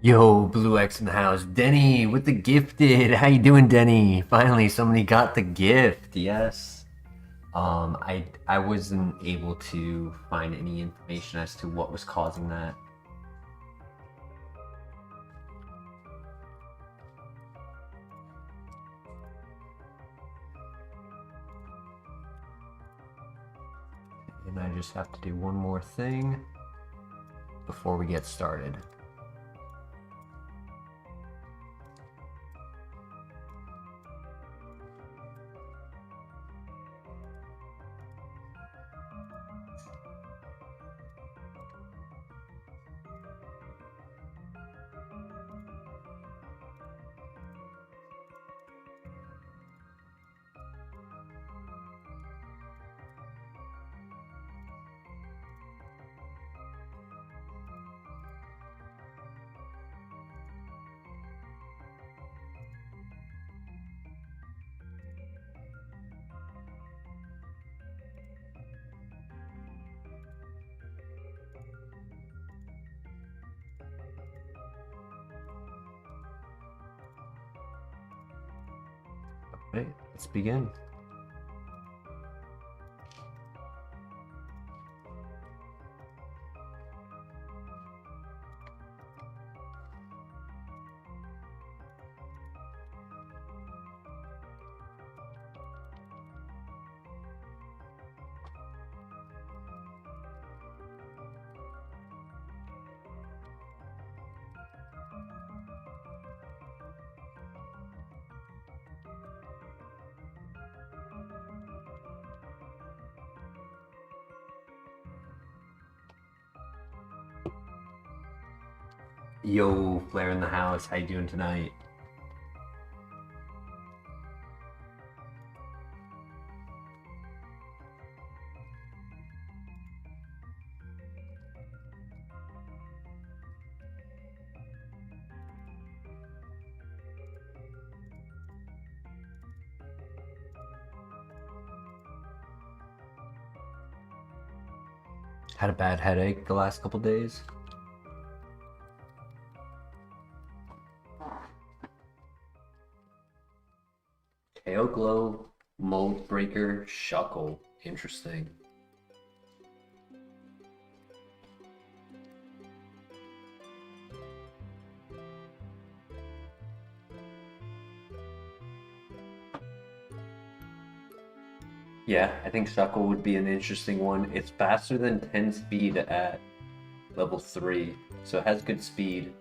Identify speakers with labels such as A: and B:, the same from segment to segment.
A: Yo, Blue X in the house. Denny with the gifted. How you doing, Denny? Finally, somebody got the gift. Yes. I wasn't able to find any information as to what was causing that. And I just have to do one more thing before we get started. Okay, let's begin. Yo, Flair in the house. How you doing tonight? Had a bad headache the last couple days. Tail Glow, Mold Breaker, Shuckle. Interesting. Yeah, I think Shuckle would be an interesting one. It's faster than 10 speed at level 3, so it has good speed.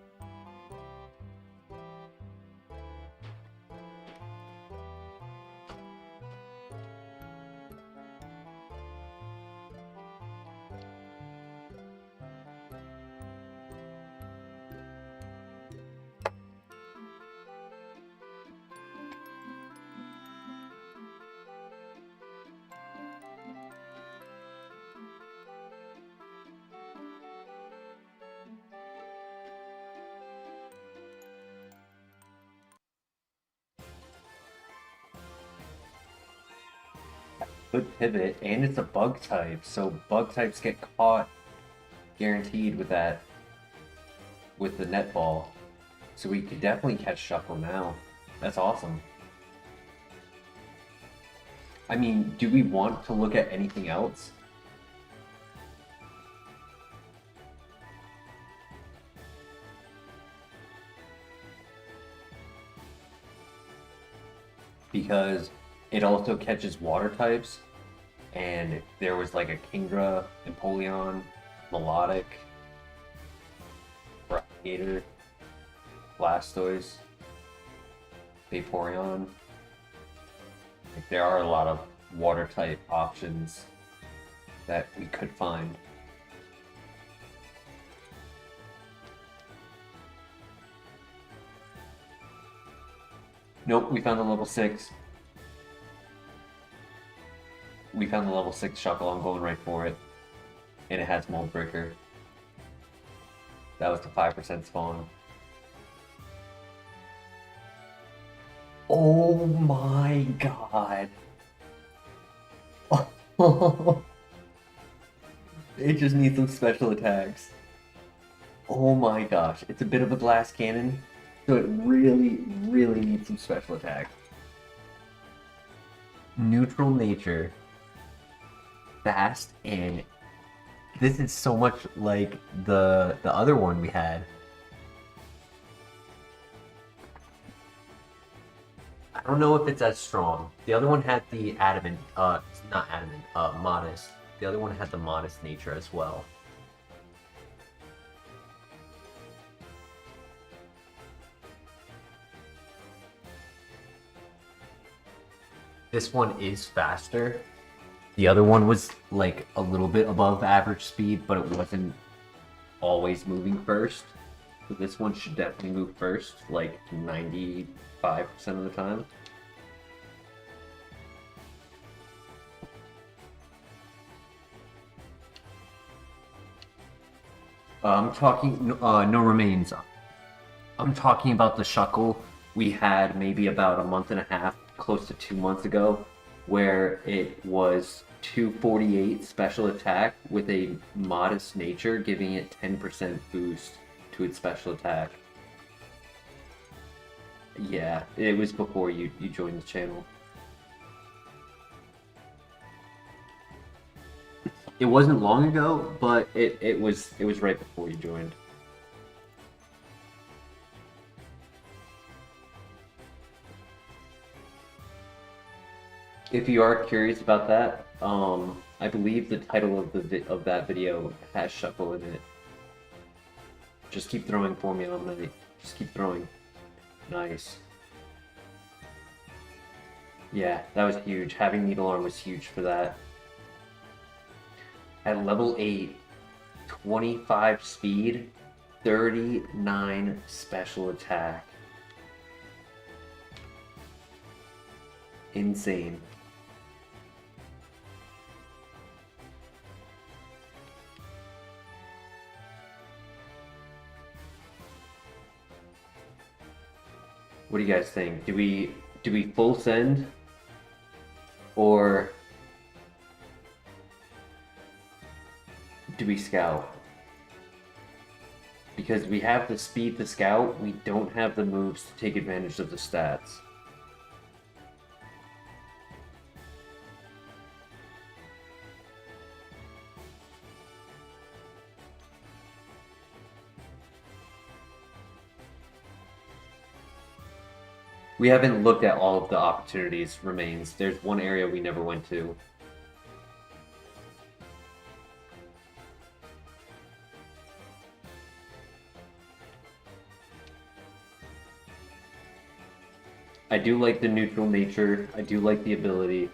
A: Good pivot, and it's a bug type, so bug types get caught guaranteed with that, with the net ball. So we could definitely catch Shuckle now. That's awesome. I mean, do we want to look at anything else? Because it also catches water types, and there was like a Kingdra, Empoleon, Melodic, Gator, Blastoise, Vaporeon. Like, there are a lot of water type options that we could find. Nope, we found a level 6. We found the level 6 Shuckle, I'm going right for it. And it has Mold Breaker. That was the 5% spawn. Oh my god. It just needs some special attacks. Oh my gosh, it's a bit of a glass cannon, so it really, really needs some special attack. Neutral nature, fast, and this is so much like the other one we had. I don't know if it's as strong. The other one had the adamant, not adamant, modest. The other one had the modest nature as well. This one is faster. The other one was like a little bit above average speed, but it wasn't always moving first. So this one should definitely move first, like 95% of the time. I'm talking, no remains. I'm talking about the Shuckle we had maybe about a month and a half, close to 2 months ago, where it was 248 special attack with a modest nature, giving it 10% boost to its special attack. Yeah, it was before you joined the channel. It wasn't long ago, but it was right before you joined. If you are curious about that, I believe the title of that video has Shuckle in it. Just keep throwing for me all night. Just keep throwing. Nice. Yeah, that was huge. Having Needle Arm was huge for that. At level 8, 25 speed, 39 special attack. Insane. What do you guys think? Do we full send, or do we scout? Because we have the speed to scout, we don't have the moves to take advantage of the stats. We haven't looked at all of the opportunities remains. There's one area we never went to. I do like the neutral nature. I do like the ability.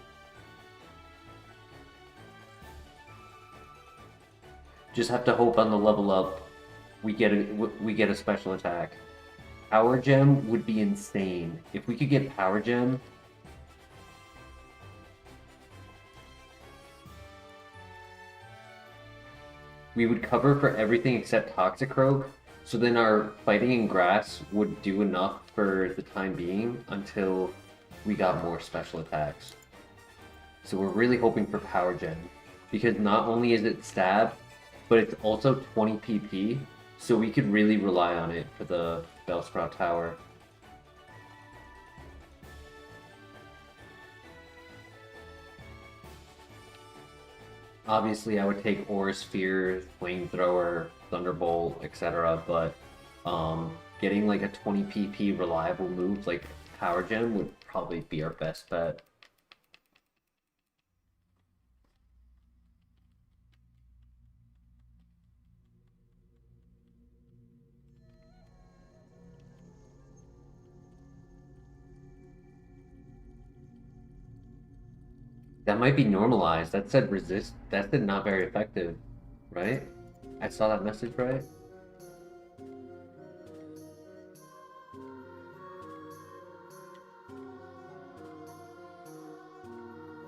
A: Just have to hope on the level up we get a special attack. Power Gem would be insane. If we could get Power Gem, we would cover for everything except Toxicroak, so then our fighting in grass would do enough for the time being until we got more special attacks. So we're really hoping for Power Gem, because not only is it stab, but it's also 20 PP, so we could really rely on it for the Bellsprout Tower. Obviously, I would take Aura Sphere, Flamethrower, Thunderbolt, etc., but getting like a 20 PP reliable move like Power Gem would probably be our best bet. That might be normalized. That said resist. That said not very effective, right? I saw that message, right?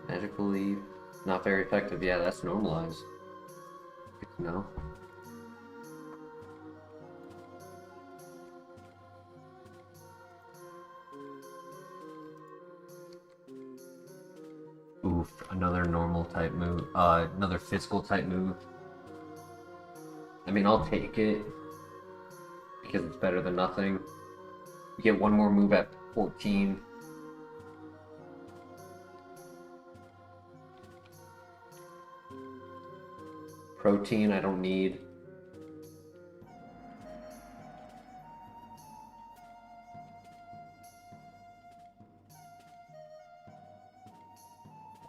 A: Magical Leaf, not very effective. Yeah, that's normalized. Good to know. Oof, another normal type move. Another physical type move. I mean, I'll take it. because it's better than nothing. We get one more move at 14. Protein I don't need.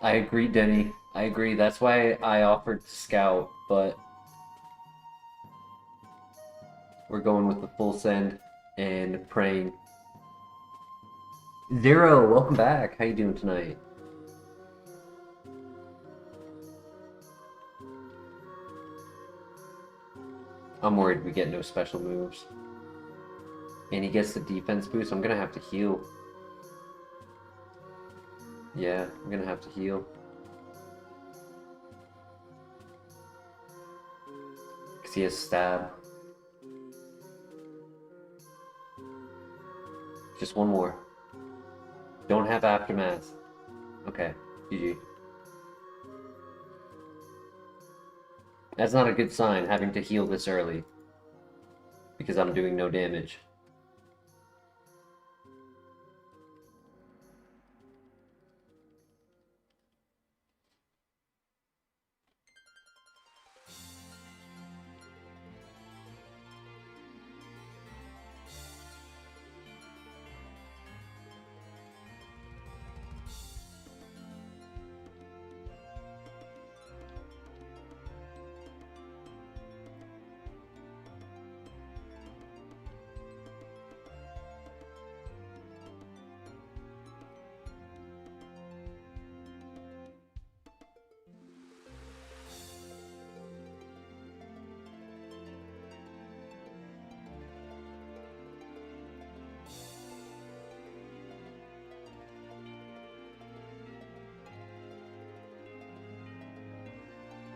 A: I agree, Denny. I agree. That's why I offered to scout, but we're going with the full send and praying. Zero, welcome back. How you doing tonight? I'm worried we get no special moves. And he gets the defense boost. I'm gonna have to heal. Yeah, I'm gonna have to heal. Because he has stab. Just one more. Don't have aftermath. Okay, GG. That's not a good sign, having to heal this early. Because I'm doing no damage.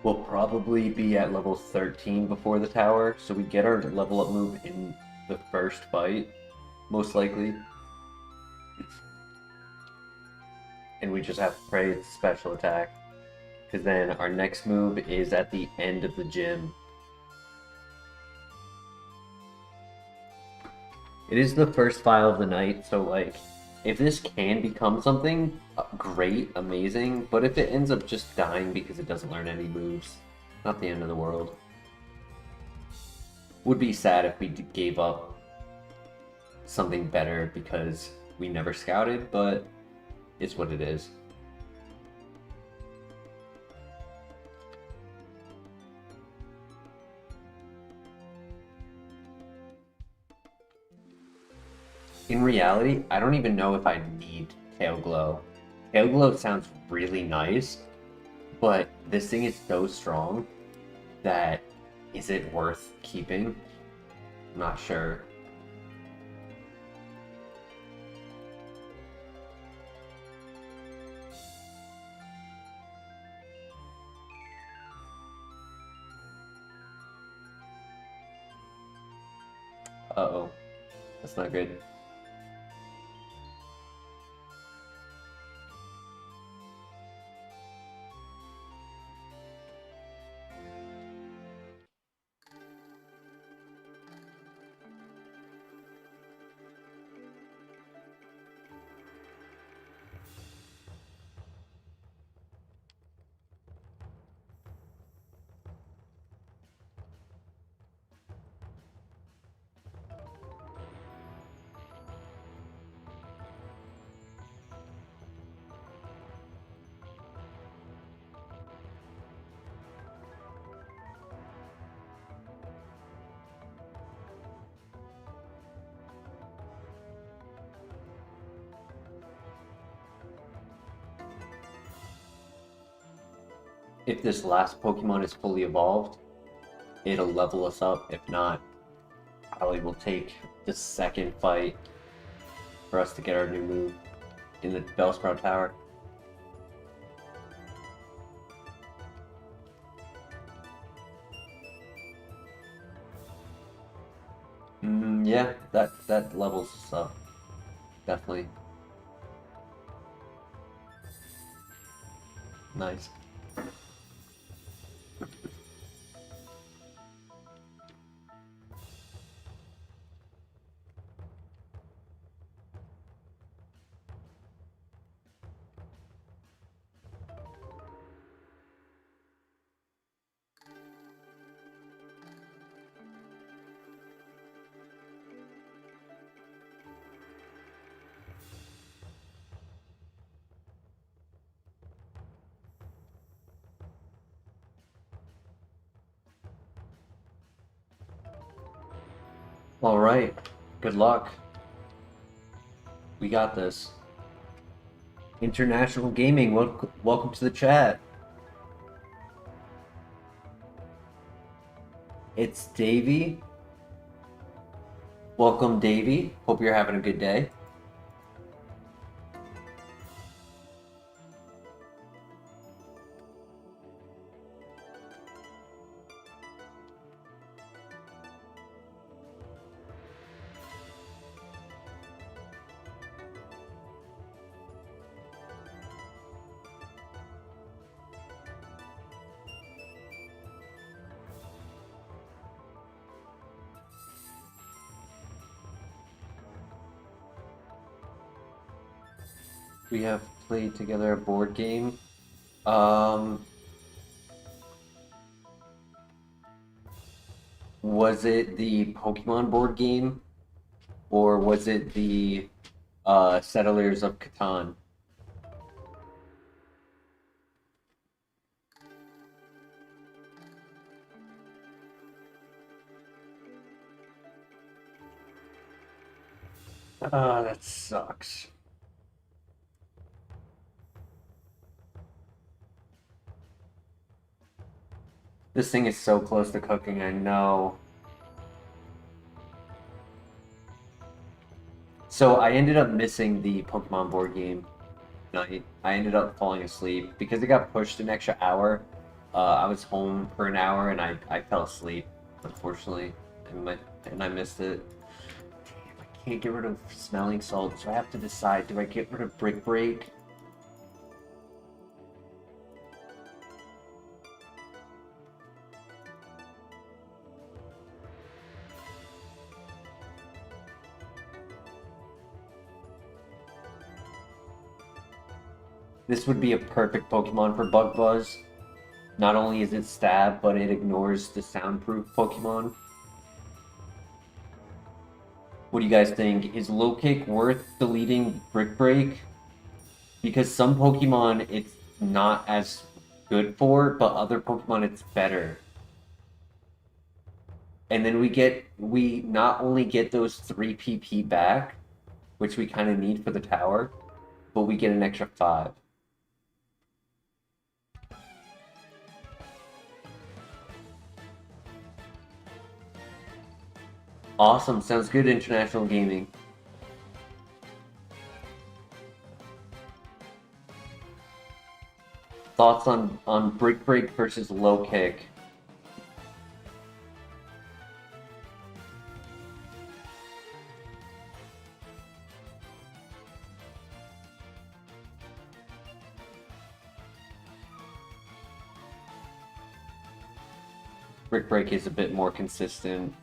A: We'll probably be at level 13 before the tower, so we get our level up move in the first fight, most likely. And we just have to pray it's special attack. Because then our next move is at the end of the gym. It is the first file of the night, so like, if this can become something, great, amazing, but if it ends up just dying because it doesn't learn any moves, not the end of the world. Would be sad if we gave up something better because we never scouted, but it's what it is. In reality, I don't even know if I need Tail Glow. Tail Glow sounds really nice, but this thing is so strong that is it worth keeping? I'm not sure. Uh-oh. That's not good. If this last Pokemon is fully evolved, it'll level us up. If not, probably will take the second fight for us to get our new move in the Bellsprout Tower. Yeah, that levels us up. Definitely. Nice. All right. Good luck. We got this. International Gaming, welcome to the chat. It's Davey. Welcome, Davey. Hope you're having a good day. We have played together a board game. Was it the Pokemon board game, or was it the Settlers of Catan? That sucks. This thing is so close to cooking, I know. So I ended up missing the Pokemon board game night. I ended up falling asleep because it got pushed an extra hour. I was home for an hour and I fell asleep, unfortunately, and I missed it. Damn, I can't get rid of smelling salt, so I have to decide: do I get rid of Brick Break? This would be a perfect Pokemon for Bug Buzz. Not only is it stab, but it ignores the soundproof Pokemon. What do you guys think? Is Low Kick worth deleting Brick Break? Because some Pokemon it's not as good for, but other Pokemon it's better. And then we not only get those 3 PP back, which we kind of need for the tower, but we get an extra 5. Awesome, sounds good, International Gaming. Thoughts on Brick Break versus Low Kick? Brick Break is a bit more consistent.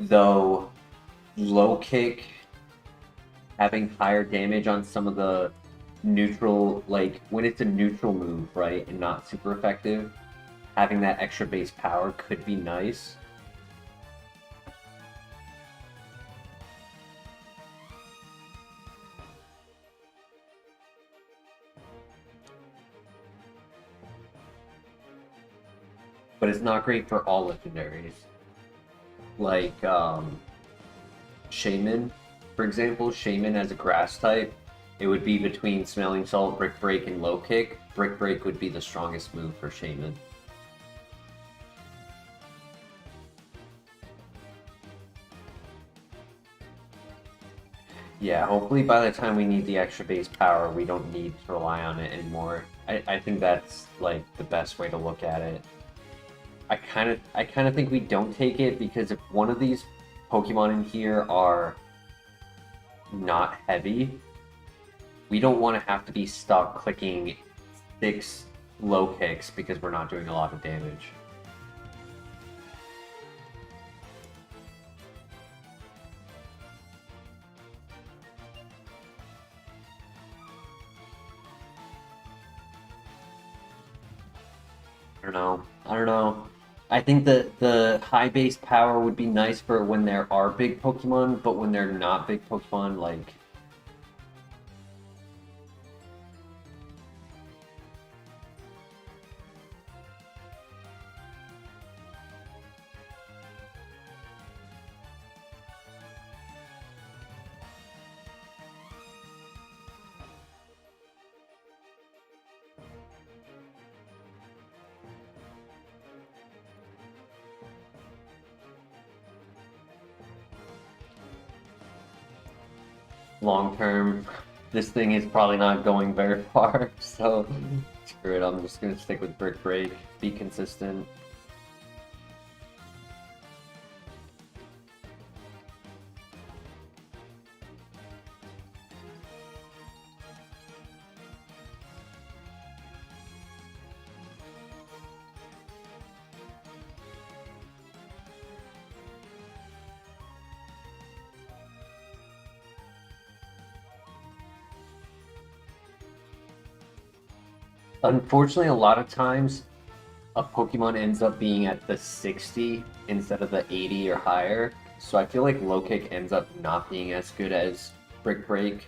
A: Though Low Kick having higher damage on some of the neutral, like when it's a neutral move, right, and not super effective, having that extra base power could be nice. But it's not great for all legendaries. Like, Shaman, for example. Shaman as a grass type, it would be between Smelling Salt, Brick Break, and Low Kick. Brick Break would be the strongest move for Shaman. Yeah, hopefully by the time we need the extra base power, we don't need to rely on it anymore. I think that's, like, the best way to look at it. I kind of think we don't take it because if one of these Pokemon in here are not heavy, we don't want to have to be stuck clicking 6 Low Kicks because we're not doing a lot of damage. I don't know. I think that the high base power would be nice for when there are big Pokemon, but when they're not big Pokemon, like... long term, this thing is probably not going very far, so screw it, I'm just gonna stick with Brick Break, be consistent. Unfortunately, a lot of times a Pokemon ends up being at the 60 instead of the 80 or higher. So I feel like Low Kick ends up not being as good as Brick Break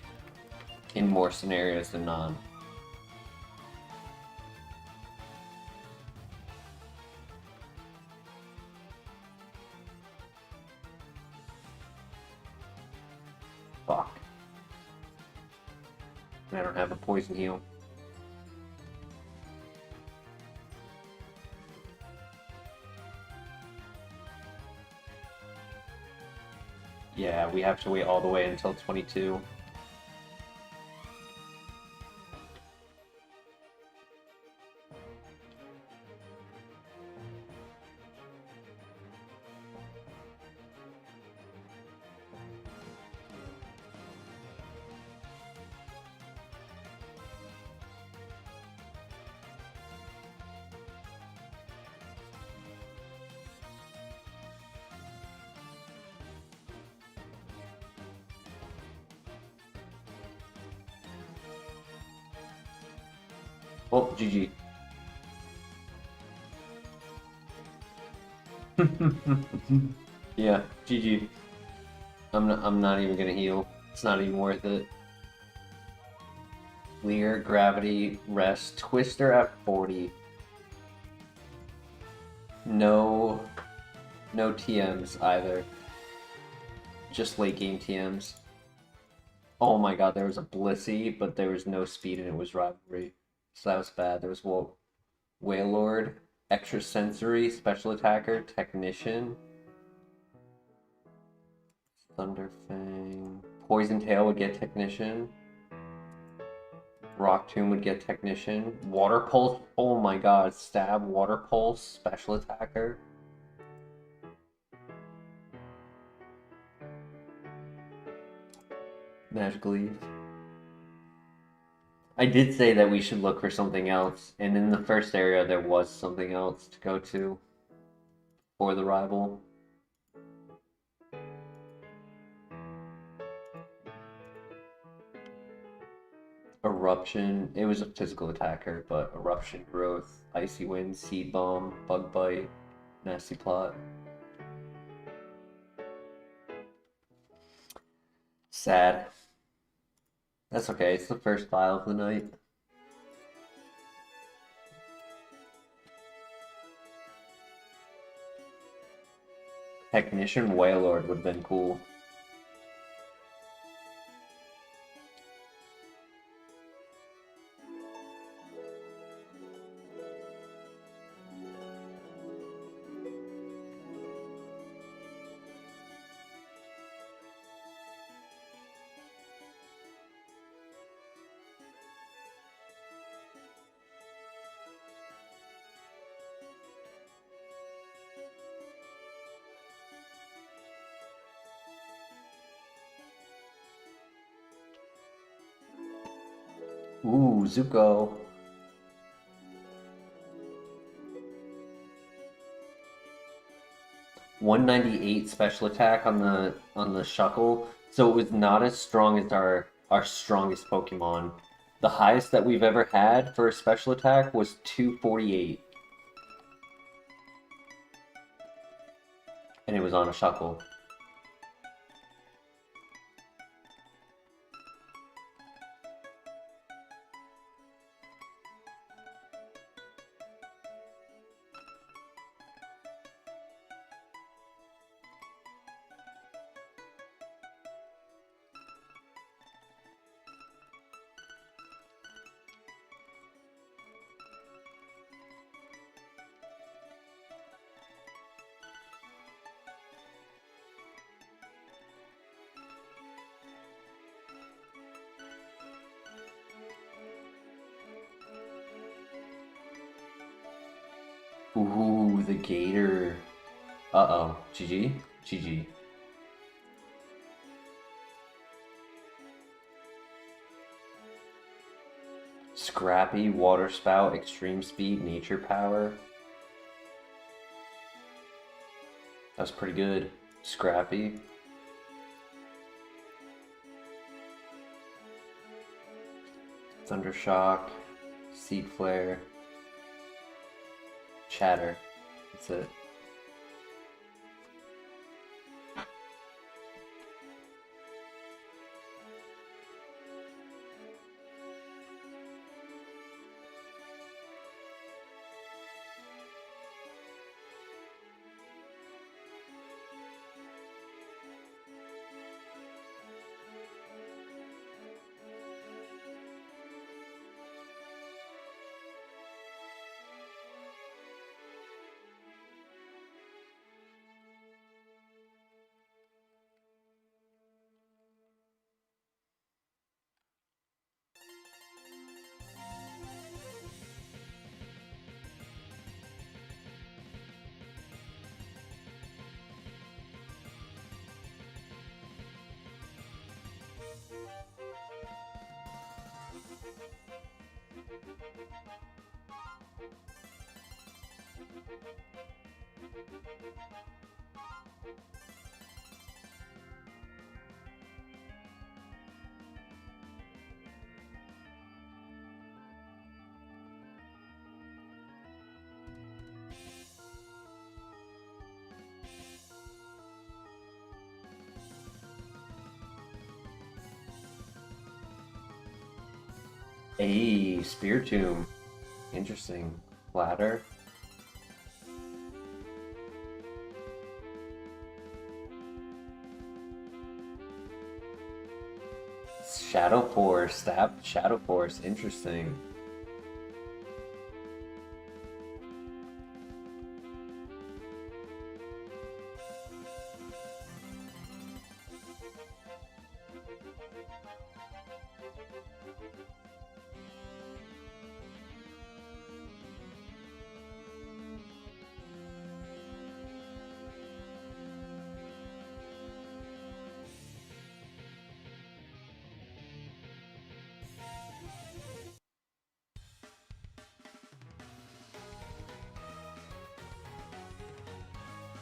A: in more scenarios than not. Fuck. I don't have a Poison Heal. Yeah, we have to wait all the way until 22. Oh, GG. Yeah, GG. I'm not even gonna heal. It's not even worth it. Clear, Gravity, Rest, Twister at 40. No TMs either. Just late game TMs. Oh my god, there was a Blissey, but there was no speed and it was Rivalry. So that was bad. There was Wailord, Extrasensory, Special Attacker, Technician, Thunderfang. Poison Tail would get Technician. Rock Tomb would get Technician. Water Pulse, oh my god, Stab, Water Pulse, Special Attacker. Magic Leaf. I did say that we should look for something else, and in the first area there was something else to go to for the rival. Eruption, it was a physical attacker, but Eruption, Growth, Icy Wind, Seed Bomb, Bug Bite, Nasty Plot. Sad. That's okay, it's the first file of the night. Technician Wailord would have been cool. Ooh, Zuko. $198 special attack on the Shuckle, so it was not as strong as our strongest Pokemon. The highest that we've ever had for a special attack was 248. And it was on a Shuckle. Ooh, the gator. Uh-oh. GG? GG. Scrappy, water spout, extreme speed, nature power. That's pretty good. Scrappy. Thundershock, Seed Flare, Chatter. That's it. Hey, Spear Tomb. Interesting. Ladder. Shadow Force. Stab Shadow Force. Interesting.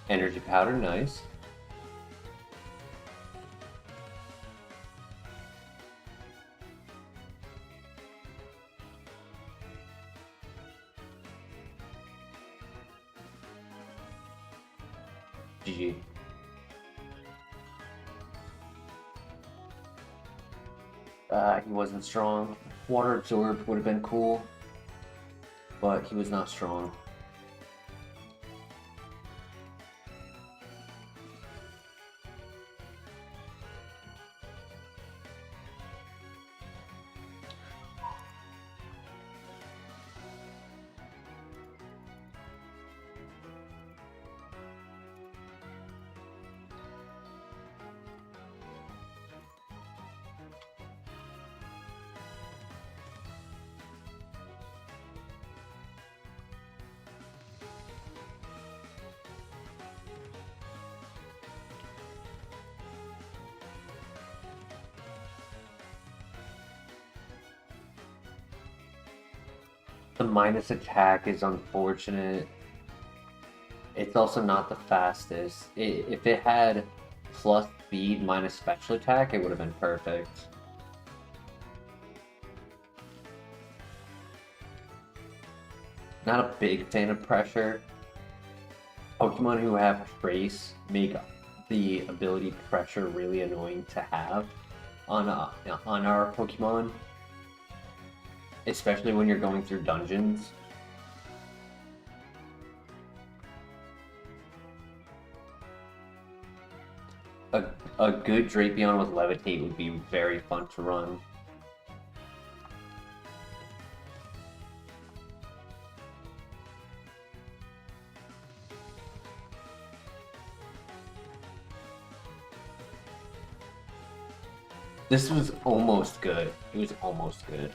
A: Energy Powder, nice. GG. He wasn't strong. Water Absorb would have been cool, but he was not strong. The minus attack is unfortunate. It's also not the fastest. If it had plus speed minus special attack, it would have been perfect. Not a big fan of pressure. Pokemon who have Trace make the ability pressure really annoying to have on our Pokemon. Especially when you're going through dungeons. A good Drapion with Levitate would be very fun to run. This was almost good. It was almost good.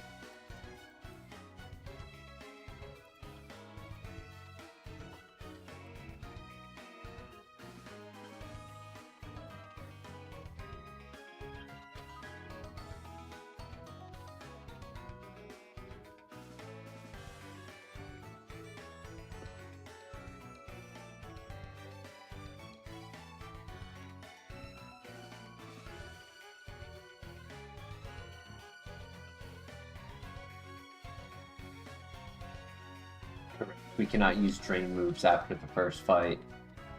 A: We cannot use drain moves after the first fight.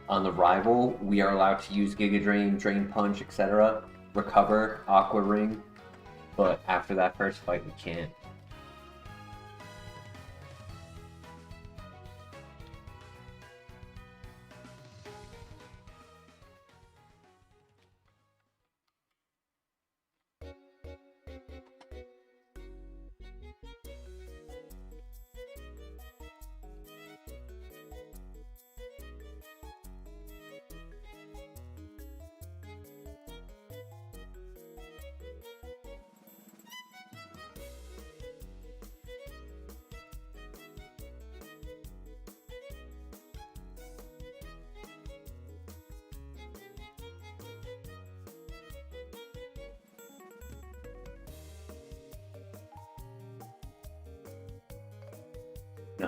A: On the rival, we are allowed to use Giga Drain, Drain Punch, etc. Recover, Aqua Ring, but after that first fight, we can't.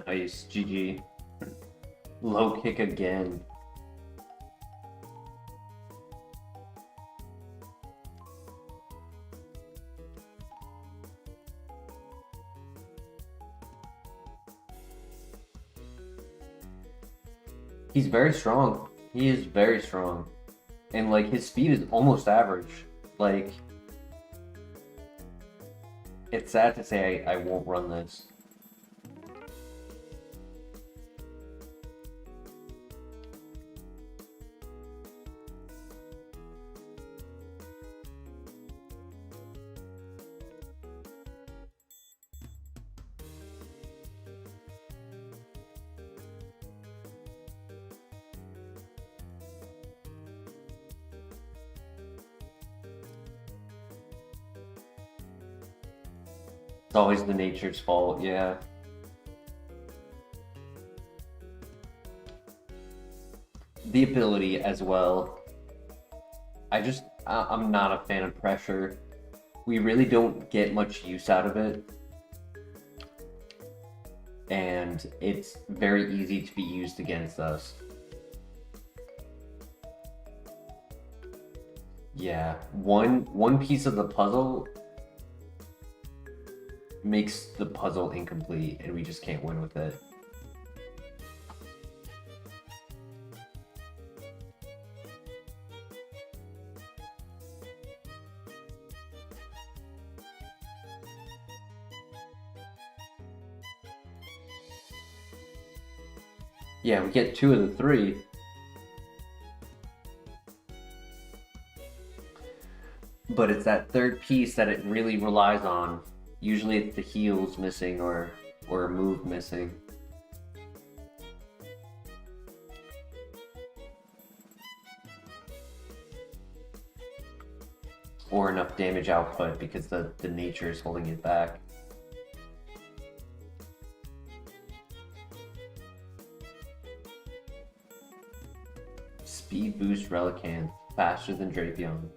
A: Nice, GG. Low kick again. He's very strong. He is very strong. And like his speed is almost average. Like it's sad to say I won't run this. It's always the nature's fault, yeah. The ability as well. I'm not a fan of pressure. We really don't get much use out of it. And it's very easy to be used against us. Yeah, one piece of the puzzle makes the puzzle incomplete and we just can't win with it. Yeah, we get 2 of the 3. But it's that third piece that it really relies on. Usually it's the heels missing or a move missing. Or enough damage output because the nature is holding it back. Speed boost Relicanth, faster than Drapion.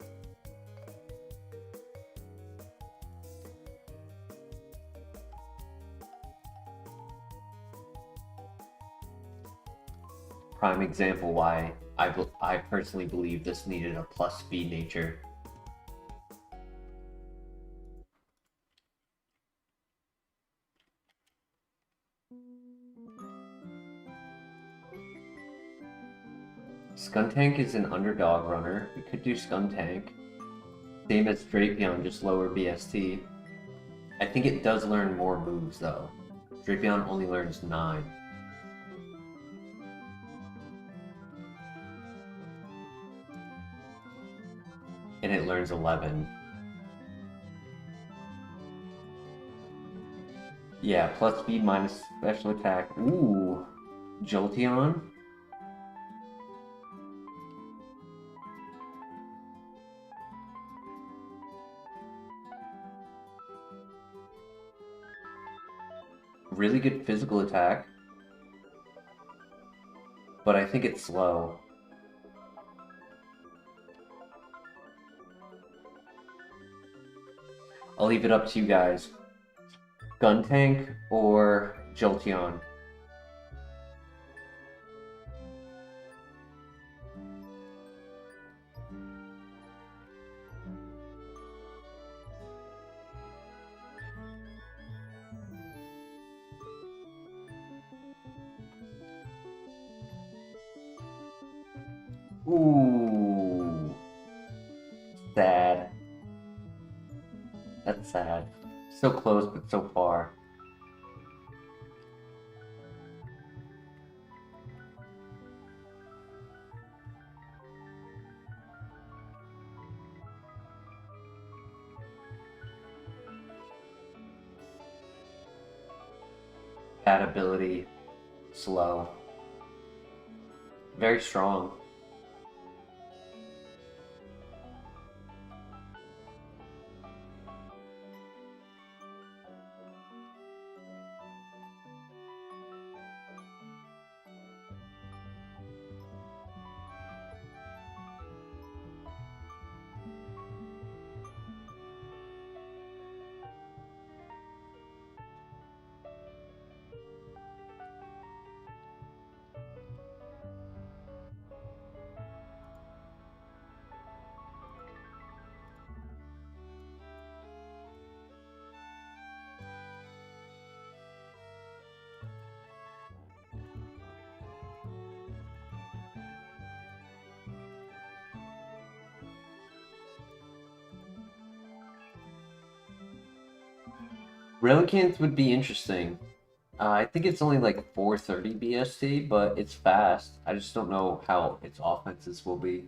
A: Prime example why I personally believe this needed a plus speed nature. Skuntank is an underdog runner. We could do Skuntank. Same as Drapion, just lower BST. I think it does learn more moves though. Drapion only learns 9. And it learns 11. Yeah, plus speed minus special attack. Ooh, Jolteon. Really good physical attack. But I think it's slow. I'll leave it up to you guys. Skuntank or Jolteon? Ooh. Sad. That's sad. So close, but so far. Bad ability. Slow. Very strong. Relicanth would be interesting. I think it's only like 430 BST, but it's fast. I just don't know how its offenses will be.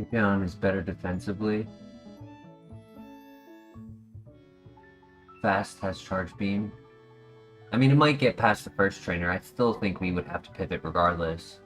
A: Leafeon is better defensively. Fast has Charge Beam. I mean, it might get past the first trainer. I still think we would have to pivot regardless.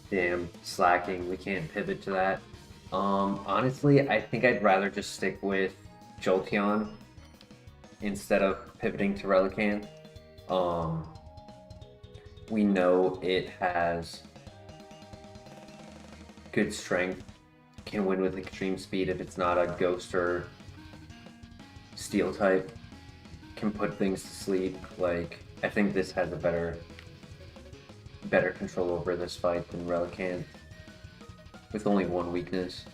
A: Damn, slacking. We can't pivot to that. Honestly, I think I'd rather just stick with Jolteon instead of pivoting to Relicanth. Um, we know it has good strength, can win with extreme speed if it's not a ghost or steel type, can put things to sleep. Like, I think this has a better control over this fight than Relicanth, with only one weakness.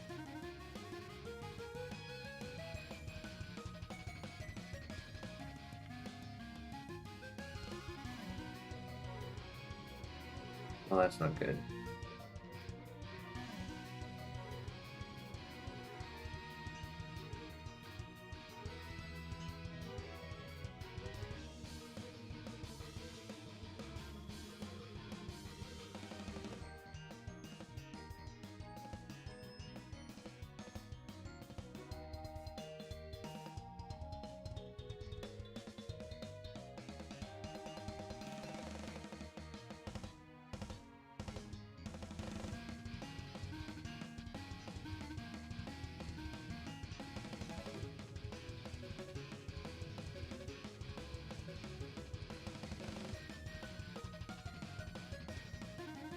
A: Well, that's not good.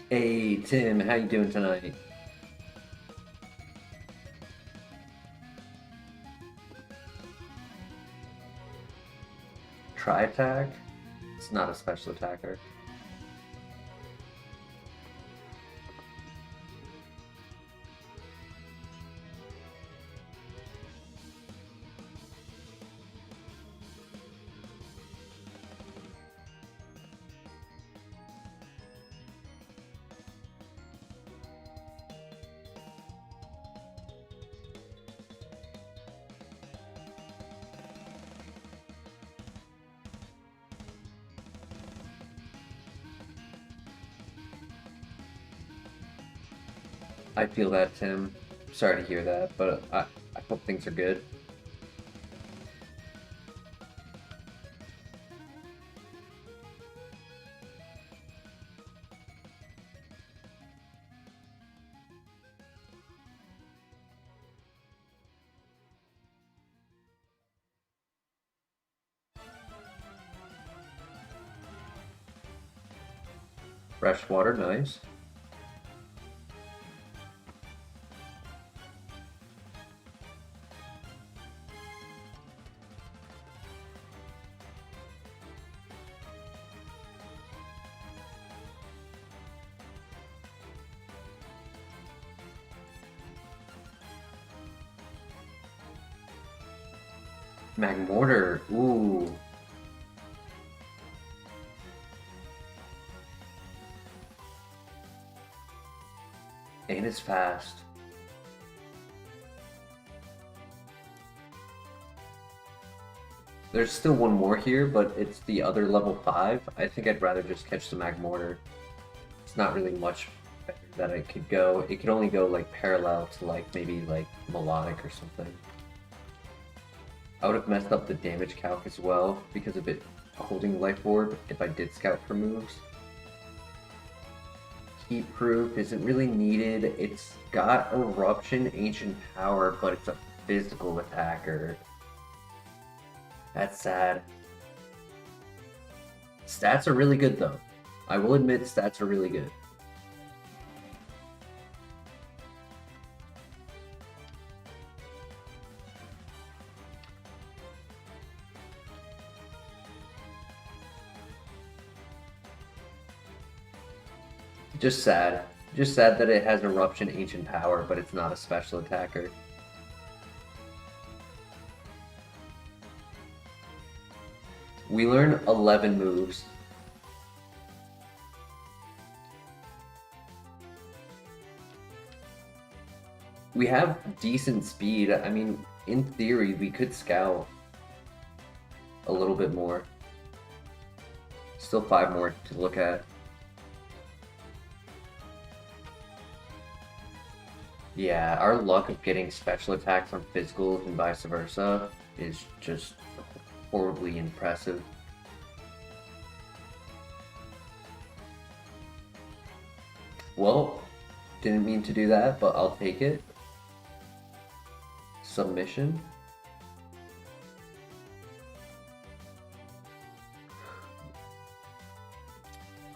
A: Hey Tim, how you doing tonight? Tri-attack? It's not a special attacker. I feel that, Tim. Sorry to hear that, but I hope things are good. Fresh water, nice. Magmortar, ooh. And it's fast. There's still one more here, but it's the other level 5. I think I'd rather just catch the Magmortar. It's not really much better that it could go. It could only go like parallel to like maybe like Melodic or something. I would have messed up the damage calc as well because of it holding Life Orb if I did scout for moves. Heat Proof isn't really needed. It's got Eruption, Ancient Power, but it's a physical attacker. That's sad. Stats are really good though. I will admit stats are really good. Just sad. Just sad that it has Eruption, Ancient Power, but it's not a special attacker. We learn 11 moves. We have decent speed. I mean, in theory, we could scout a little bit more. Still 5 more to look at. Yeah, our luck of getting special attacks on physicals and vice versa is just horribly impressive. Well, Didn't mean to do that, but I'll take it. Submission.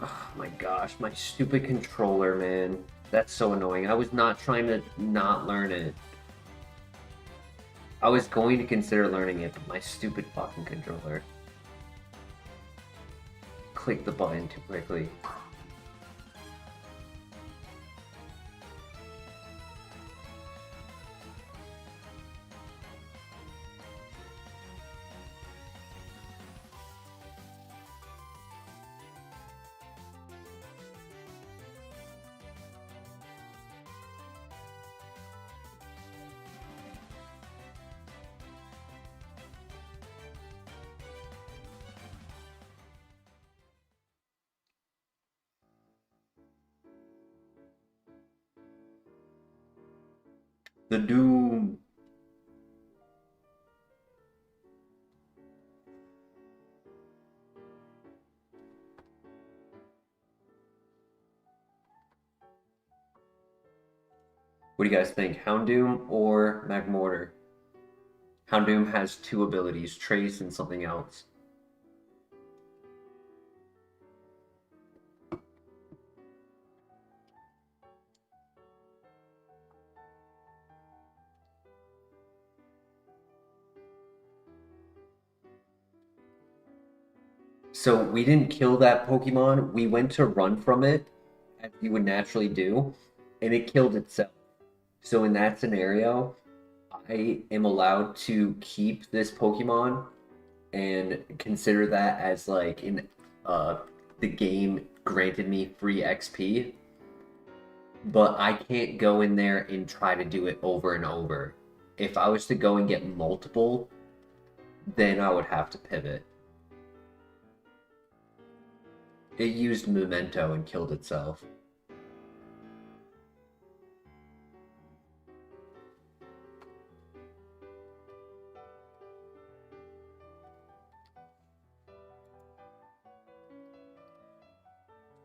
A: Oh my gosh, my stupid controller, man. That's so annoying. I was not trying to not learn it. I was going to consider learning it, but my stupid fucking controller. Click the button too quickly. The Doom. What do you guys think? Houndoom or Magmortar? Houndoom has two abilities, Trace and something else. So we didn't kill that Pokemon. We went to run from it, as you would naturally do, and it killed itself. So in that scenario, I am allowed to keep this Pokemon and consider that as like the game granted me free XP. But I can't go in there and try to do it over and over. If I was to go and get multiple, then I would have to pivot. It used Memento and killed itself.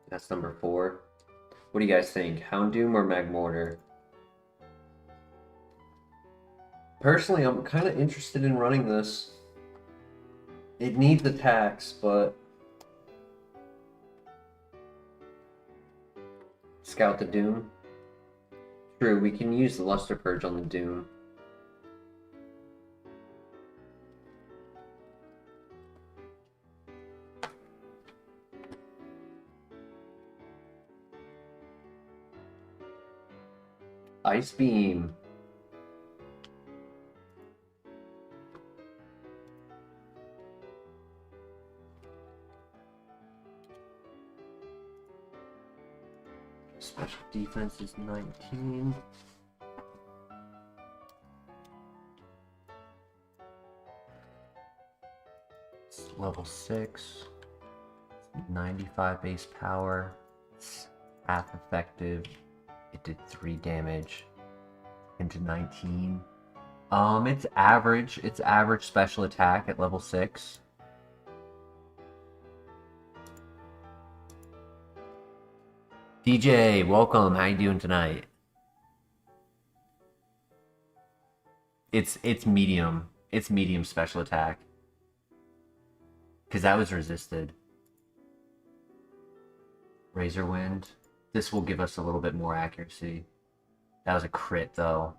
A: That's number 4. What do you guys think? Houndoom or Magmortar? Personally, I'm kind of interested in running this. It needs attacks, but... Scout the Doom. True, we can use the Luster Purge on the Doom. Ice Beam. Special defense is 19. It's level 6. 95 base power. It's half effective. It did 3 damage into 19. It's average. It's average special attack at level 6. DJ, welcome. How you doing tonight? It's medium. It's medium special attack. Because that was resisted. Razor Wind. This will give us a little bit more accuracy. That was a crit, though.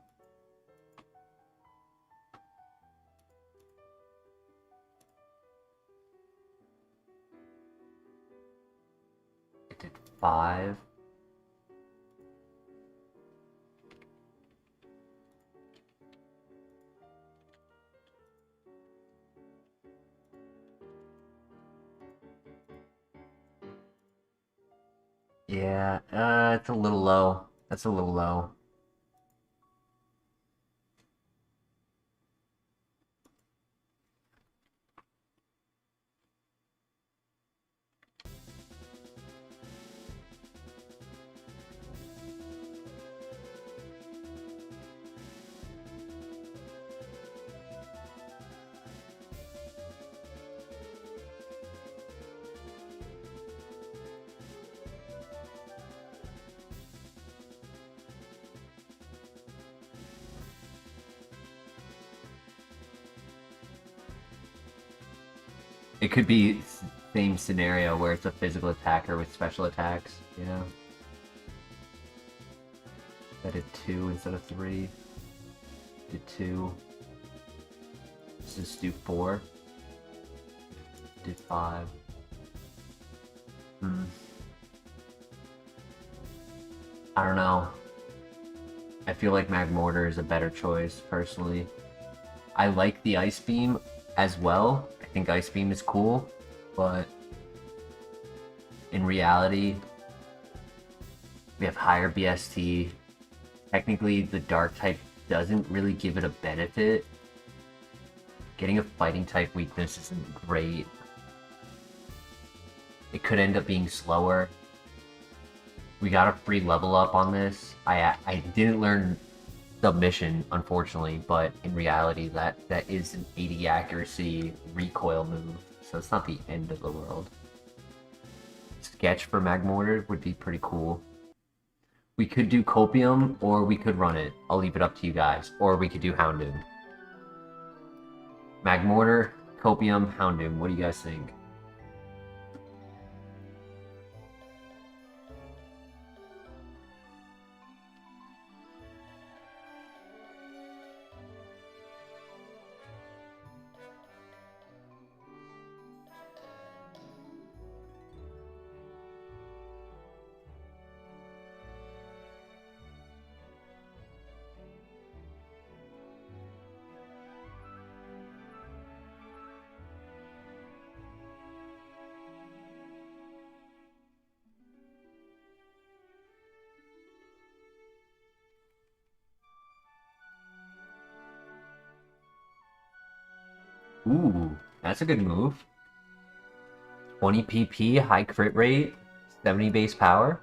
A: It did 5. Yeah, it's a little low. That's a little low. It could be same scenario where it's a physical attacker with special attacks, you know? I did 2 instead of 3. Did 2. Let's just do 4. Did 5. I don't know. I feel like Magmortar is a better choice, personally. I like the Ice Beam as well. I think Ice Beam is cool, but in reality, we have higher BST. Technically, the Dark type doesn't really give it a benefit. Getting a Fighting type weakness isn't great. It could end up being slower. We got a free level up on this. I didn't learn Submission, unfortunately, but in reality, that is an 80 accuracy recoil move, so it's not the end of the world. Sketch for Magmortar would be pretty cool. We could do Copium, or we could run it. I'll leave it up to you guys. Or we could do Houndoom. Magmortar, Copium, Houndoom. What do you guys think? Ooh, that's a good move. 20 PP, high crit rate, 70 base power.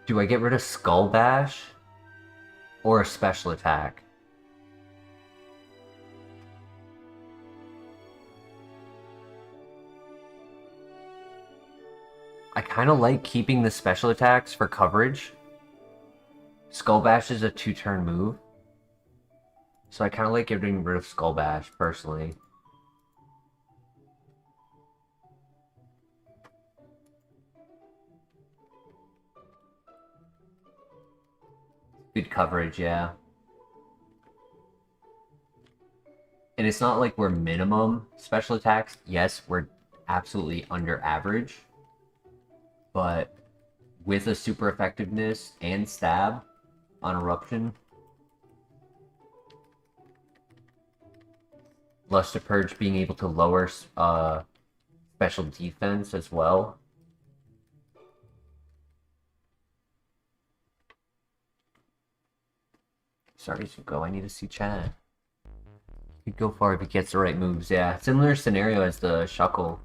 A: Do I get rid of Skull Bash or a special attack? I kind of like keeping the special attacks for coverage. Skull Bash is a 2-turn move. So I kind of like getting rid of Skull Bash, personally. Good coverage, yeah. And it's not like we're minimum special attacks. Yes, we're absolutely under average. But with a super effectiveness and stab on Eruption, Luster Purge being able to lower special defense as well. Sorry, Zuko, I need to see chat. He'd go far if he gets the right moves, yeah. Similar scenario as the Shuckle.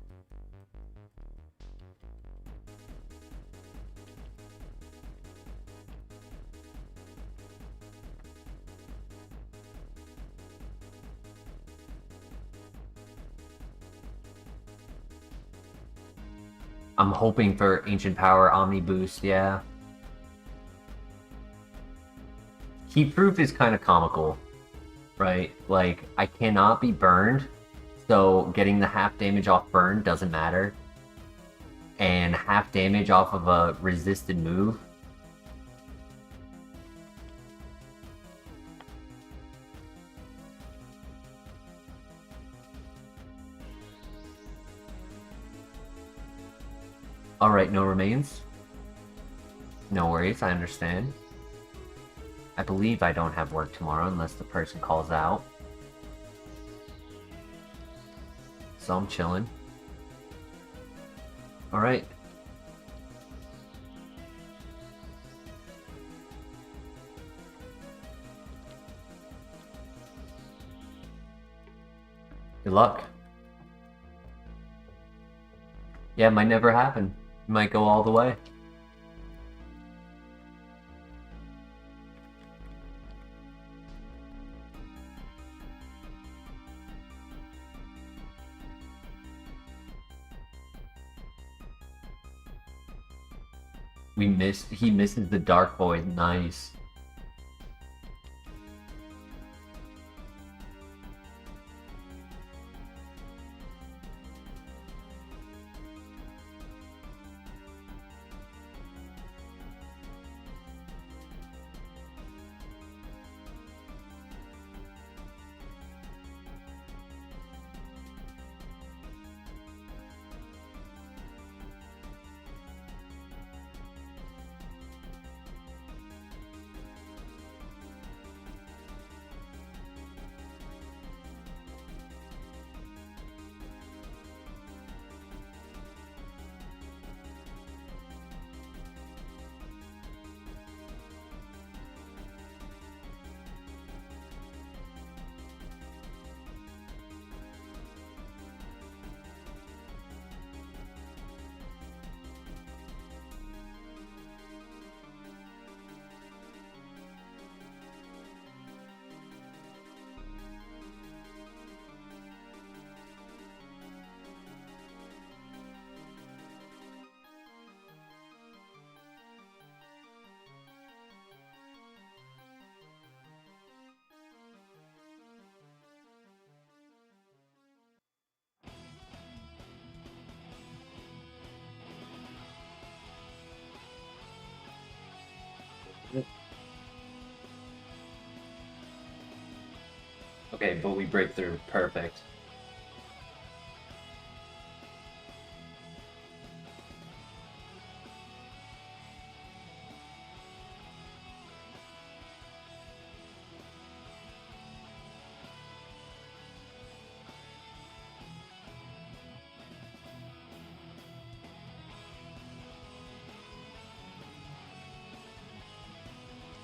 A: I'm hoping for Ancient Power Omni Boost, yeah. Heat Proof is kind of comical, right? Like, I cannot be burned, so getting the half damage off burn doesn't matter. And half damage off of a resisted move. Alright, no remains. No worries, I understand. I believe I don't have work tomorrow unless the person calls out. So I'm chilling. Alright. Good luck. Yeah, it might never happen. It might go all the way. He misses the Dark Void, nice. Okay, but we break through. Perfect.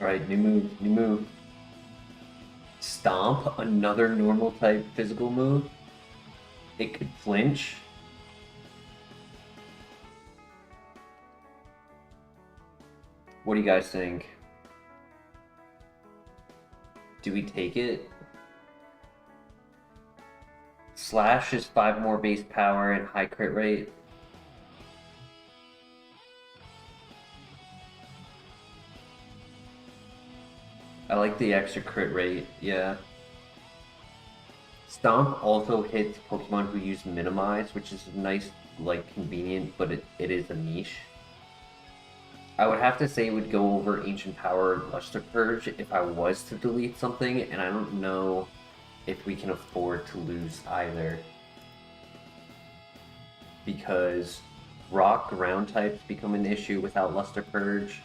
A: Alright, new move, new move. Stomp, another normal type physical move. It could flinch. What do you guys think? Do we take it? Slash is 5 more base power and high crit rate. I like the extra crit rate, yeah. Stomp also hits Pokemon who use Minimize, which is nice, like, convenient, but it is a niche. I would have to say it would go over Ancient Power Luster Purge if I was to delete something, and I don't know if we can afford to lose either. Because Rock ground types become an issue without Luster Purge.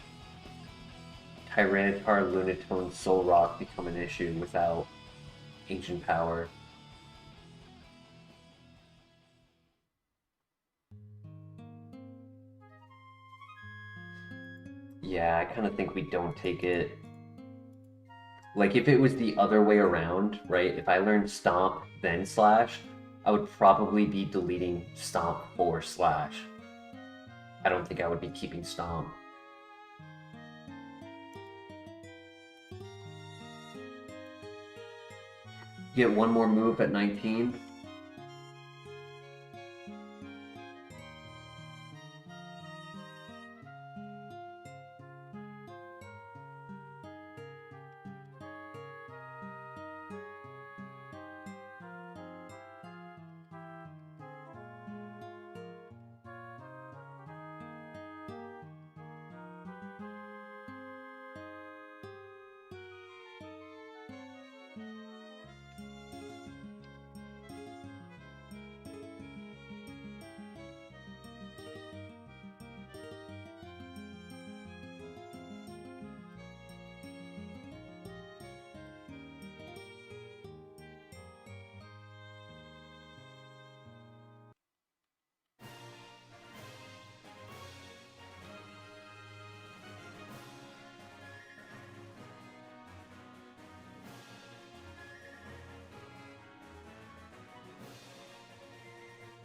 A: Tyranitar, Lunatone, Soul Rock become an issue without Ancient Power. Yeah, I kind of think we don't take it. Like, if it was the other way around, right? If I learned Stomp, then Slash, I would probably be deleting Stomp or Slash. I don't think I would be keeping Stomp. Get one more move at 19.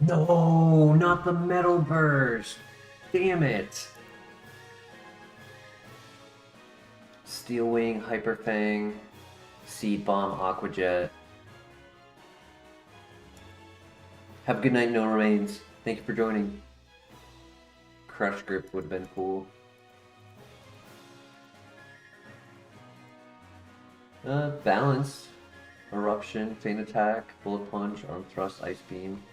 A: No, not the Metal Burst! Damn it! Steel Wing, Hyper Fang, Seed Bomb, Aqua Jet. Have a good night, No Remains. Thank you for joining. Crush Grip would have been cool. Balance. Eruption, Feint Attack, Bullet Punch, Arm Thrust, Ice Beam.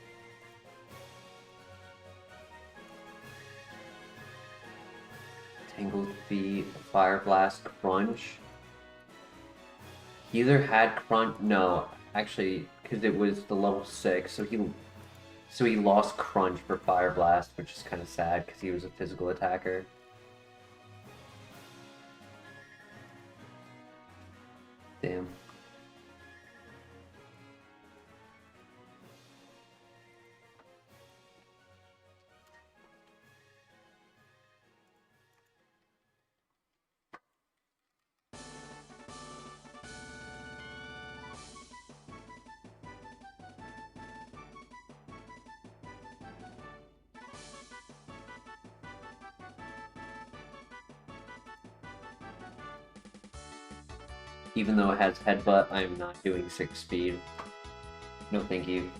A: Tangled Feet, Fire Blast, Crunch. He either had Crunch, no, actually, because it was the level 6, so he lost Crunch for Fire Blast, which is kind of sad because he was a physical attacker. Damn. Even though it has Headbutt, I am not doing 6 speed. No thank you.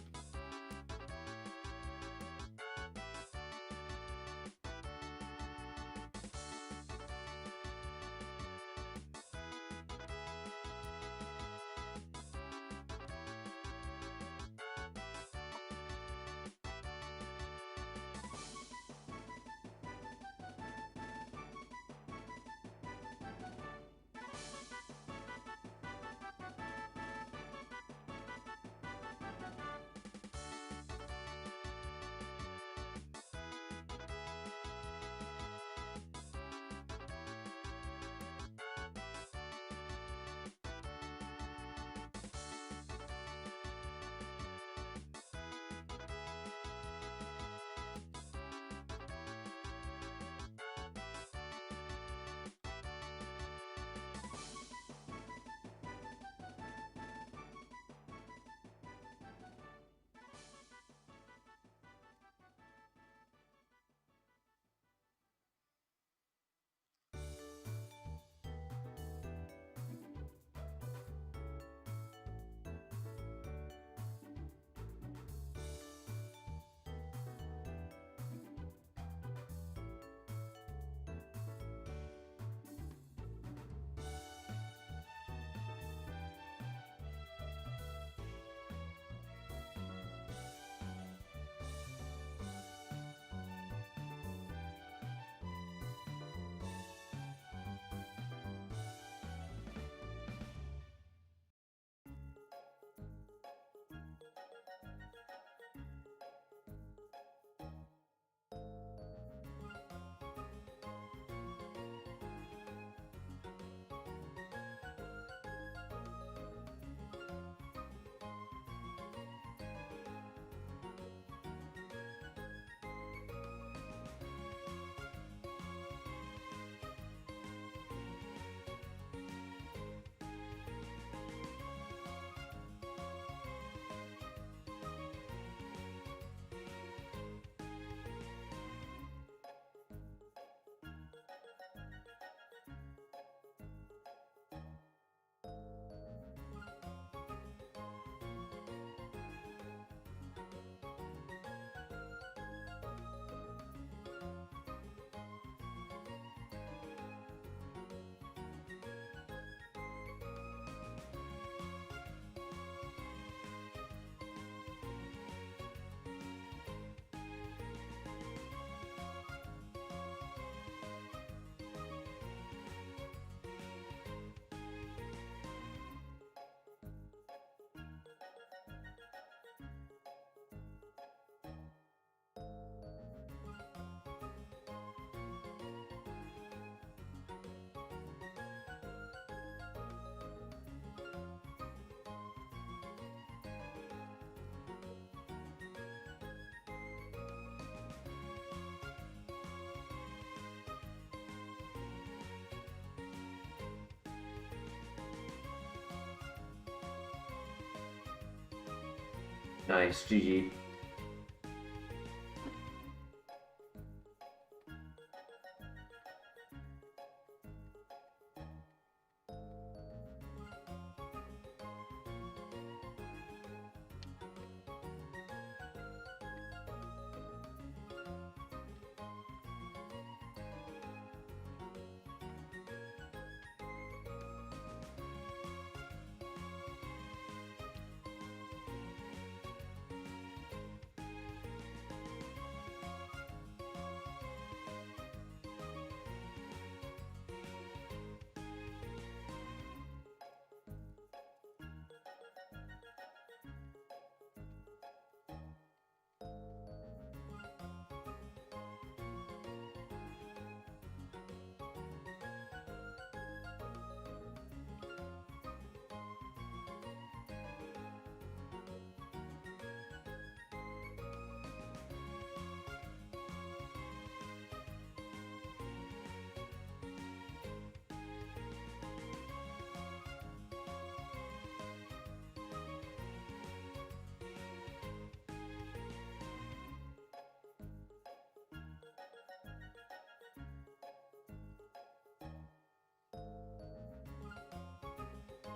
A: Nice, GG.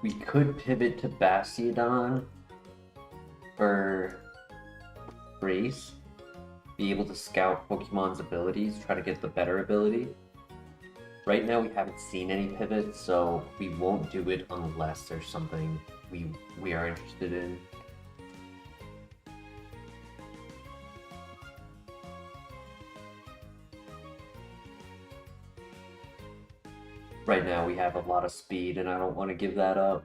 A: We could pivot to Bastiodon for Race, be able to scout Pokemon's abilities, try to get the better ability. Right now we haven't seen any pivots, so we won't do it unless there's something we are interested in. Right now we have a lot of speed and I don't want to give that up.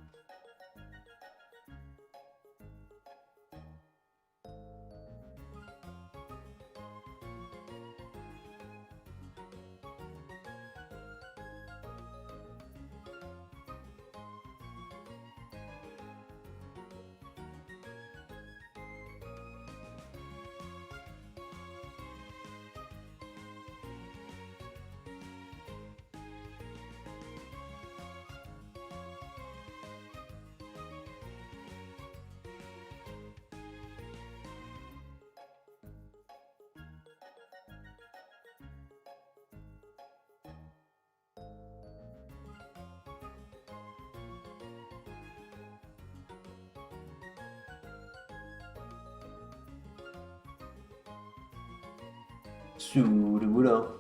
A: Sudowoodo.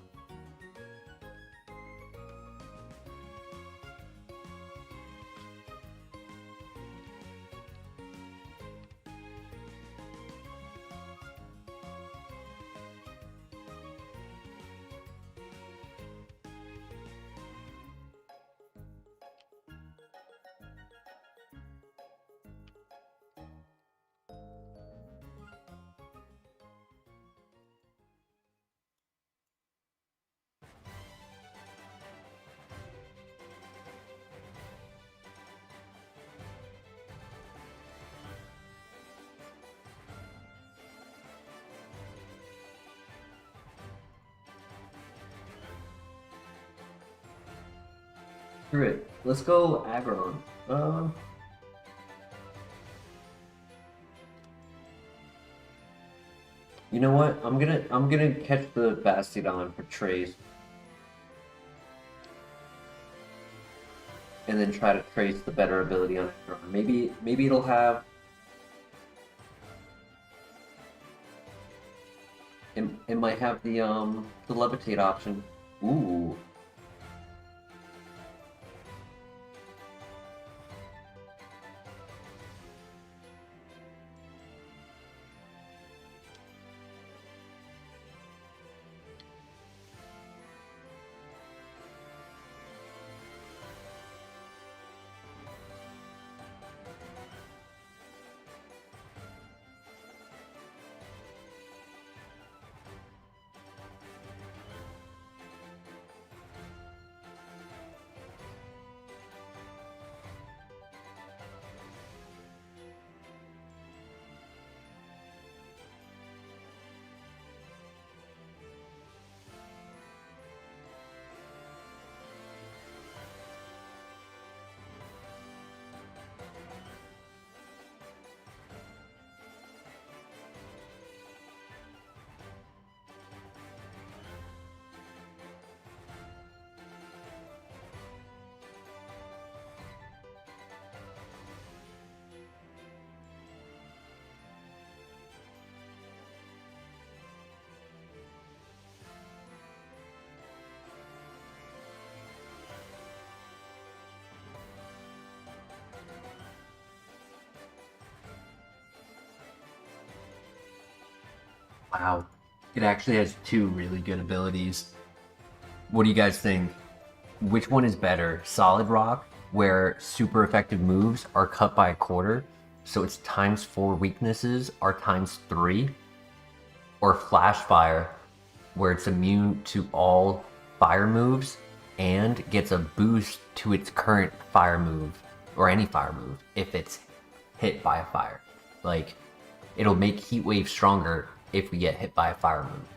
A: Screw it. Let's go Aggron. You know what? I'm gonna catch the Bastiodon for Trace. And then try to trace the better ability on Aggron. Maybe it'll have it might have the levitate option. Ooh.
B: Wow. It actually has two really good abilities. What do you guys think? Which one is better? Solid Rock, where super effective moves are cut by a quarter, so its ×4 weaknesses are ×3, or Flash Fire, where it's immune to all fire moves and gets a boost to its current fire move, or any fire move, if it's hit by a fire. Like, it'll make Heat Wave stronger if we get hit by a fire move.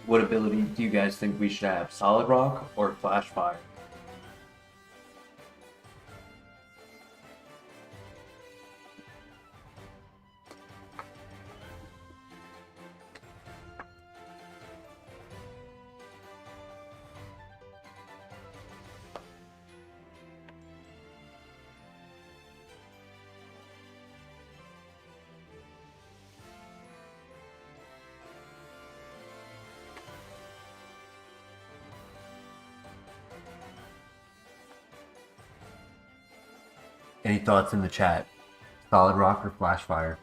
A: What ability do you guys think we should have? Solid Rock or Flash Fire?
B: Any thoughts in the chat? Solid Rock or Flash Fire?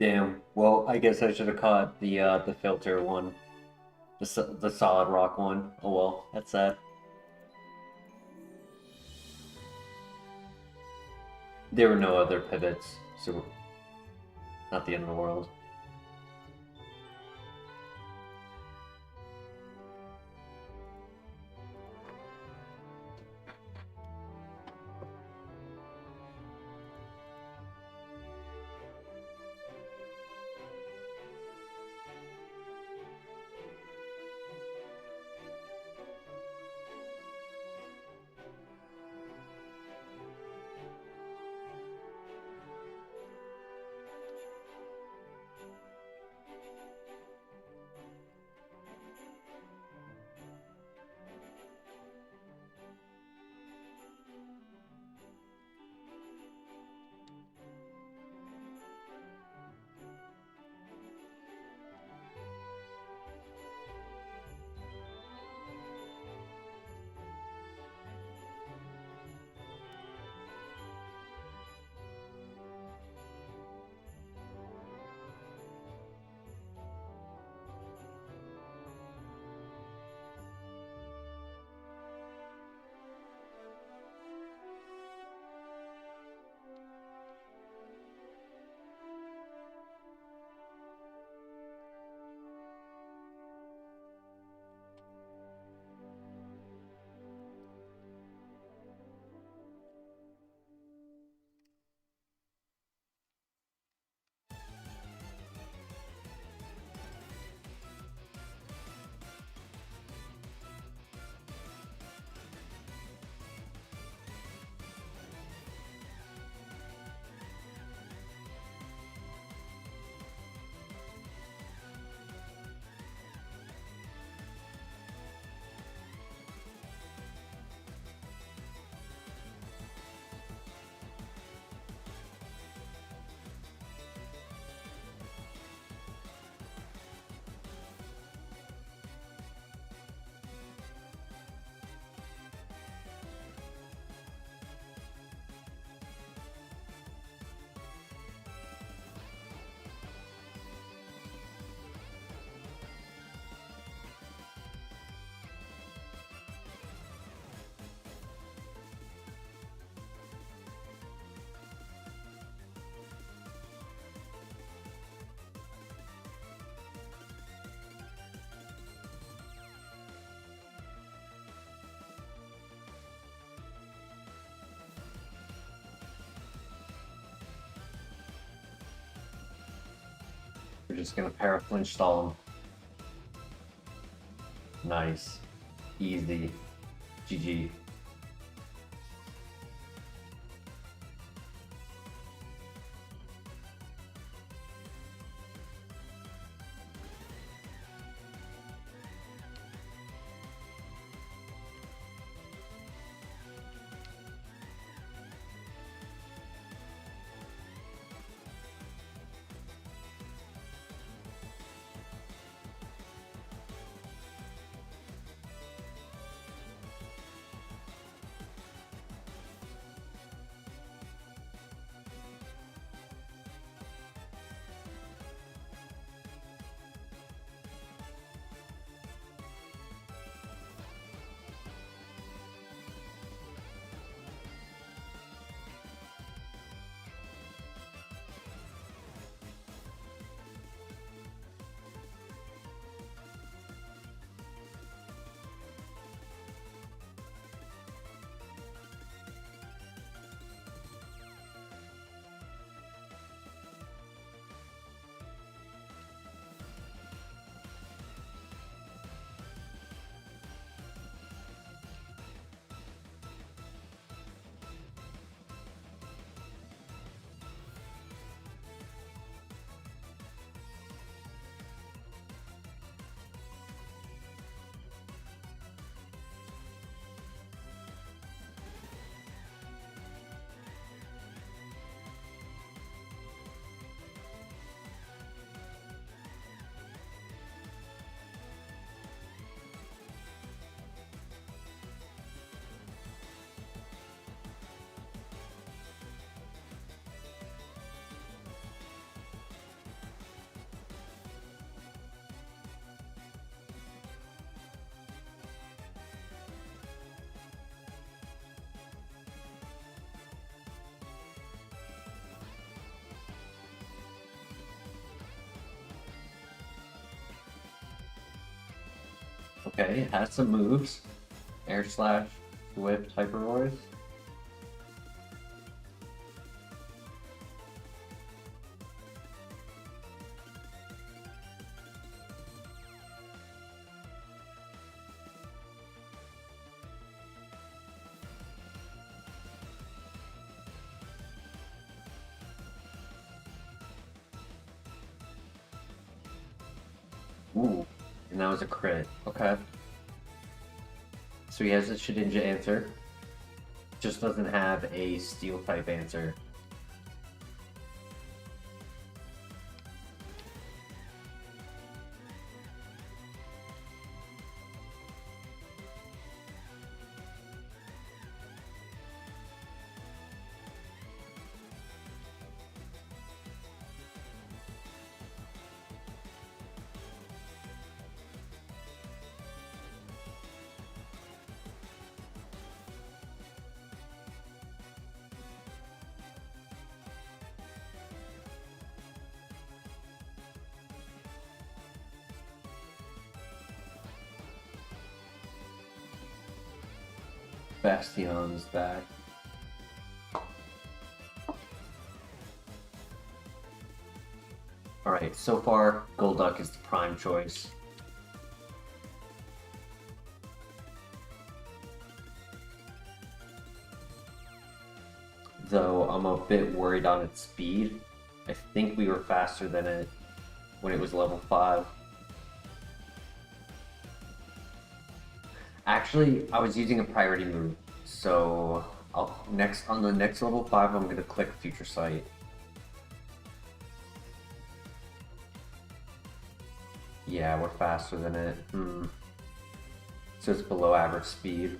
A: Damn. Well, I guess I should have caught the filter one, the solid rock one. Oh well, that's sad. There were no other pivots, so not the end of the world. We're just gonna para-flinch stall him. Nice. Easy. GG. Okay, it has some moves. Air Slash, Swift, Hyper Voice. Ooh, and that was a crit. Okay. So he has a Shedinja answer. Just doesn't have a Steel type answer. Bastion's back. Alright, so far, Golduck is the prime choice. Though I'm a bit worried on its speed. I think we were faster than it when it was level 5. Actually, I was using a priority move, so on the next level 5 I'm gonna click Future Sight. Yeah, we're faster than it. So it's below average speed.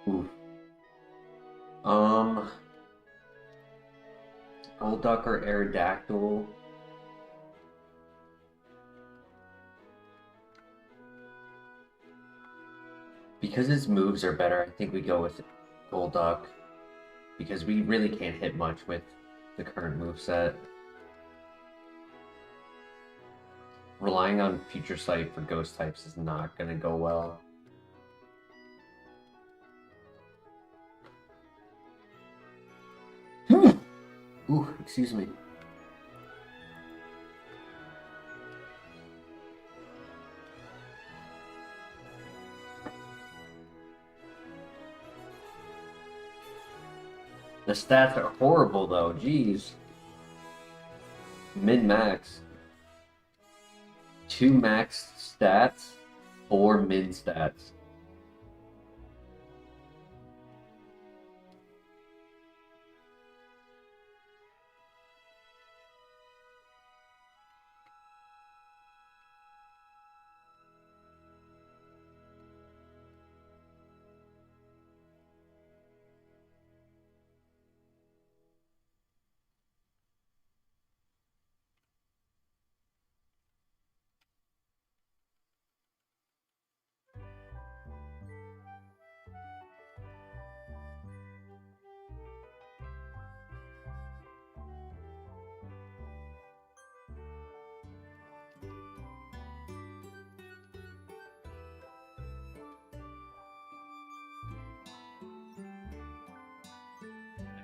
A: Oof. Golduck or Aerodactyl. Because his moves are better, I think we go with Golduck. Because we really can't hit much with the current moveset. Relying on Future Sight for ghost types is not going to go well. Ooh, excuse me. The stats are horrible though, jeez. Min-max. 2 max stats, 4 min stats.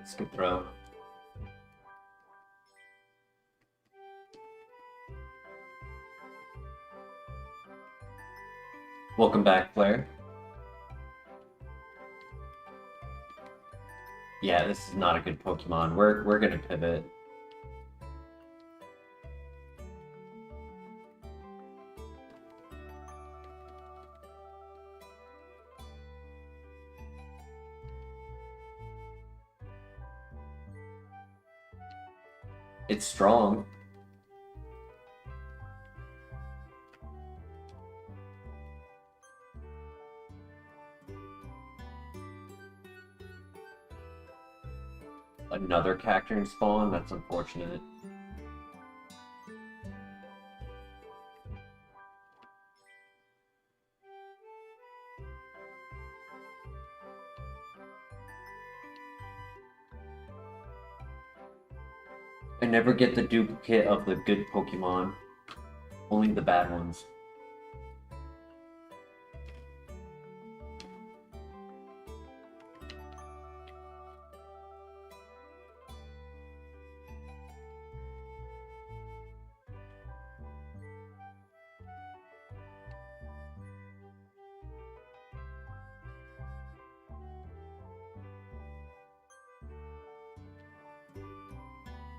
A: It's a good throw. Welcome back, Blair. Yeah, this is not a good Pokemon. We're gonna pivot. It's strong. Another Cacturne spawn? That's unfortunate. I never get the duplicate of the good Pokemon. Only the bad ones.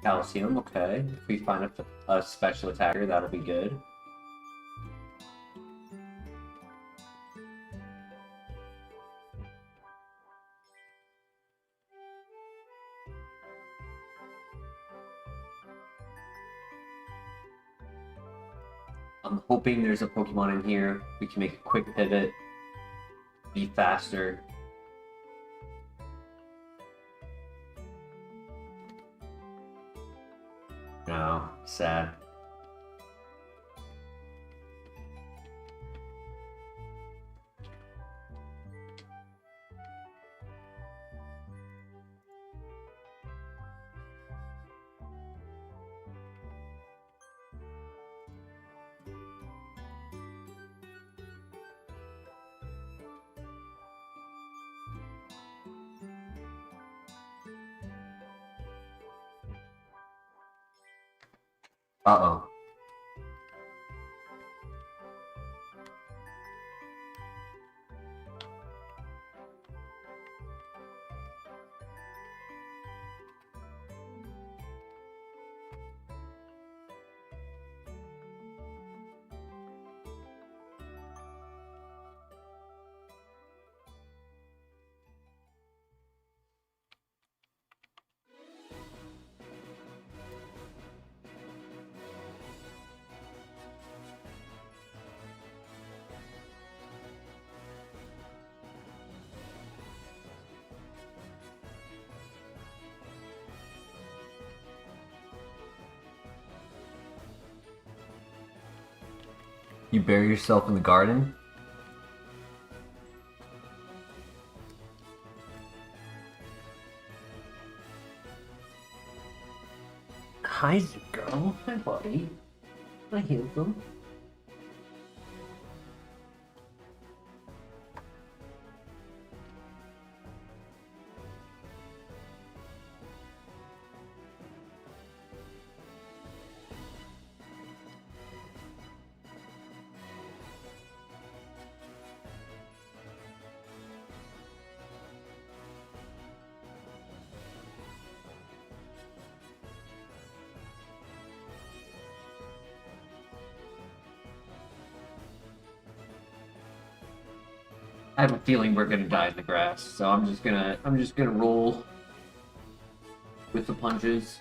A: Calcium, okay. If we find a special attacker, that'll be good. I'm hoping there's a Pokemon in here. We can make a quick pivot. Be faster. No, sad.
B: Uh-oh. You bury yourself in the garden?
A: Kaizo girl, hi buddy. Hi handsome. I have a feeling we're gonna die in the grass, so I'm just gonna roll with the punches.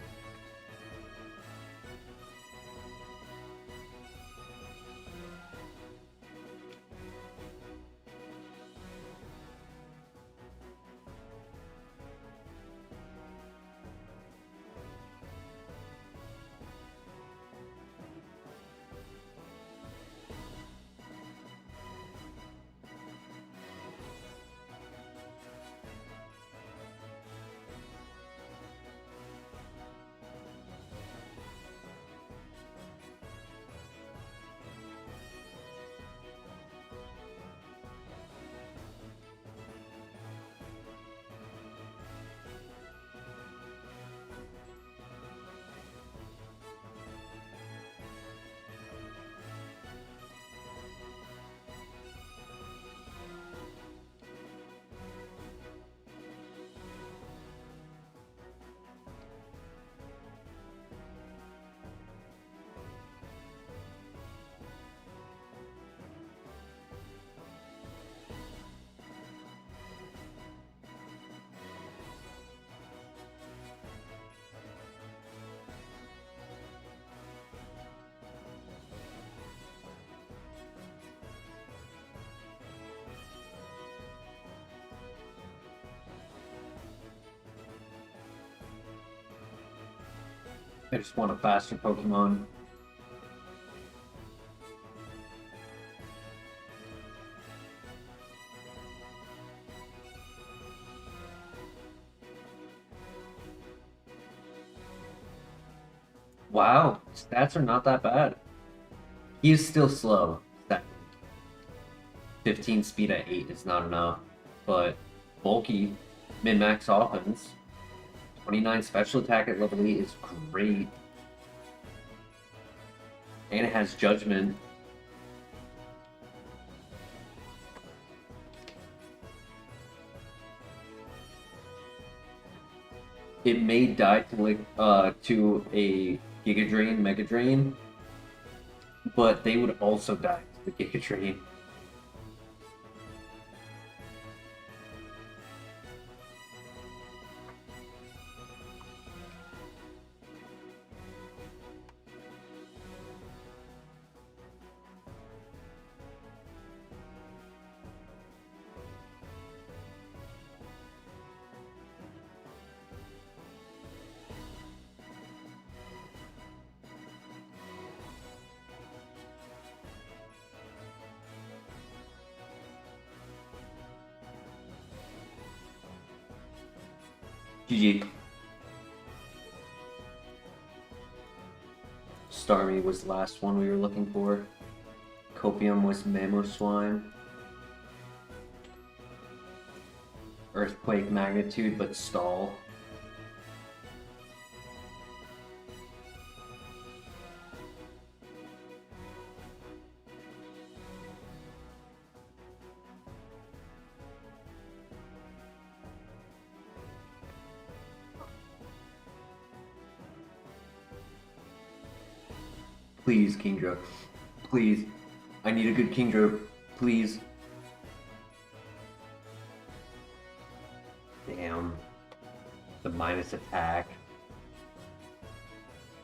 A: I just want a faster Pokemon. Wow, stats are not that bad. He is still slow. 15 speed at 8 is not enough, but bulky, min-max offense, 29 special attack at level 8 is great. And it has judgment. It may die to to a Giga Drain, Mega Drain, but they would also die to the Giga Drain. GG. Starmie was the last one we were looking for. Copium was Mamoswine. Earthquake magnitude, but stall. Please, Kingdra. Please. I need a good Kingdra. Please. Damn. The minus attack.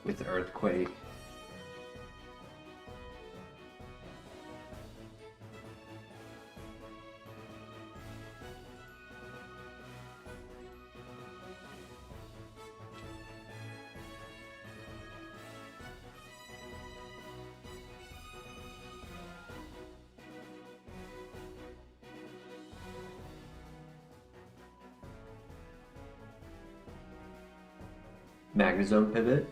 A: With Earthquake. Magnezone pivot.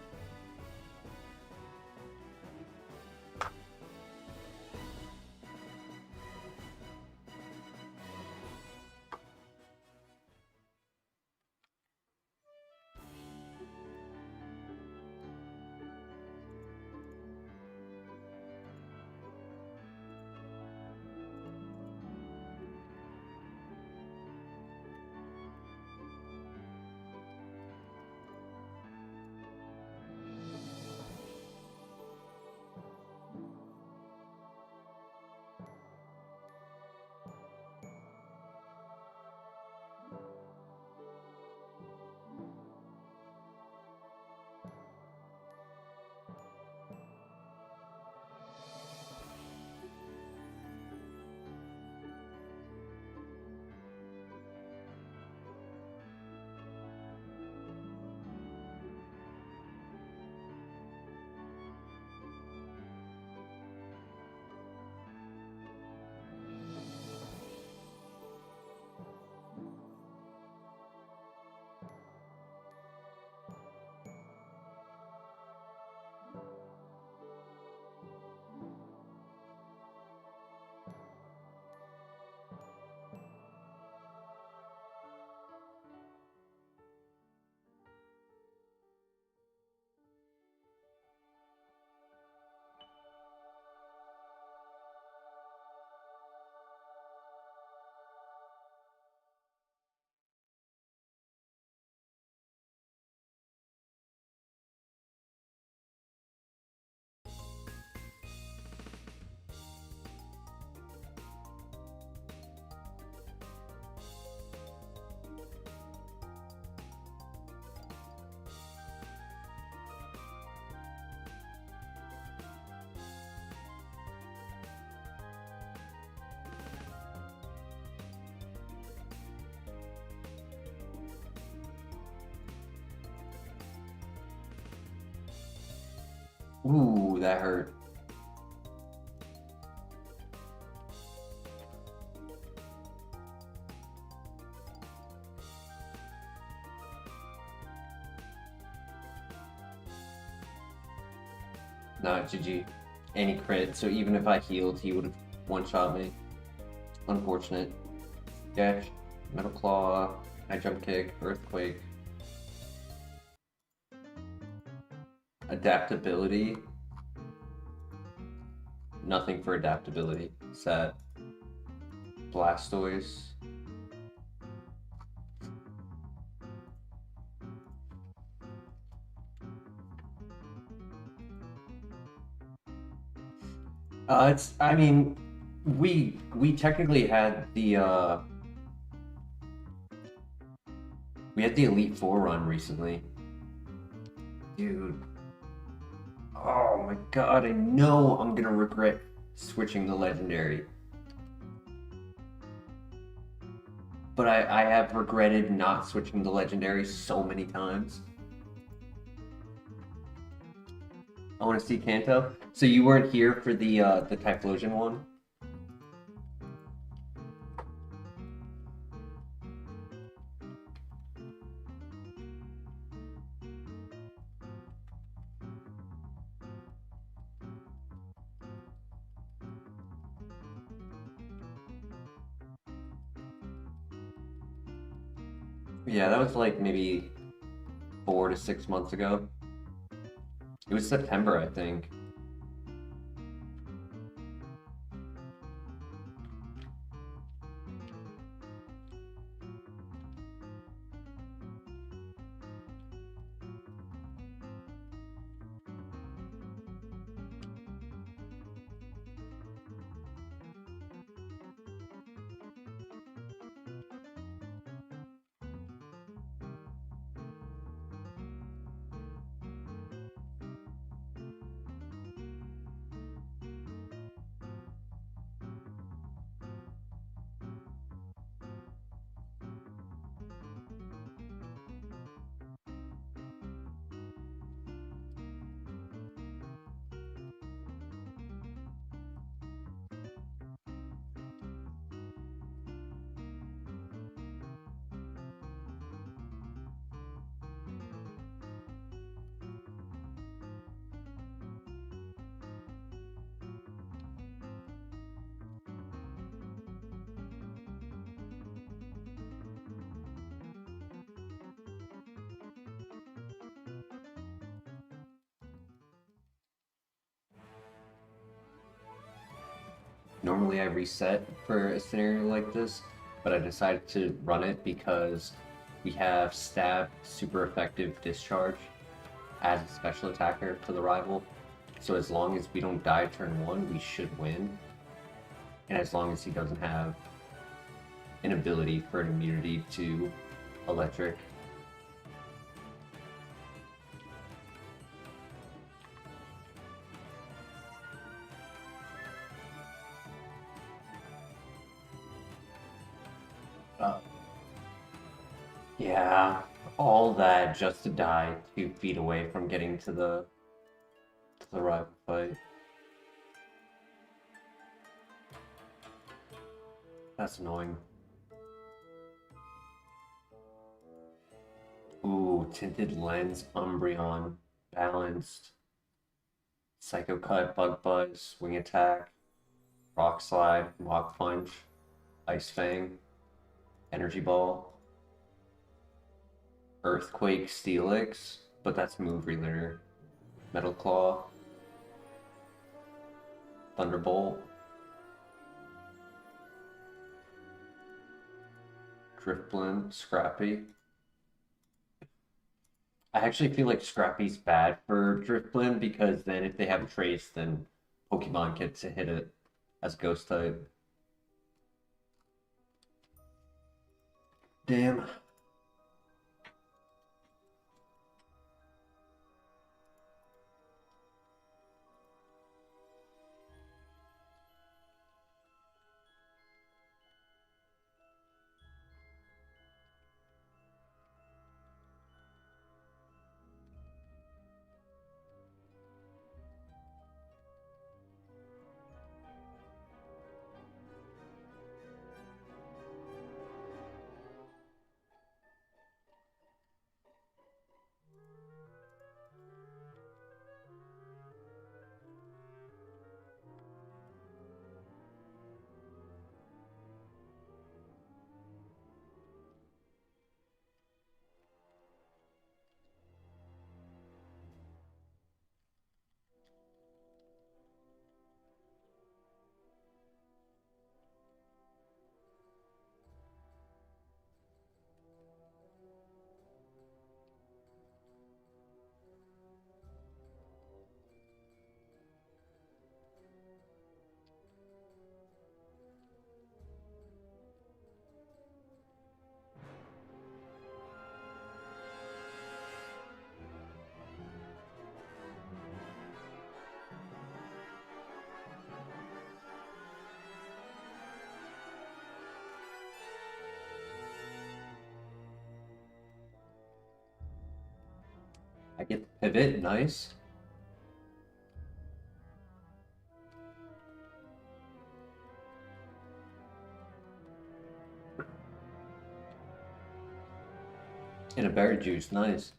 A: Ooh, that hurt. Not GG. And he crit, so even if I healed, he would have one-shot me. Unfortunate. Sketch, Metal Claw, High Jump Kick, Earthquake. Adaptability. Nothing for adaptability. Set. Blastoise. I mean, we technically had the we had the Elite Four run recently. Dude. Oh my god, I know I'm gonna regret switching the Legendary. But I have regretted not switching the Legendary so many times. I want to see Kanto. So you weren't here for the Typhlosion one? Yeah, that was like maybe 4 to 6 months ago. It was September, I think. Normally I reset for a scenario like this, but I decided to run it because we have Stab super effective discharge as a special attacker for the rival. So as long as we don't die turn 1, we should win. And as long as he doesn't have an ability for an immunity to electric. Yeah, all that just to die 2 feet away from getting to the rival fight. That's annoying. Ooh, Tinted Lens, Umbreon, Balanced, Psycho Cut, Bug Buzz, Wing Attack, Rock Slide, Rock Punch, Ice Fang, Energy Ball, Earthquake, Steelix, but that's move relater, Metal Claw, Thunderbolt, Drifblim, Scrappy. I actually feel like Scrappy's bad for Drifblim because then if they have a trace, then Pokemon get to hit it as Ghost type. Damn. I get the pivot, nice. And a berry juice, nice.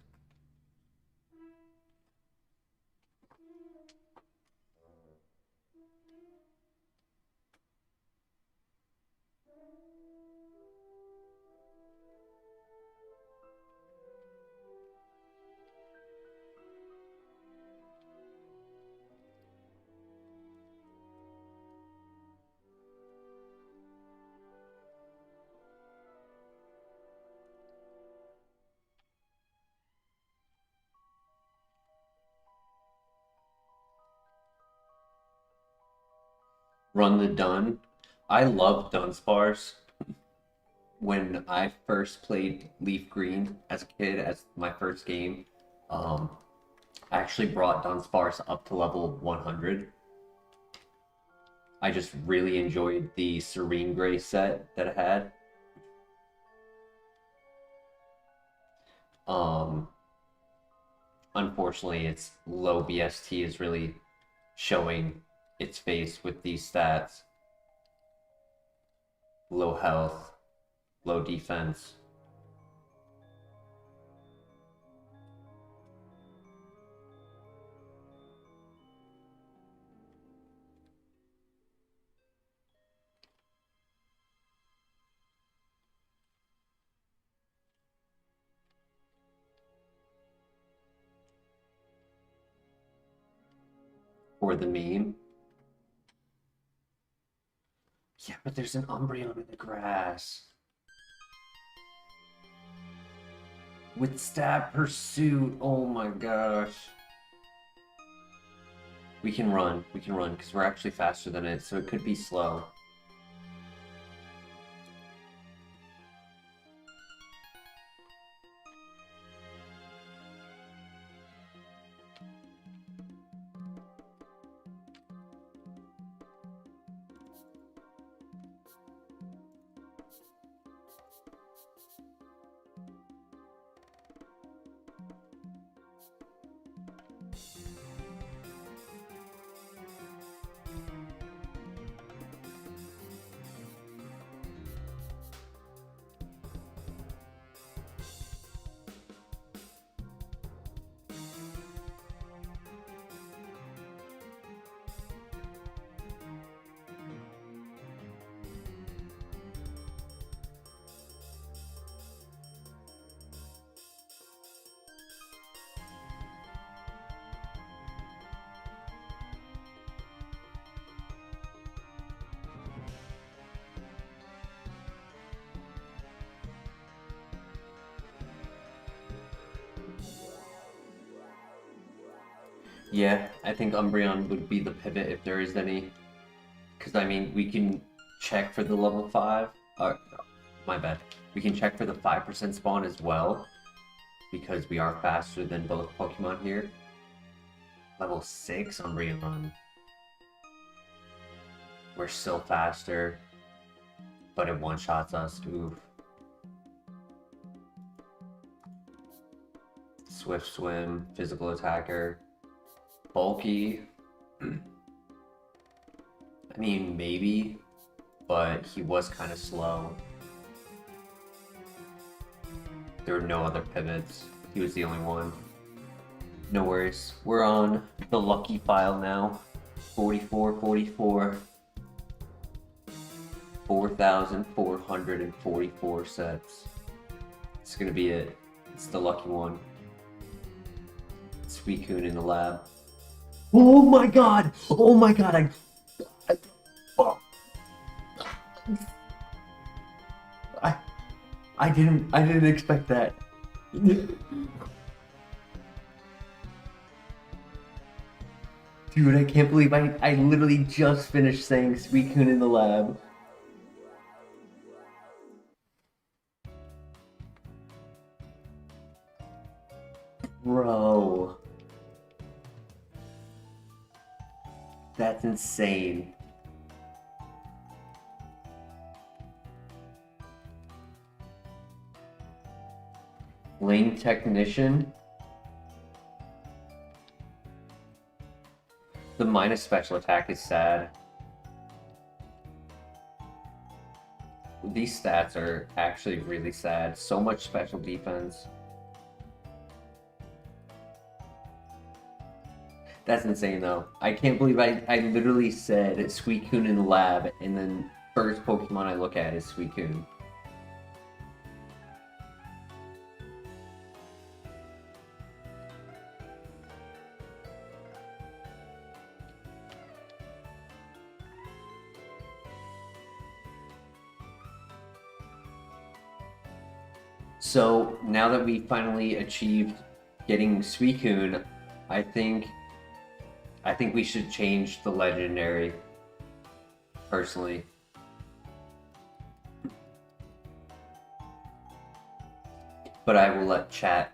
A: Run the Dun. I love Dunsparce. When I first played Leaf Green as a kid, as my first game, I actually brought Dunsparce up to level 100. I just really enjoyed the Serene Gray set that it had. Unfortunately, its low BST is really showing its face with these stats. Low health, low defense. For the meme. Yeah, but there's an Umbreon in the grass. With Stab Pursuit, oh my gosh. We can run, because we're actually faster than it, so it could be slow. Yeah, I think Umbreon would be the pivot if there is any. Because, I mean, we can check for the level 5. My bad. We can check for the 5% spawn as well. Because we are faster than both Pokemon here. Level 6 Umbreon. We're still faster. But it one-shots us. Oof. Swift Swim, Physical Attacker. Bulky. I mean, maybe, but he was kind of slow. There were no other pivots. He was the only one. No worries. We're on the lucky file now. 44, 44. 4,444 sets. It's gonna be it. It's the lucky one. Suicune in the lab. Oh my god! Oh my god! I didn't expect that. Dude, I can't believe I literally just finished saying Suicune in the lab. Bro. That's insane. Lane Technician. minus special attack is sad. These stats are actually really sad. So much special defense. That's insane though. I can't believe I literally said Suicune in the lab, and then first Pokemon I look at is Suicune. So now that we finally achieved getting Suicune, I think we should change the legendary, personally. But I will let chat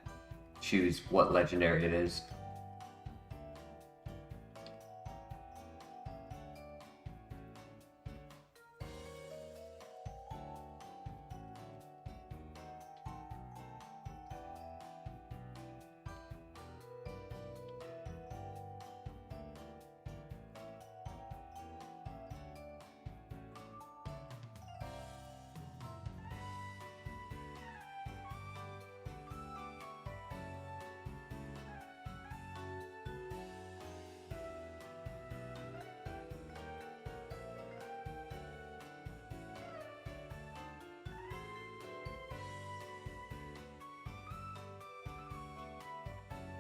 A: choose what legendary it is.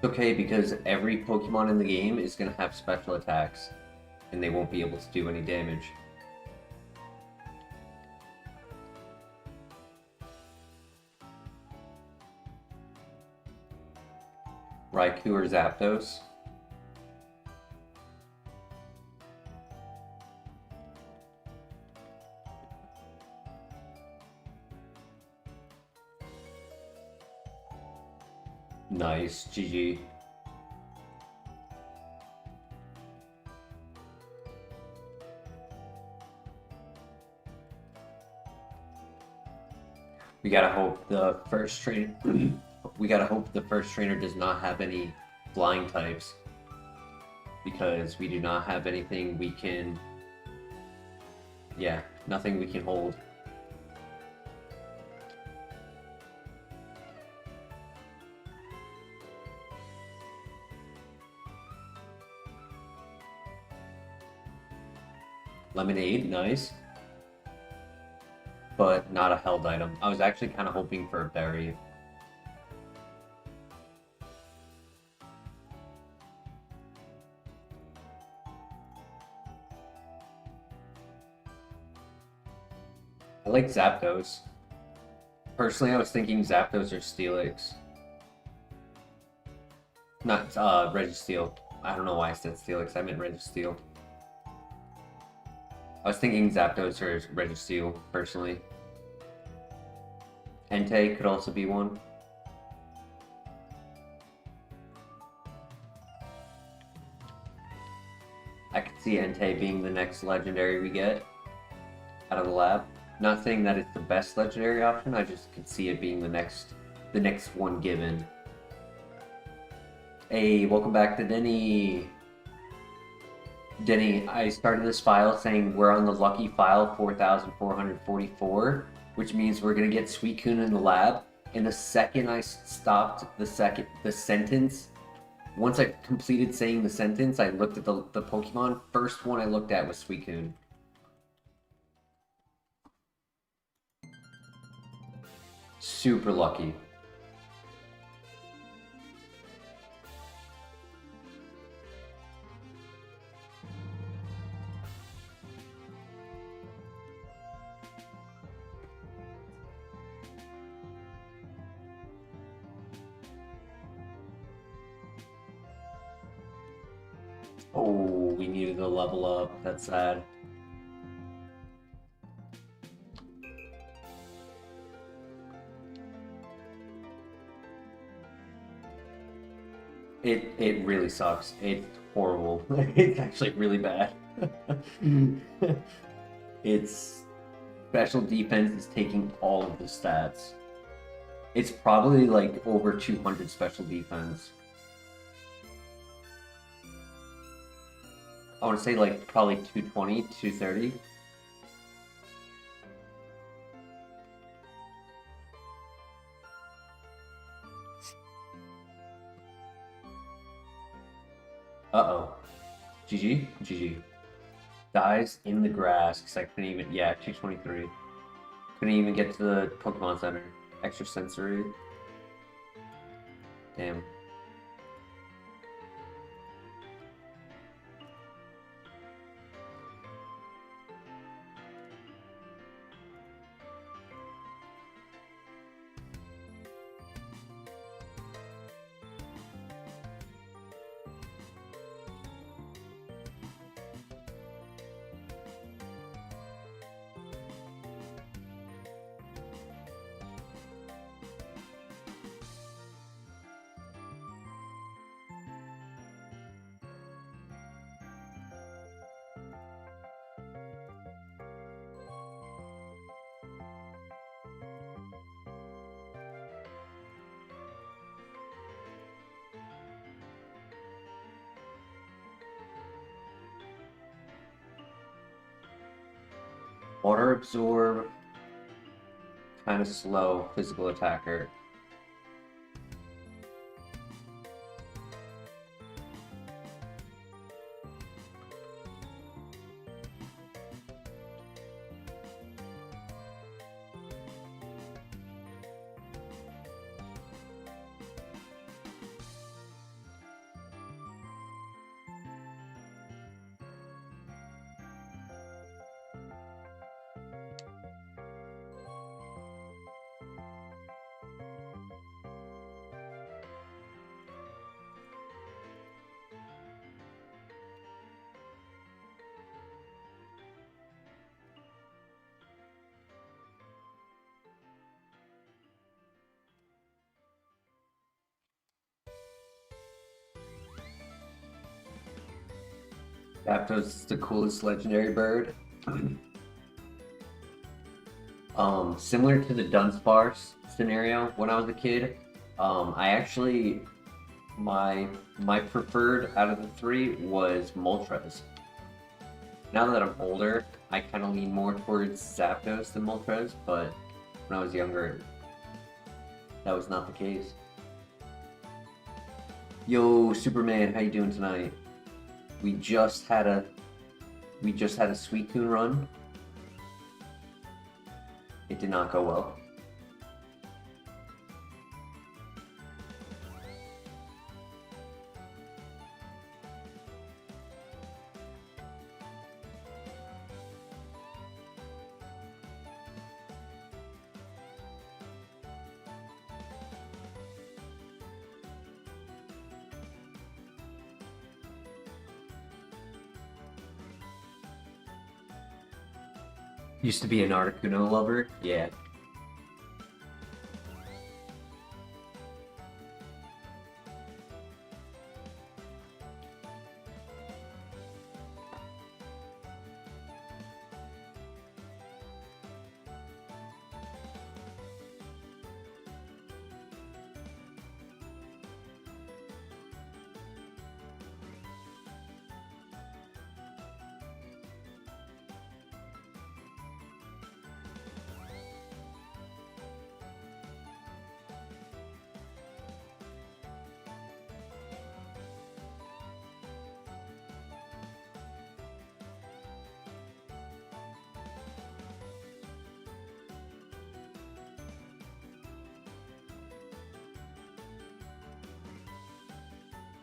A: Okay, because every Pokemon in the game is going to have special attacks, and they won't be able to do any damage. Raikou or Zapdos? Nice, GG. We gotta hope the first trainer does not have any flying types, because we do not have anything we can. Yeah, nothing we can hold. Lemonade, nice. But not a held item. I was actually kind of hoping for a berry. I like Zapdos. Personally, I was thinking Zapdos or Steelix. Not Registeel. I don't know why I said Steelix. I meant Registeel. I was thinking Zapdos or Registeel, personally. Entei could also be one. I could see Entei being the next legendary we get out of the lab. Not saying that it's the best legendary option, I just could see it being the next one given. Hey, welcome back to Denny. Denny, I started this file saying we're on the lucky file 4444, which means we're gonna get Suicune in the lab. And the second I stopped the sentence, once I completed saying the sentence, I looked at the Pokemon. First one I looked at was Suicune. Super lucky. Oh, we needed to level up. That's sad. It really sucks. It's horrible. It's actually really bad. Its special defense is taking all of the stats. It's probably like over 200 special defense. I want to say like probably 220, 230. Uh-oh. GG? GG. Dies in the grass because I couldn't even... Yeah, 223. Couldn't even get to the Pokemon Center. Extra sensory. Damn. Water Absorb. Kind of slow physical attacker. Zapdos is the coolest legendary bird. Similar to the Dunsparce scenario when I was a kid, I actually my preferred out of the three was Moltres. Now that I'm older, I kind of lean more towards Zapdos than Moltres, but when I was younger, that was not the case. Yo, Superman, how you doing tonight? We just had a Suicune run. It did not go well. Used to be an Articuno lover, yeah.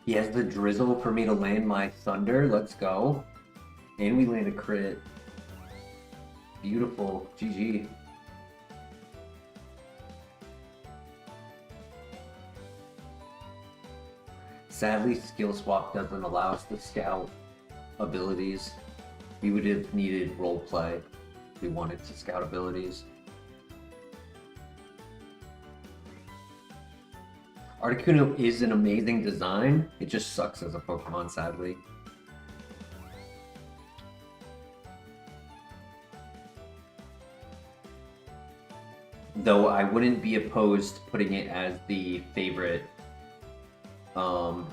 A: He has the drizzle for me to land my Thunder. Let's go. And we land a crit. Beautiful. GG. Sadly, Skill Swap doesn't allow us to scout abilities. We would have needed roleplay if we wanted to scout abilities. Articuno is an amazing design, it just sucks as a Pokemon, sadly. Though I wouldn't be opposed to putting it as the favorite.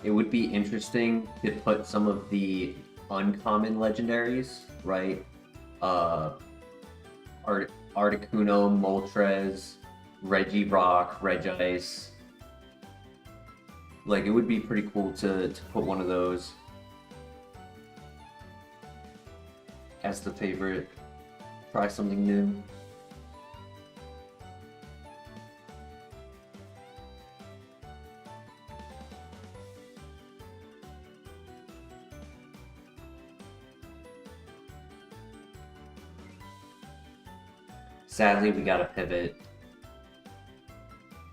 A: It would be interesting to put some of the uncommon legendaries, right? Articuno, Moltres, Regirock, Regice. Like, it would be pretty cool to put one of those as the favorite. Try something new. Sadly, we gotta pivot.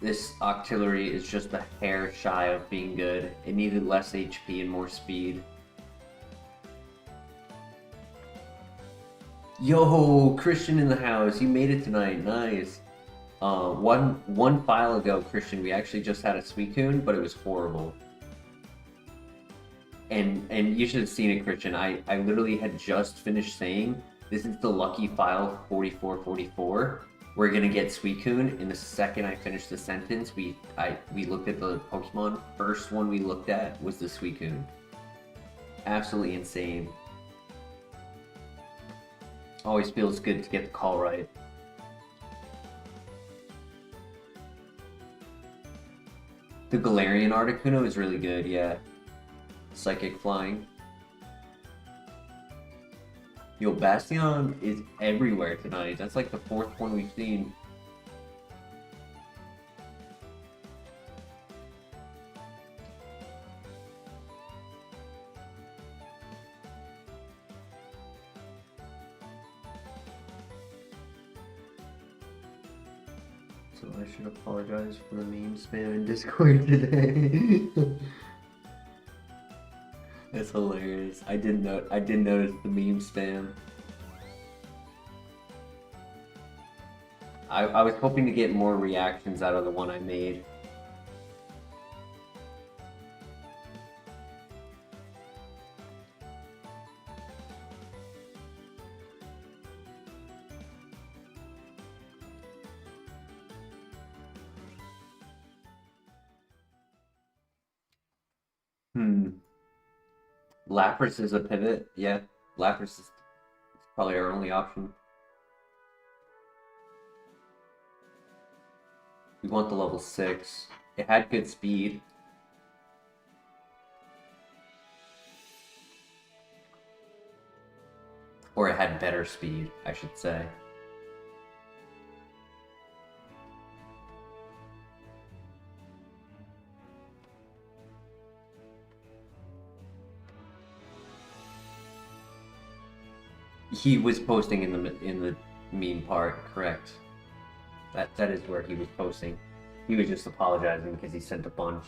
A: This Octillery is just a hair shy of being good. It needed less HP and more speed. Yo, Christian in the house. You made it tonight. Nice. One file ago, Christian, we actually just had a Suicune, but it was horrible. And you should have seen it, Christian. I literally had just finished saying, this is the lucky file 4444. We're gonna get Suicune. In the second I finished the sentence, we looked at the Pokemon. First one we looked at was the Suicune. Absolutely insane. Always feels good to get the call right. The Galarian Articuno is really good, yeah. Psychic Flying. Yo, Bastion is everywhere tonight. That's like the fourth one we've seen. So I should apologize for the meme spam in Discord today. That's hilarious. I did notice the meme spam. I was hoping to get more reactions out of the one I made. Lapras is a pivot, yeah. Lapras is probably our only option. We want the level 6. It had good speed. Or it had better speed, I should say. He was posting in the meme part, correct? That is where he was posting. He was just apologizing because he sent a bunch.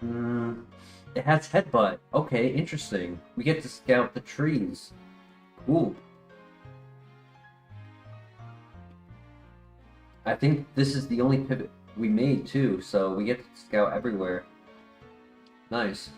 A: Mm, it has headbutt. Okay, interesting. We get to scout the trees. Cool. I think this is the only pivot we made too, so we get to scout everywhere. Nice.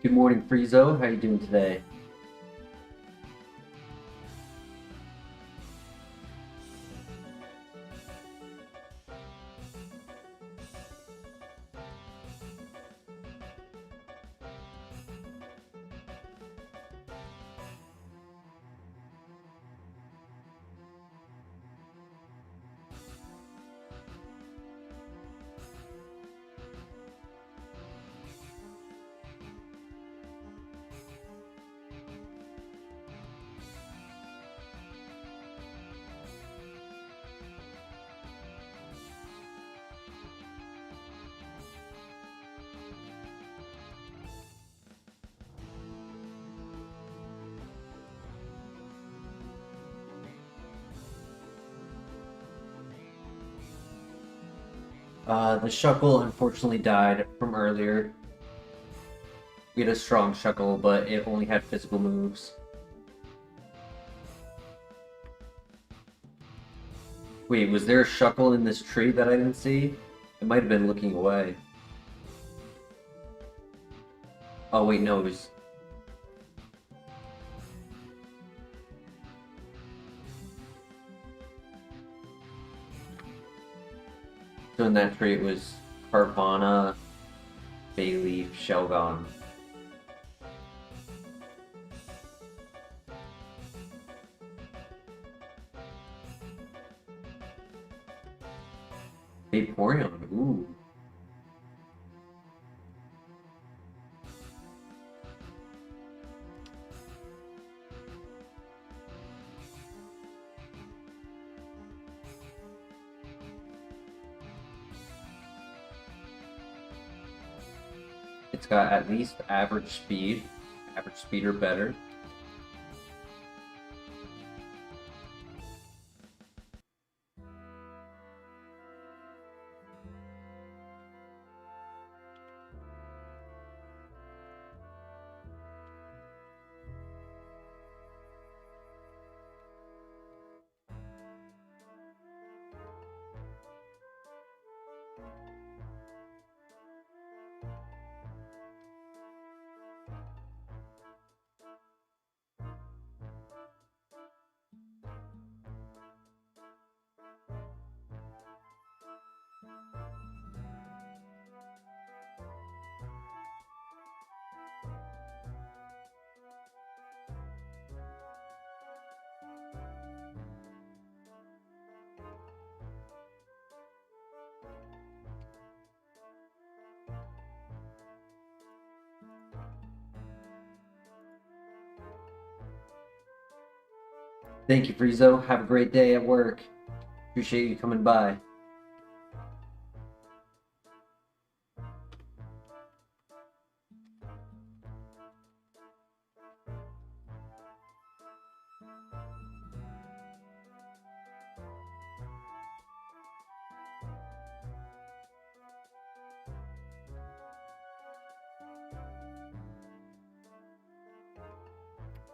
A: Good morning, Friezo. How you doing today? The Shuckle unfortunately died from earlier. We had a strong Shuckle, but it only had physical moves. Wait, was there a Shuckle in this tree that I didn't see? It might have been looking away. Oh wait, no, it was... So in that tree it was Carvana, Bayleaf, Shelgon. Vaporeon, ooh. It's got at least average speed or better.
B: Thank you, Friezo. Have a great day at work. Appreciate you coming by.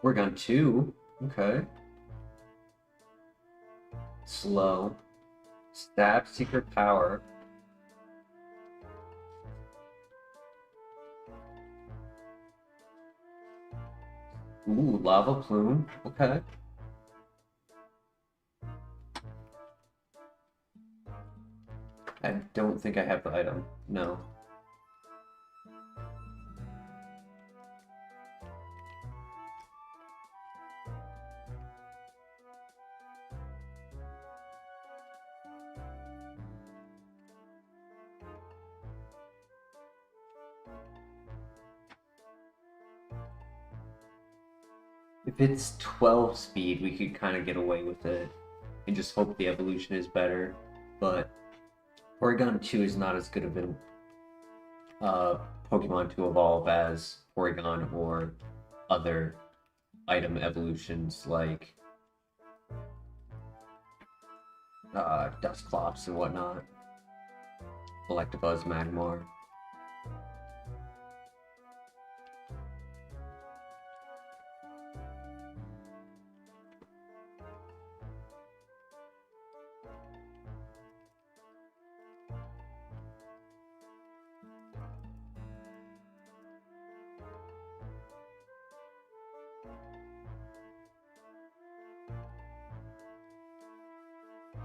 B: Oregon 2. Okay. Slow. Stab, secret power. Ooh, lava plume. Okay. I don't think I have the item. No. If it's 12 speed, we could kind of get away with it and just hope the evolution is better. But Oregon 2 is not as good of a Pokemon to evolve as Oregon or other item evolutions like Dusclops and whatnot. Electabuzz, Magmar.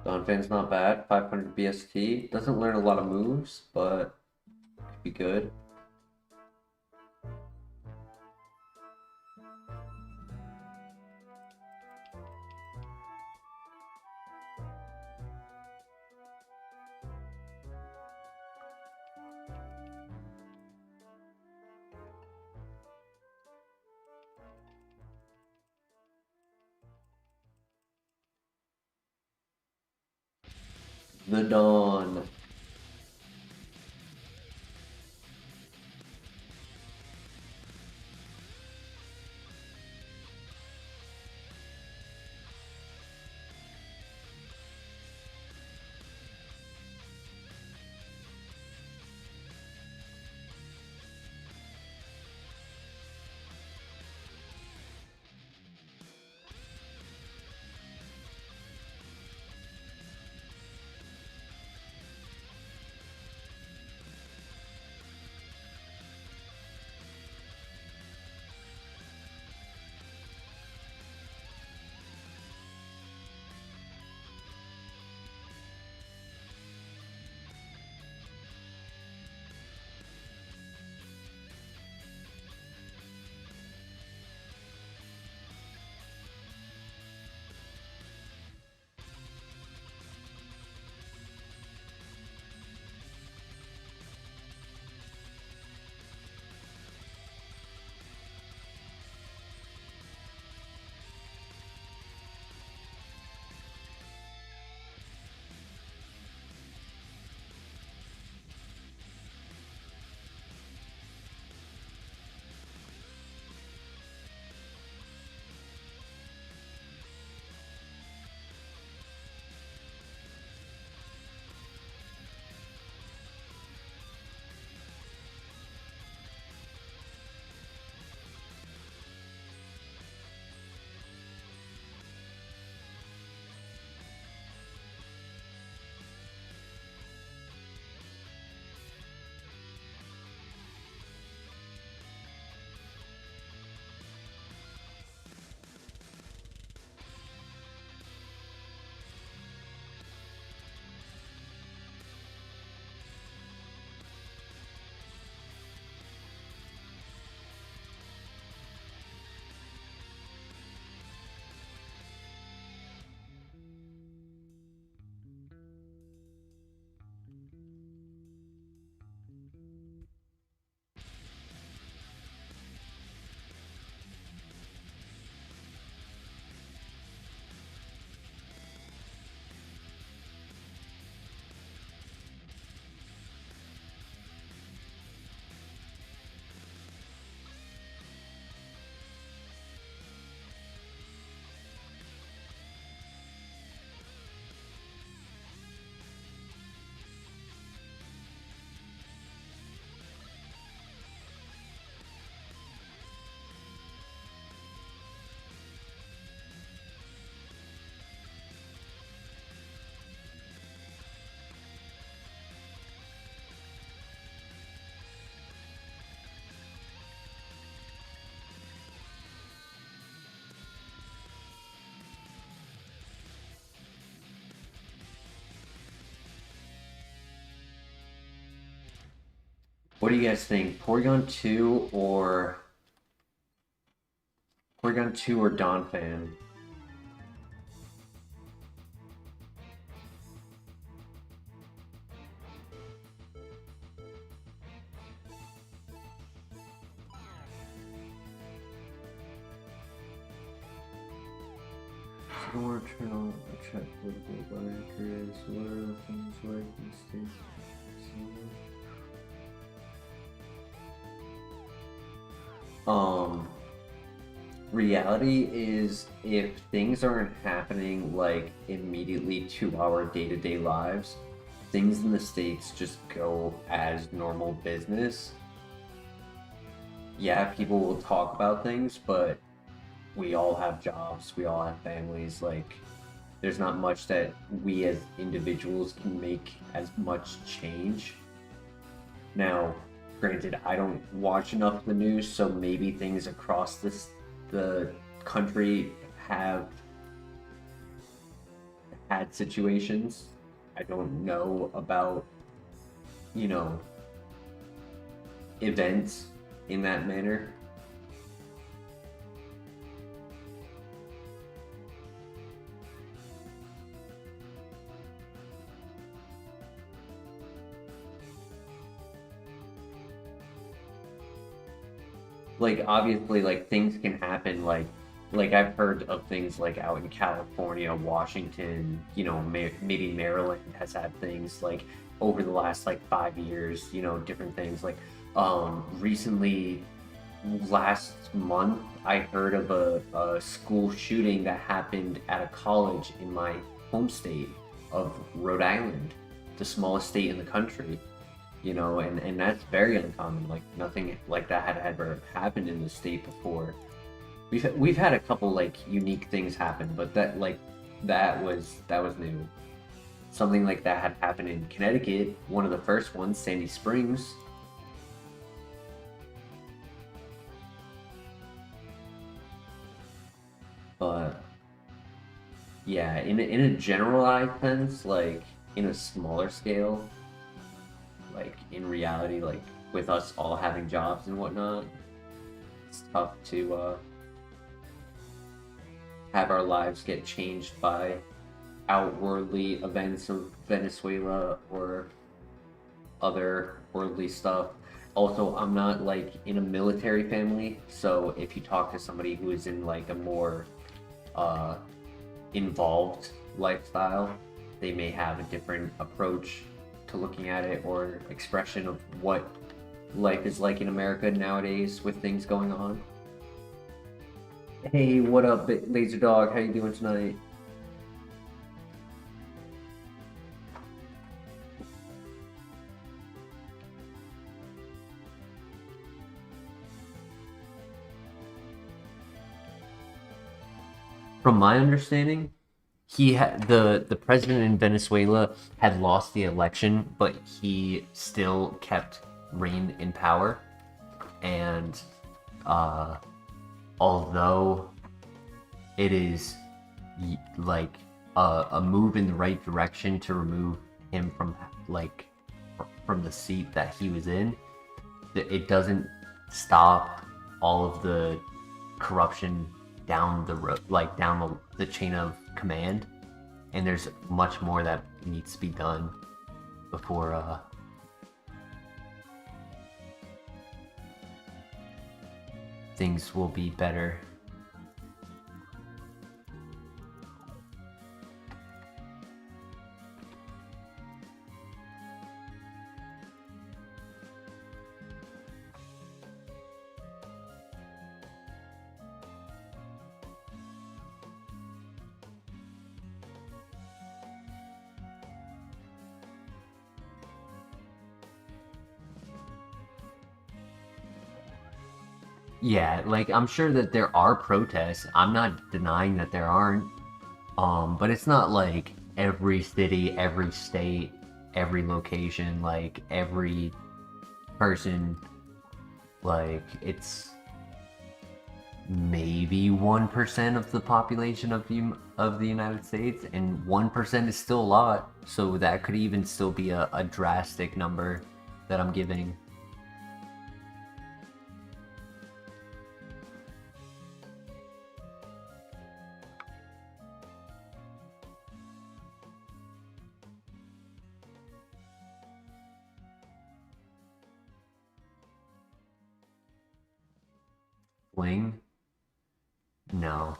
B: Donphan's not bad. 500 BST. Doesn't learn a lot of moves, but could be good. The Dawn.
A: What do you guys think? Porygon 2 or Donphan? I don't want to turn on a chat political, but I'm curious. What are the things like in states? Reality is if things aren't happening like immediately to our day-to-day lives, things in the States just go as normal business. Yeah, people will talk about things, but we all have jobs, we all have families, like there's not much that we as individuals can make as much change. Now, granted, I don't watch enough of the news, so maybe things across the country have had situations. I don't know about, you know, events in that manner. Like obviously like things can happen like I've heard of things like out in California, Washington, you know, maybe Maryland has had things like over the last like 5 years, you know, different things like recently last month I heard of a school shooting that happened at a college in my home state of Rhode Island, the smallest state in the country, you know, and that's very uncommon. Like nothing like that had ever happened in the state before. We've had a couple like unique things happen, but that was new. Something like that had happened in Connecticut, one of the first ones, Sandy Springs. But yeah, in a generalized sense, like in a smaller scale, like in reality, like with us all having jobs and whatnot, it's tough to have our lives get changed by outwardly events of Venezuela or other worldly stuff. Also, I'm not like in a military family, so if you talk to somebody who is in like a more involved lifestyle, they may have a different approach to looking at it or expression of what life is like in America nowadays with things going on. Hey, what up, Laser Dog? How you doing tonight? From my understanding, he had the president in Venezuela had lost the election, but he still kept reign in power. And although it is like a move in the right direction to remove him from the seat that he was in, it doesn't stop all of the corruption down the road, like down the chain of command, and there's much more that needs to be done before things will be better. Yeah, like I'm sure that there are protests. I'm not denying that there aren't. But it's not like every city, every state, every location, like every person, like it's maybe 1% of the population of the United States, and 1% is still a lot. So that could even still be a drastic number that I'm giving.
B: Wing? No.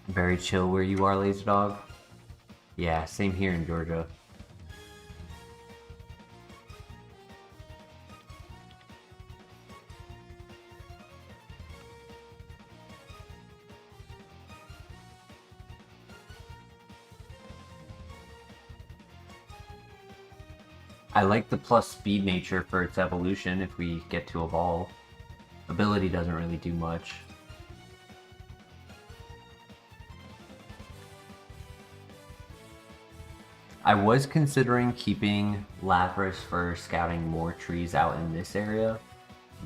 B: Very chill where you are, Laser Dog. Yeah, same here in Georgia. I like the plus speed nature for its evolution if we get to evolve. Ability doesn't really do much. I was considering keeping Lapras for scouting more trees out in this area,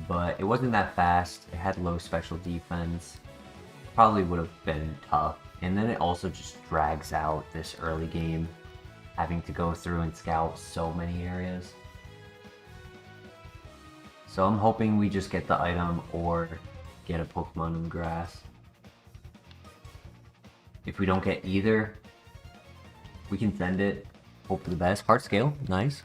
B: but it wasn't that fast. It had low special defense. Probably would have been tough. And then it also just drags out this early game, having to go through and scout so many areas. So I'm hoping we just get the item or get a Pokemon in the grass. If we don't get either, we can send it. Hope for the best. Heart scale, nice.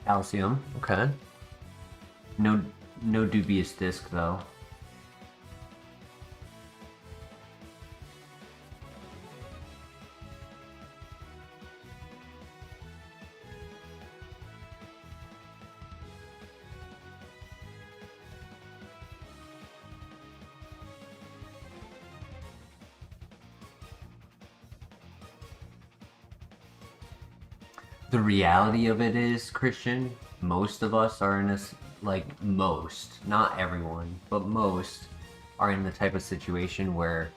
B: Calcium, okay. No dubious disc though. The reality of it is, Christian, most of us are in this, like most, not everyone, but most are in the type of situation where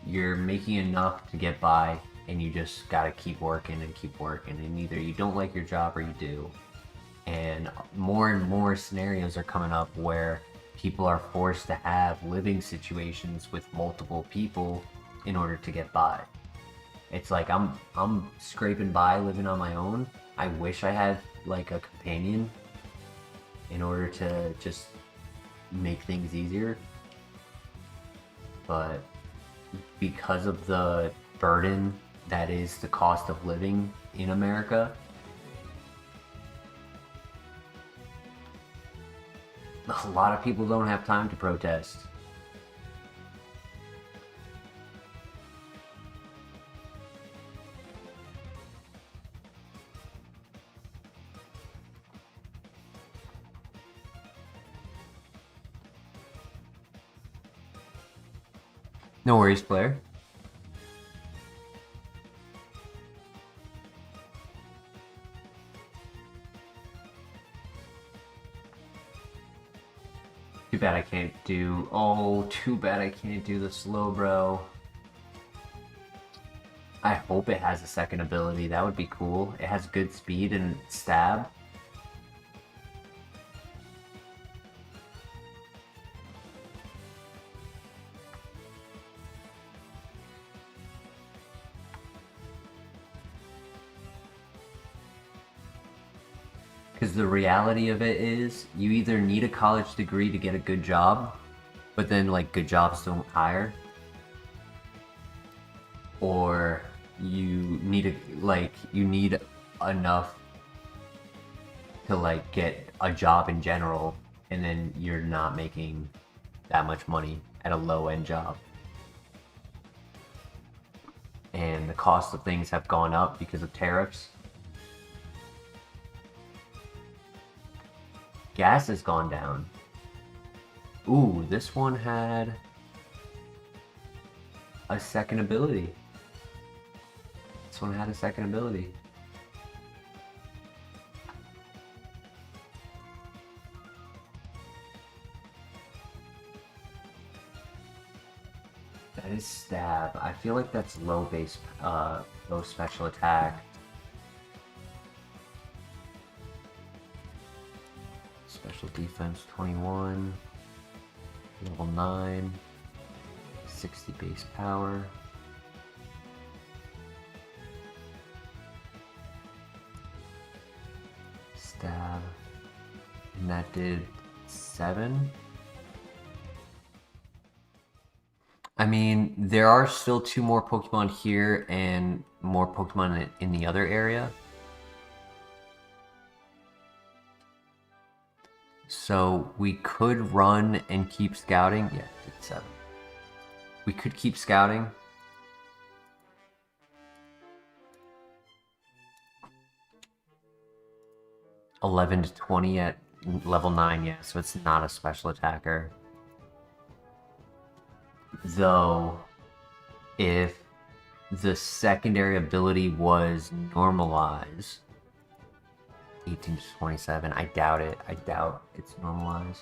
B: you're making enough to get by and you just gotta keep working and either you don't like your job or you do. And more scenarios are coming up where people are forced to have living situations with multiple people in order to get by. It's like I'm scraping by living on my own. I wish I had like a companion in order to just make things easier. But because of the burden that is the cost of living in America, a lot of people don't have time to protest. No worries, player. Too bad I can't do... Oh, too bad I can't do the slow bro. I hope it has a second ability. That would be cool. It has good speed and stab. Because the reality of it is, you either need a college degree to get a good job, but then like good jobs don't hire, or you need enough to like get a job in general, and then you're not making that much money at a low-end job. And the cost of things have gone up because of tariffs. Gas has gone down. Ooh, this one had a second ability. This one had a second ability. That is stab. I feel like that's low base, low special attack. Special defense 21, level 9, 60 base power. Stab. And that did 7. I mean, there are still 2 more Pokemon here and more Pokemon in the other area. So we could run and keep scouting. Yeah, it did 7. We could keep scouting. $11 to 20 at level 9, yeah, so it's not a special attacker. Though, if the secondary ability was normalize, 18 to 27, I doubt it. I doubt it's normalized.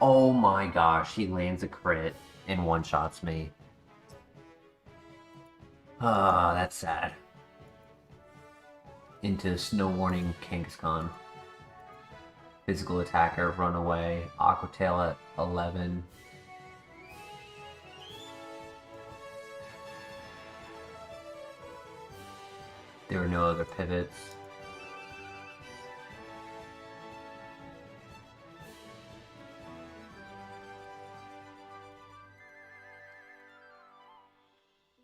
B: Oh my gosh, he lands a crit and one-shots me. Ah, that's sad. Into Snow Warning Kangaskhan. Physical attacker, run away. Aqua Tail at 11. There were no other pivots.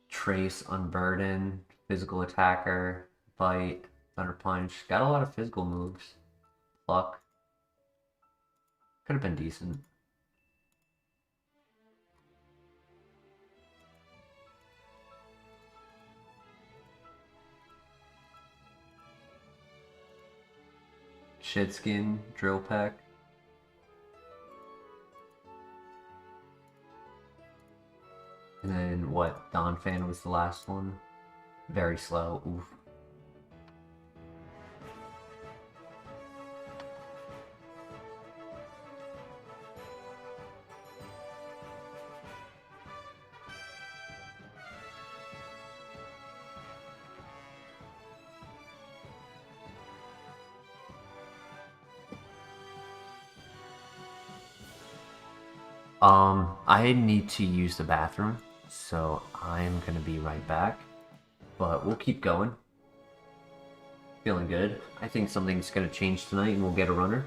B: Trace, Unburden, Physical Attacker, Bite, Thunder Punch. Got a lot of physical moves. Pluck. Could have been decent. Shedskin, Drill Peck. And then what? Donphan was the last one. Very slow. Oof. I need to use the bathroom, so I'm gonna be right back. But we'll keep going. Feeling good. I think something's gonna change tonight and we'll get a runner.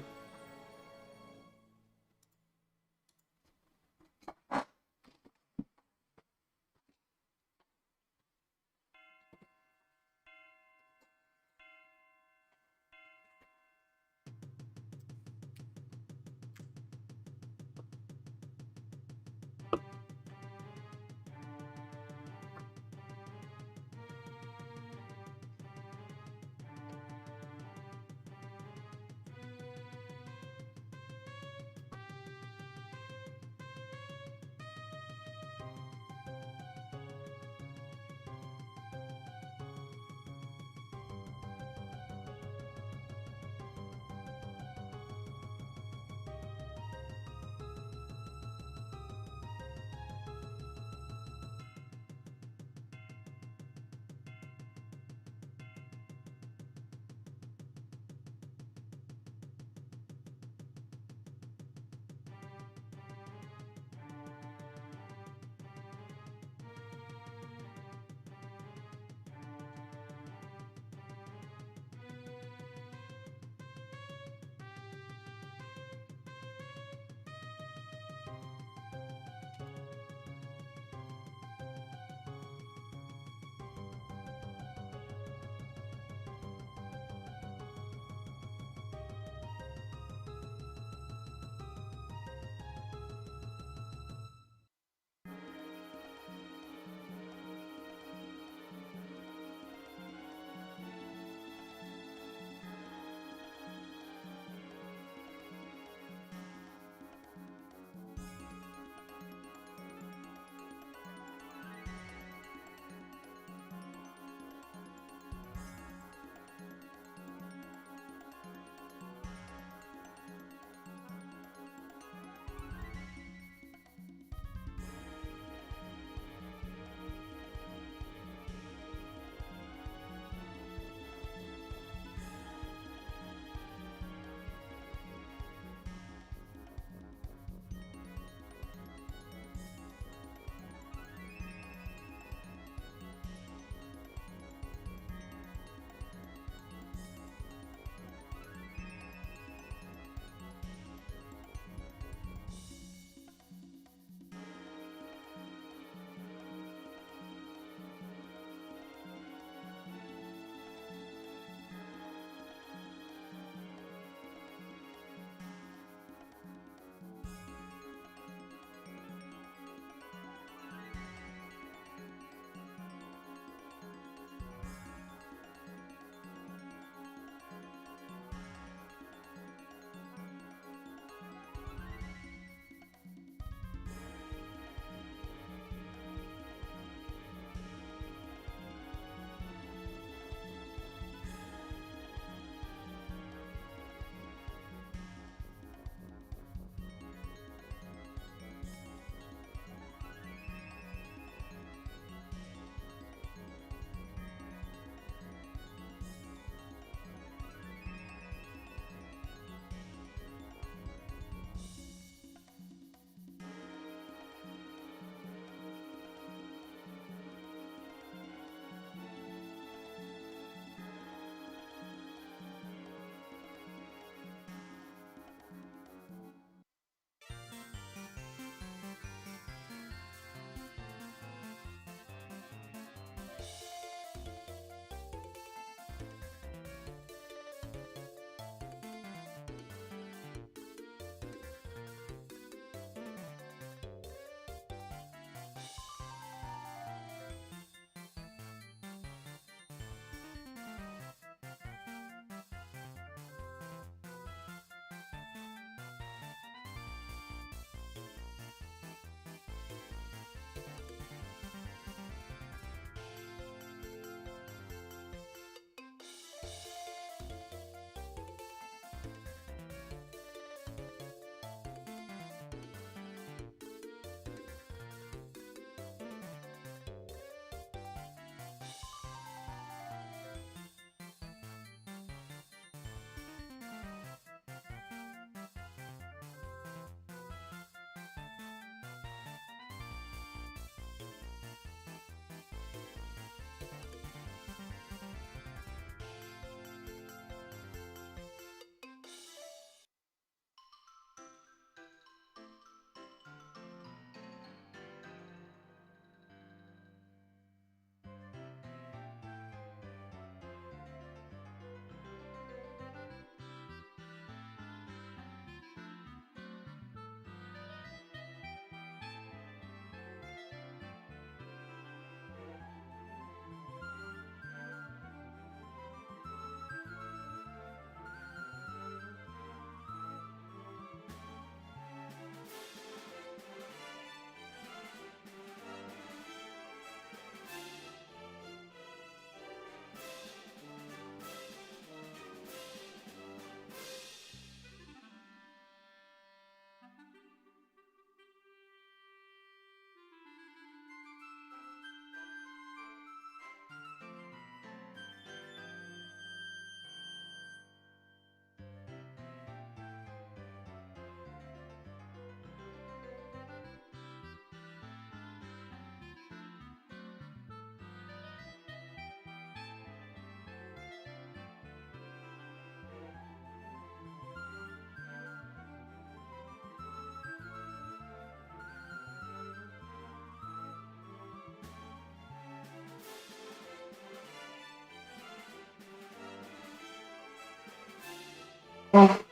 B: Alright,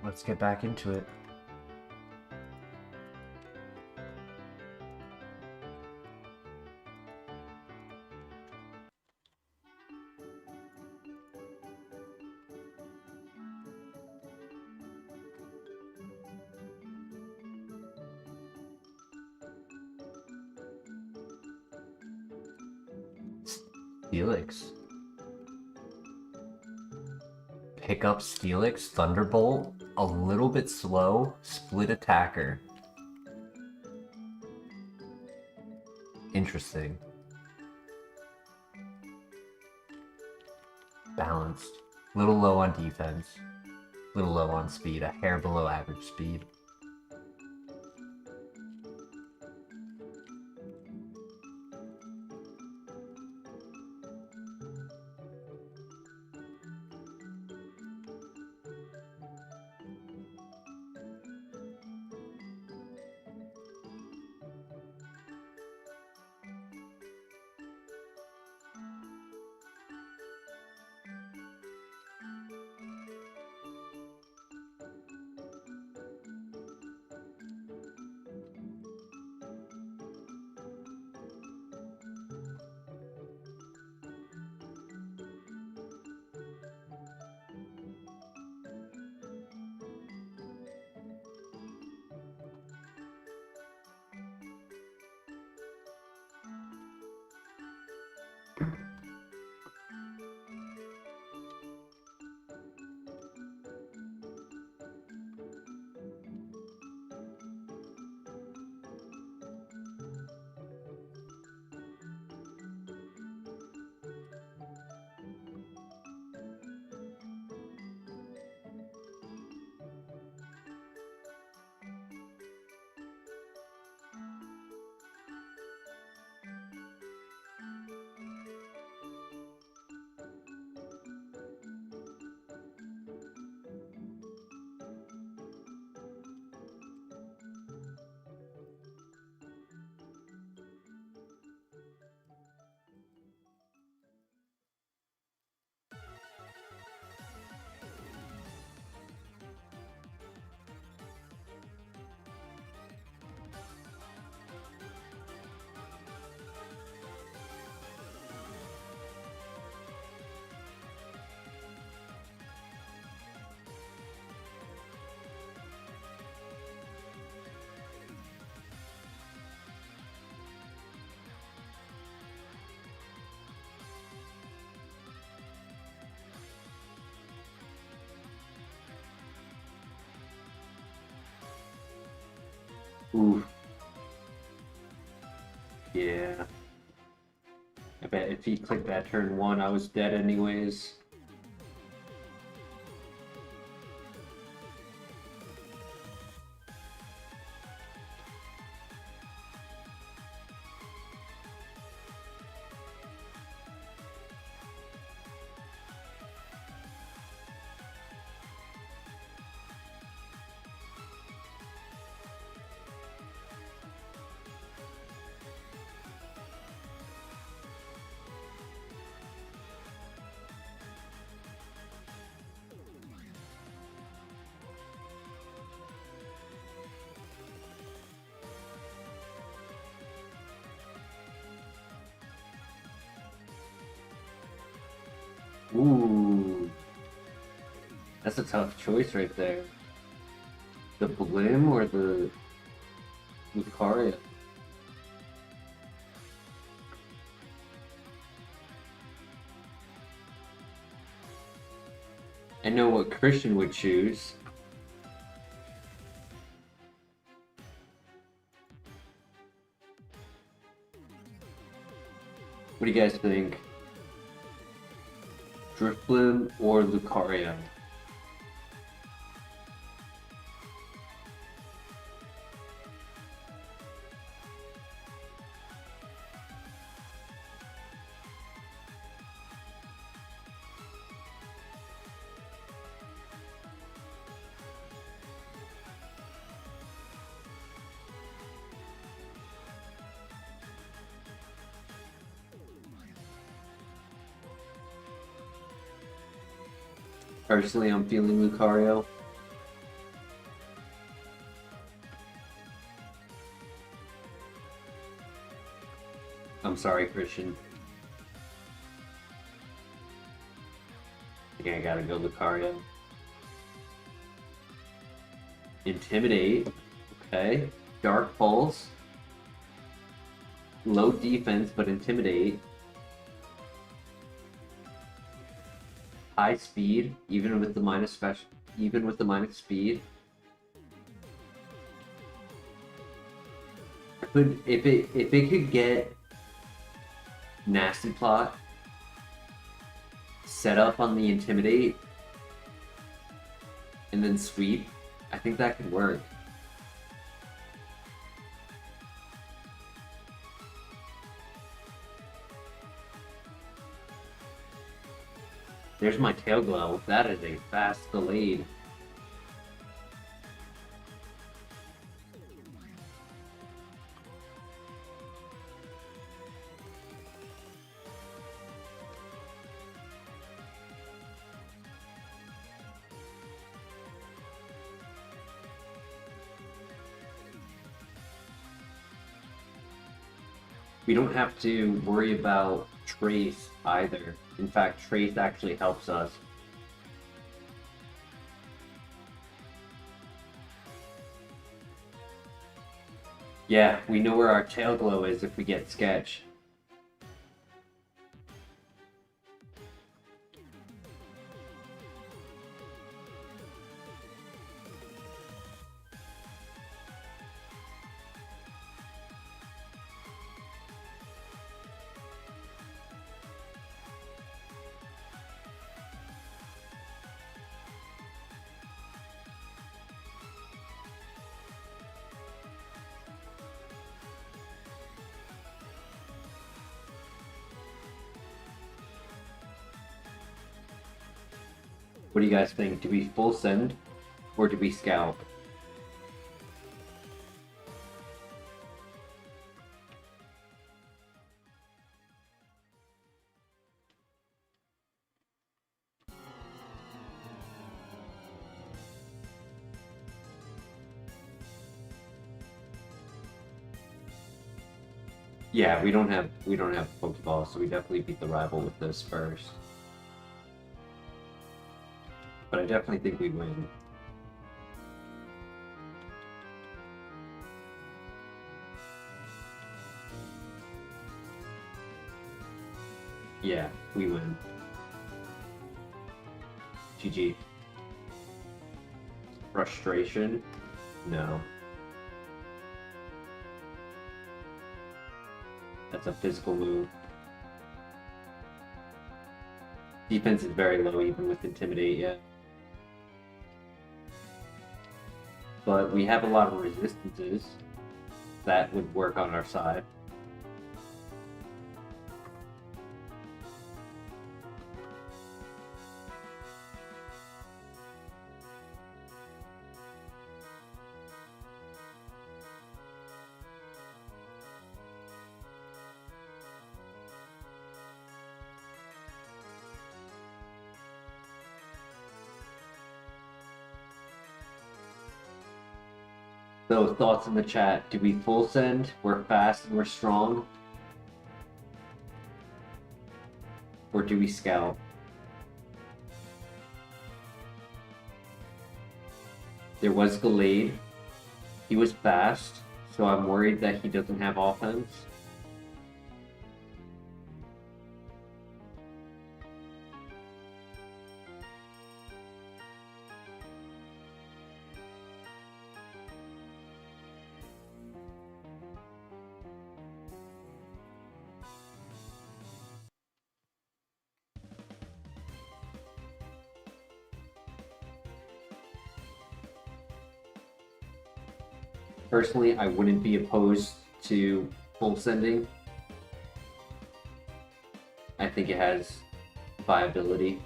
B: let's get back into it. Steelix. Pick up Steelix, Thunderbolt, a little bit slow, split attacker. Interesting. Balanced. Little low on defense. Little low on speed, a hair below average speed.
A: Oof. Yeah. I bet if he clicked that turn 1, I was dead anyways. Ooh. That's a tough choice right there. The Blim or the Lucario? I know what Christian would choose. What do you guys think? Drifblim or Lucario? Personally, I'm feeling Lucario. I'm sorry, Christian. I think I gotta go Lucario. Intimidate. Okay. Dark Pulse. Low defense, but Intimidate. High speed, even with the minus speed. If it could get Nasty Plot set up on the Intimidate and then sweep, I think that could work. There's my Tail Glow. That is a fast delayed. We don't have to worry about Trace either. In fact, Trace actually helps us. Yeah, we know where our Tail Glow is if we get Sketch. What do you guys think? Do we full send or do we scalp? Yeah, we don't have Pokeball, so we definitely beat the rival with this first. But I definitely think we win. Yeah, we win. GG. Frustration? No. That's a physical move. Defense is very low even with Intimidate, yeah. But we have a lot of resistances that would work on our side. So thoughts in the chat, do we full send? We're fast and we're strong? Or do we scout? There was Gallade. He was fast, so I'm worried that he doesn't have offense. Personally, I wouldn't be opposed to full sending. I think it has viability.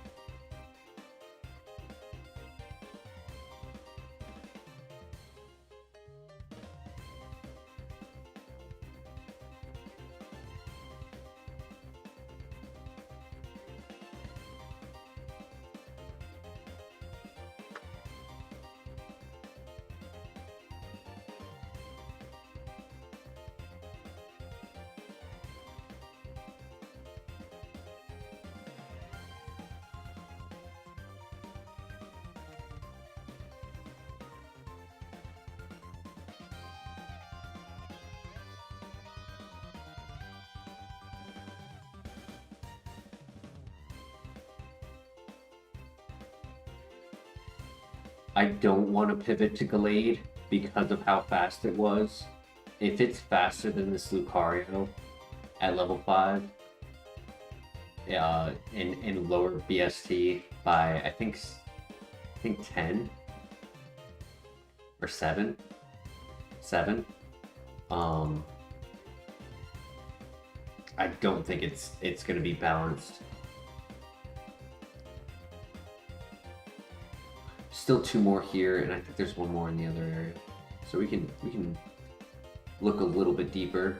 A: I don't want to pivot to Gallade because of how fast it was. If it's faster than this Lucario at level 5, and lower BST by I think 10 or 7. I don't think it's gonna be balanced. Still 2 more here, and I think there's 1 more in the other area, so we can look a little bit deeper.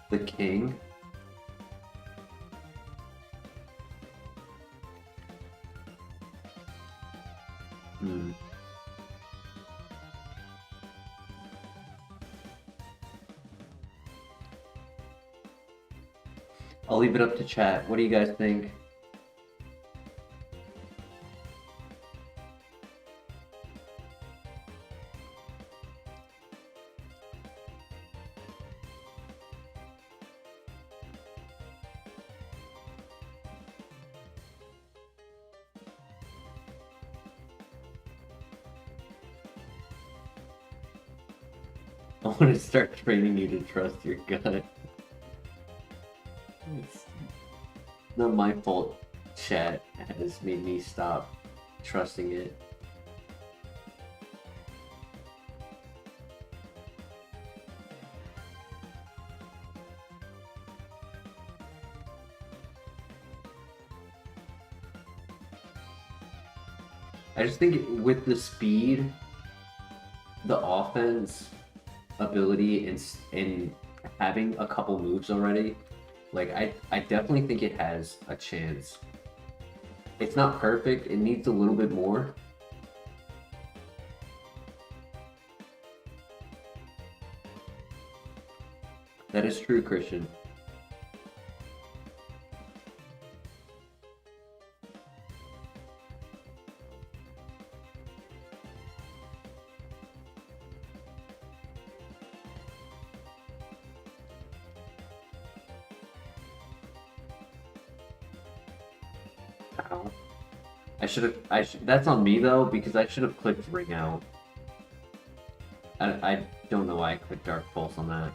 A: The king. I'll leave it up to chat. What do you guys think? I want to start training you to trust your gut. It's not my fault chat has made me stop trusting it. I just think with the speed, the offense ability, and having a couple moves already, like I definitely think it has a chance. It's not perfect, it needs a little bit more. That is true, Christian. I That's on me though, because I should have clicked Ring Out. I don't know why I clicked Dark Pulse on that.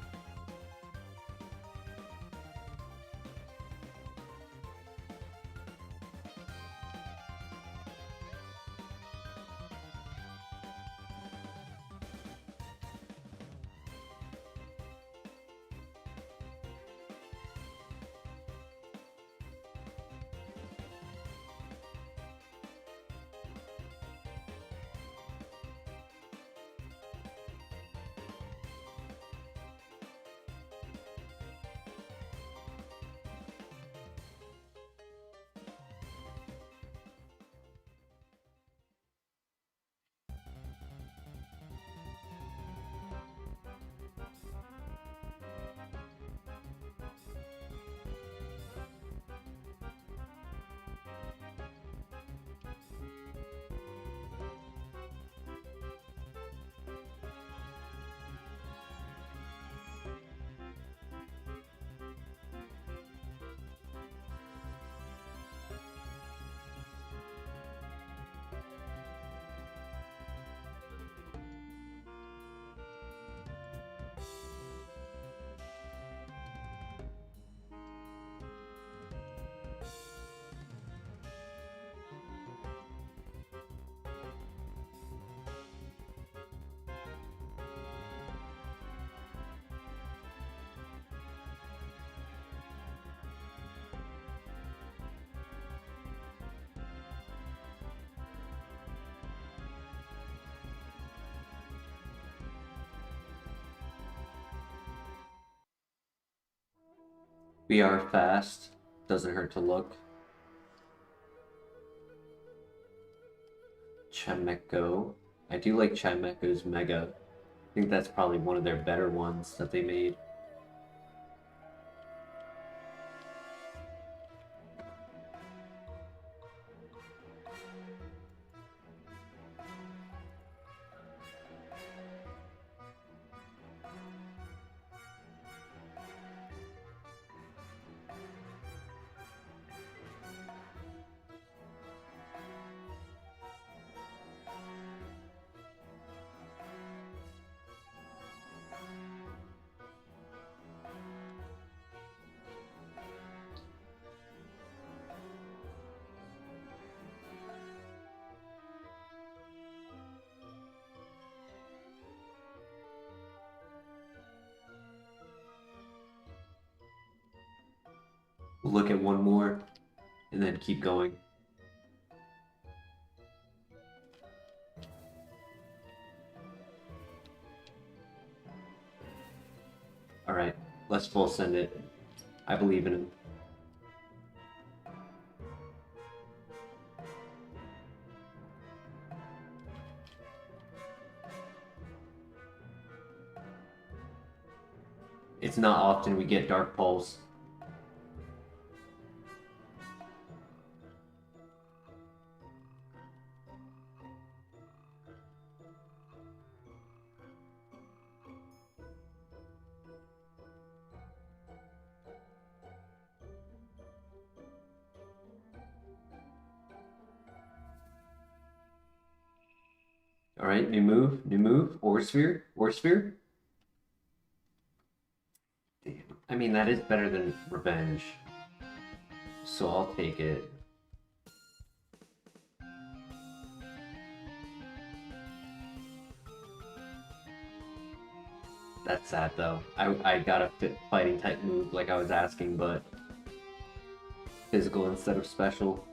A: We are fast. Doesn't hurt to look. Chameko. I do like Chameko's Mega. I think that's probably one of their better ones that they made. We'll look at one more and then keep going. Alright, let's full send it. I believe in him. It's not often we get Dark Pulse. Alright, new move, Ore Sphere. Damn. I mean, that is better than Revenge. So I'll take it. That's sad though. I got a fighting type move like I was asking, but physical instead of special.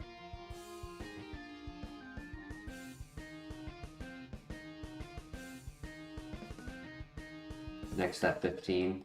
A: Next at 15.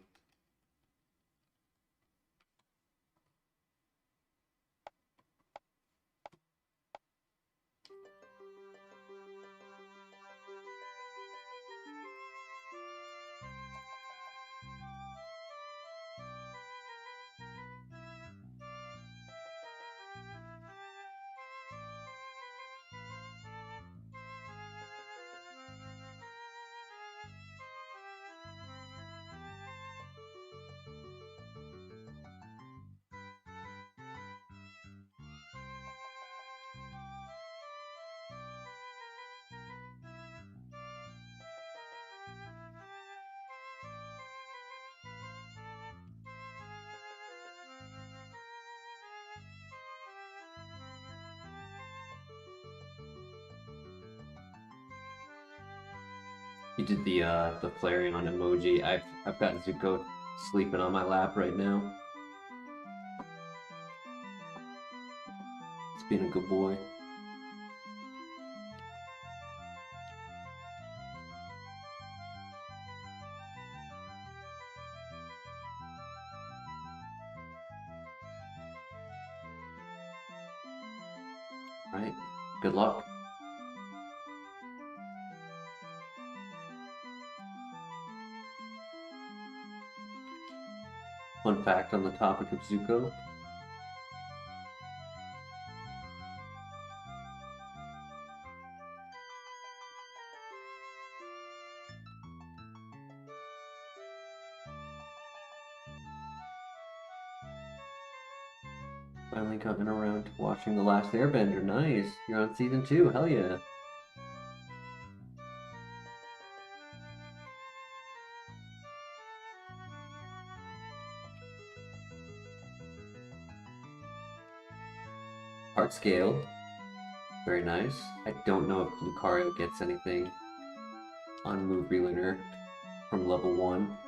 A: You did the Flareon emoji. I've got Zuko sleeping on my lap right now. It's being a good boy. Alright, good luck. Fun fact on the topic of Zuko. Finally coming around to watching The Last Airbender. Nice. You're on season 2. Hell yeah. Art scale. Very nice. I don't know if Lucario gets anything on Move Relearner from level 1.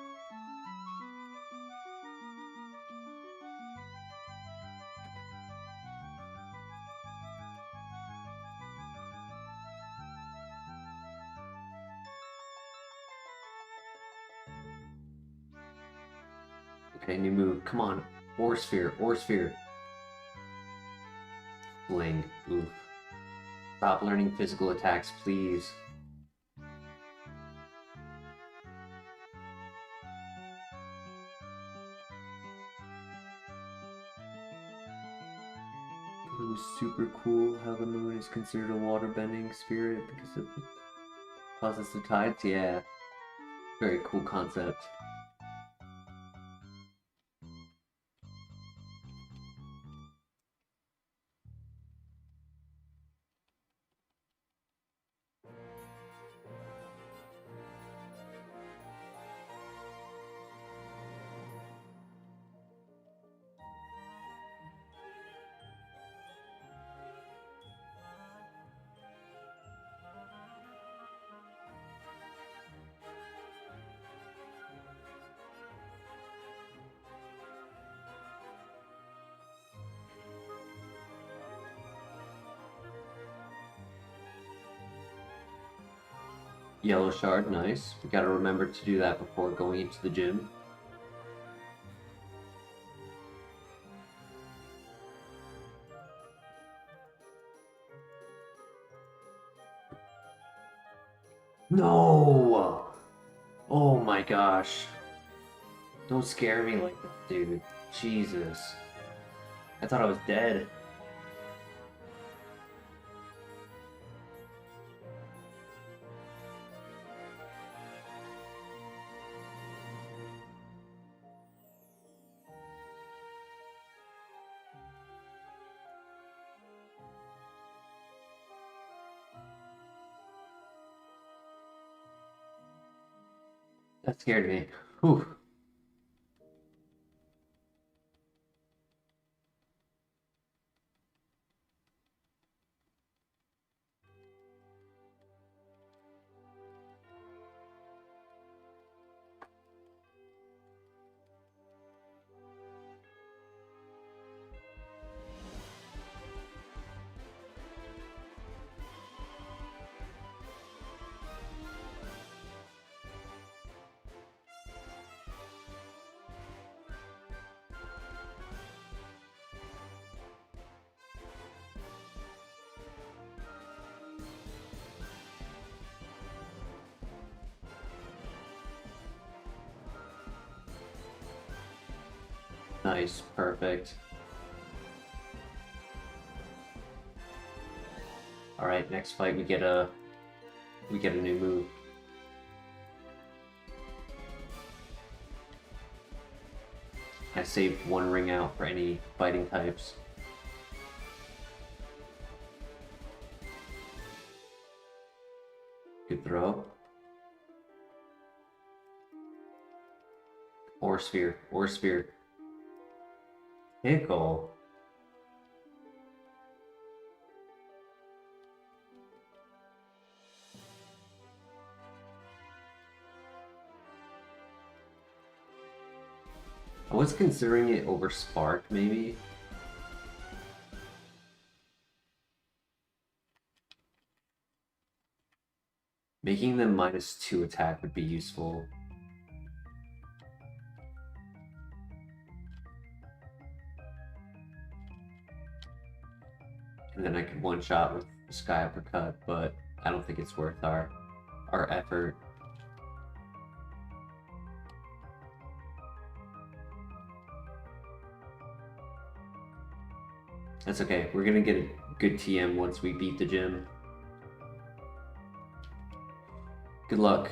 A: Okay, new move. Come on. Ore Sphere. Ore Sphere. Fling. Oof. Stop learning physical attacks, please. It was super cool how the moon is considered a water-bending spirit because it causes the tides. Yeah. Very cool concept. Yellow shard, nice. We gotta remember to do that before going into the gym. No! Oh my gosh. Don't scare me like that, dude. Jesus. I thought I was dead. That scared me. Whew. Nice, perfect. Alright, next fight we get a new move. I saved one ring out for any fighting types. Good throw. Ore Sphere, Ore Sphere. Pickle. I was considering it over Spark, maybe. Making them -2 attack would be useful. And then I could one-shot with Sky Uppercut, but I don't think it's worth our effort. That's okay. We're gonna get a good TM once we beat the gym. Good luck.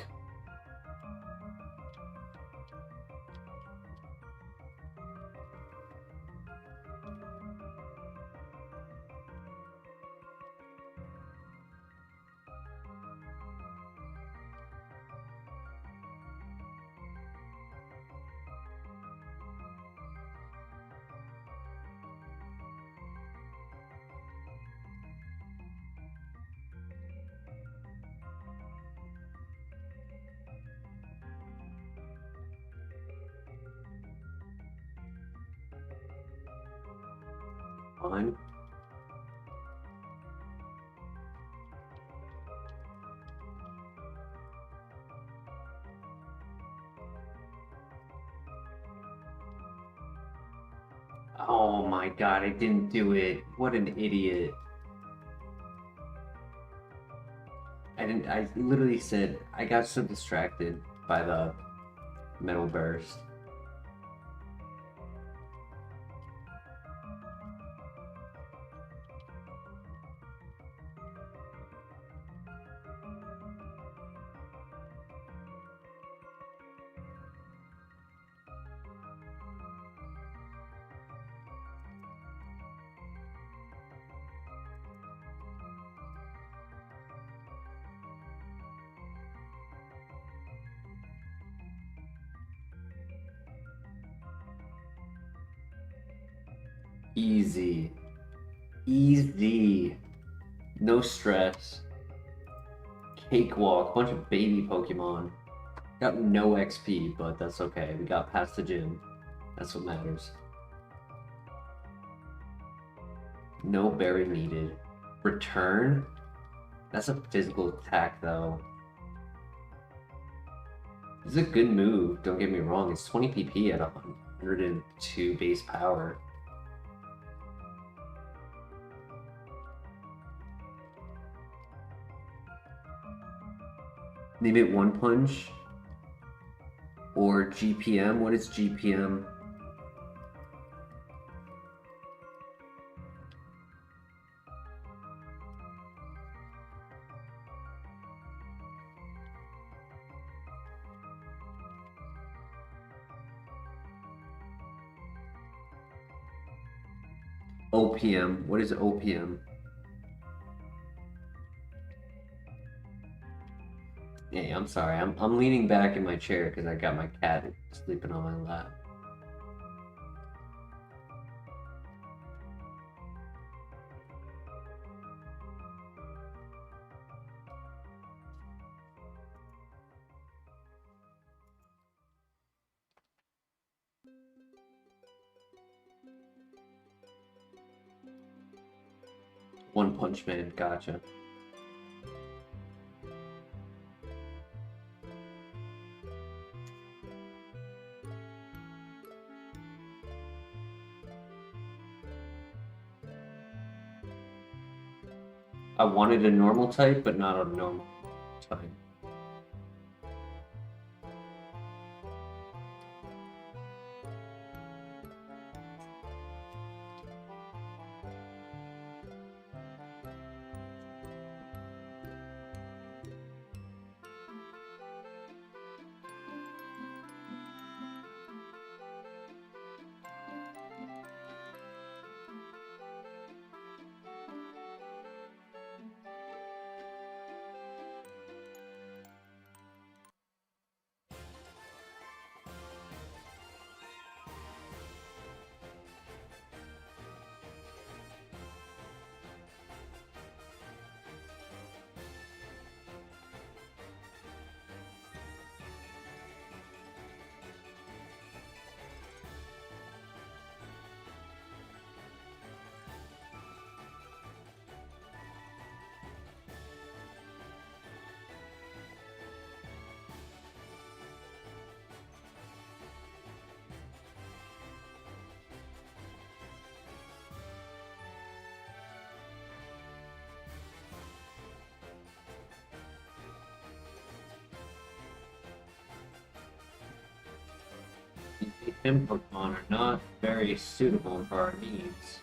A: Fine. Oh my god, I didn't do it. What an idiot. I literally said, I got so distracted by the metal burst. Easy. Easy. No stress. Cakewalk. Bunch of baby Pokemon. Got no XP, but that's okay. We got past the gym. That's what matters. No berry needed. Return? That's a physical attack, though. This is a good move, don't get me wrong. It's 20 PP at 102 base power. Name it One Punch or GPM. What is GPM? OPM. What is OPM? Hey, I'm sorry. I'm leaning back in my chair because I got my cat sleeping on my lap. One Punch Man, gotcha. I wanted a normal type, but not a normal type. Gym Pokemon are not very suitable for our needs.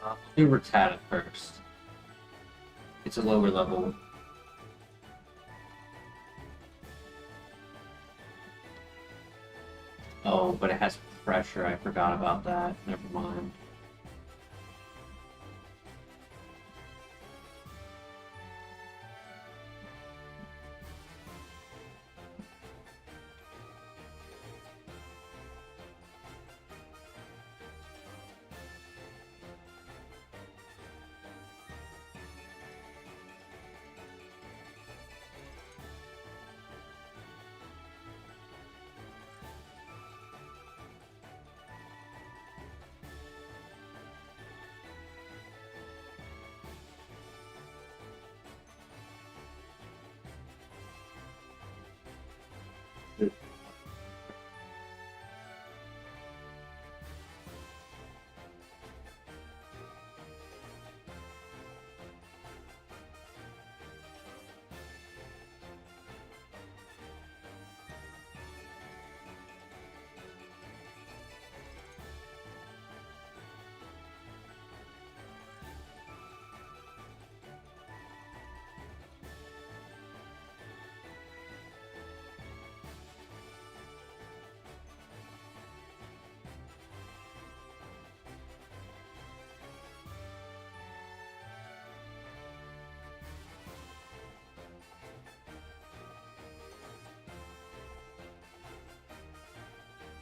A: I'll do Rattata first. It's a lower level. Oh, but it has pressure. I forgot about that. Never mind.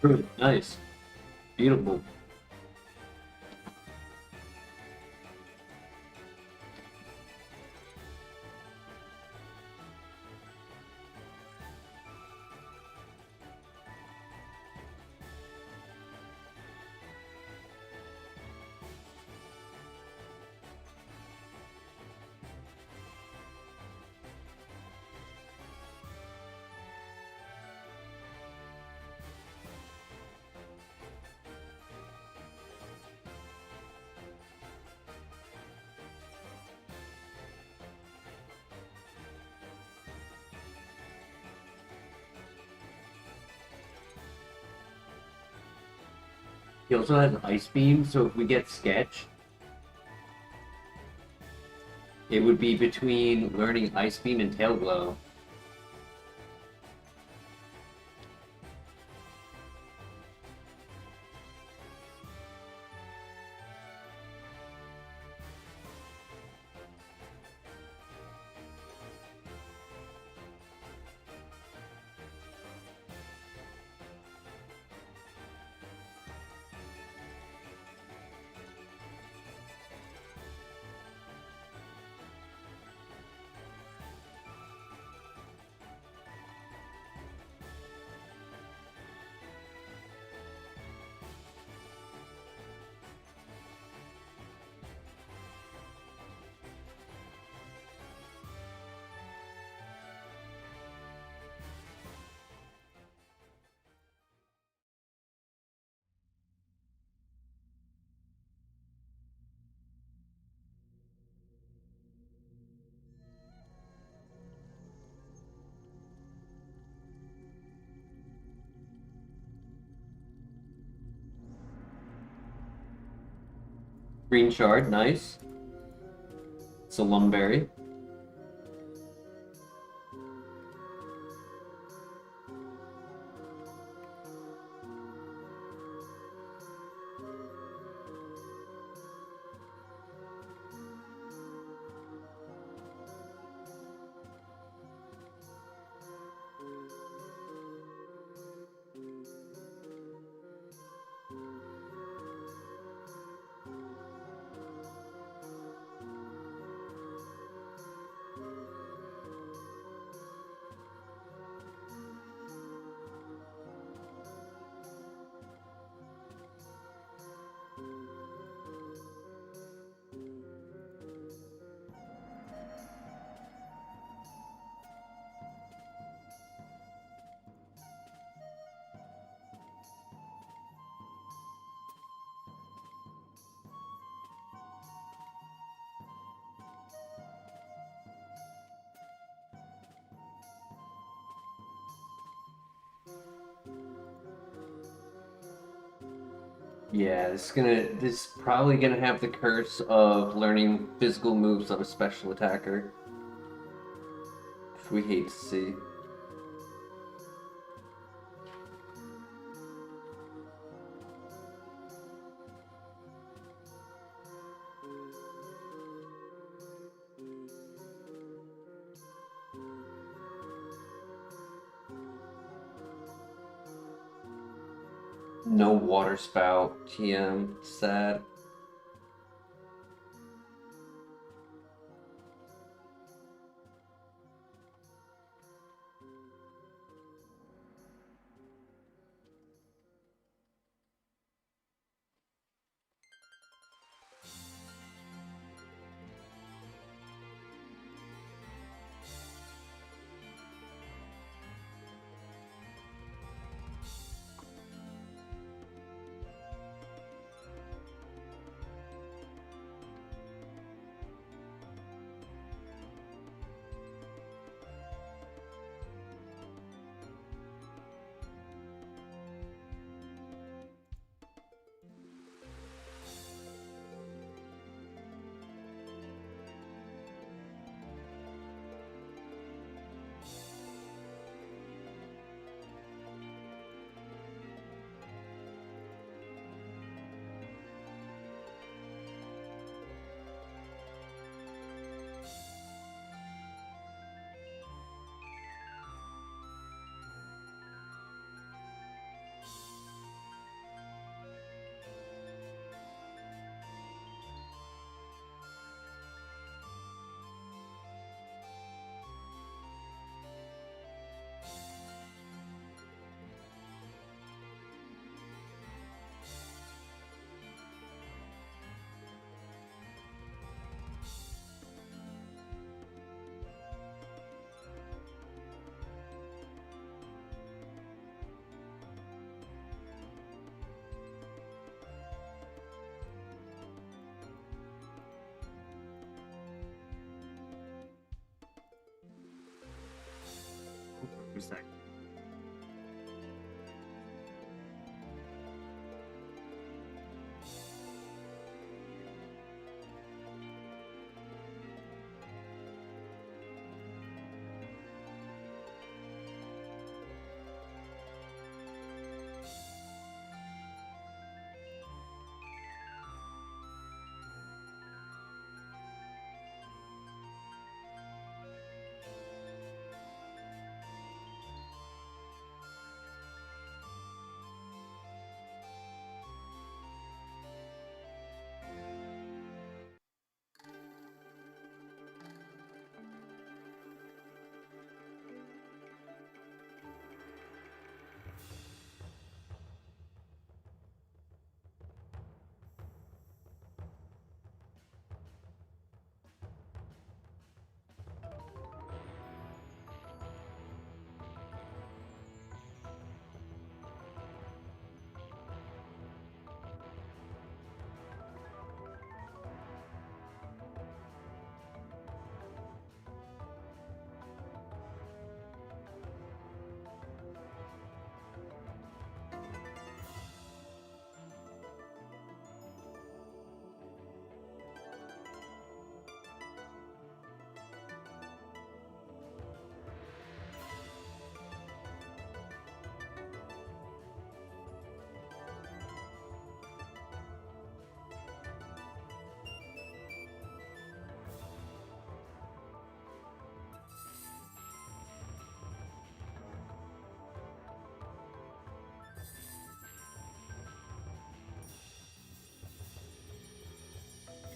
A: Good. Nice. Beautiful. He also has Ice Beam, so if we get Sketch, it would be between learning Ice Beam and Tail Glow. Green shard, nice. It's a lumberry. Yeah, this is probably gonna have the curse of learning physical moves on a special attacker. Which we hate to see. No water spout, TM, sad.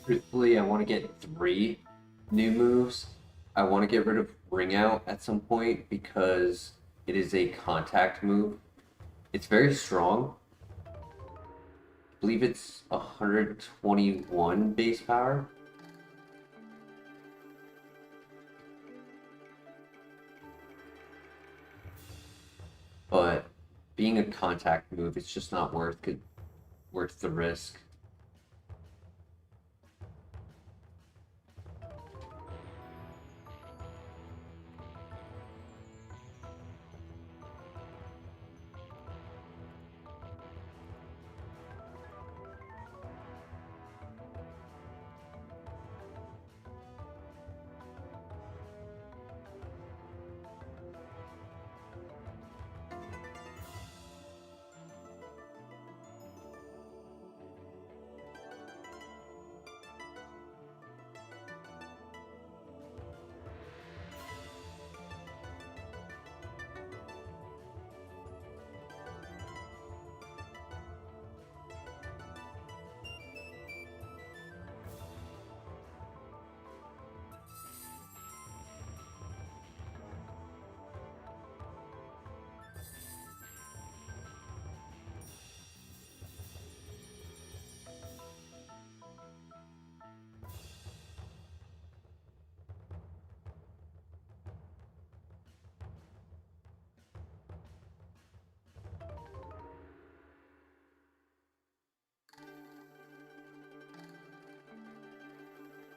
A: Truthfully, I want to get 3 new moves. I want to get rid of Ring Out at some point because it is a contact move. It's very strong. I believe it's 121 base power. But being a contact move, it's just not worth the risk.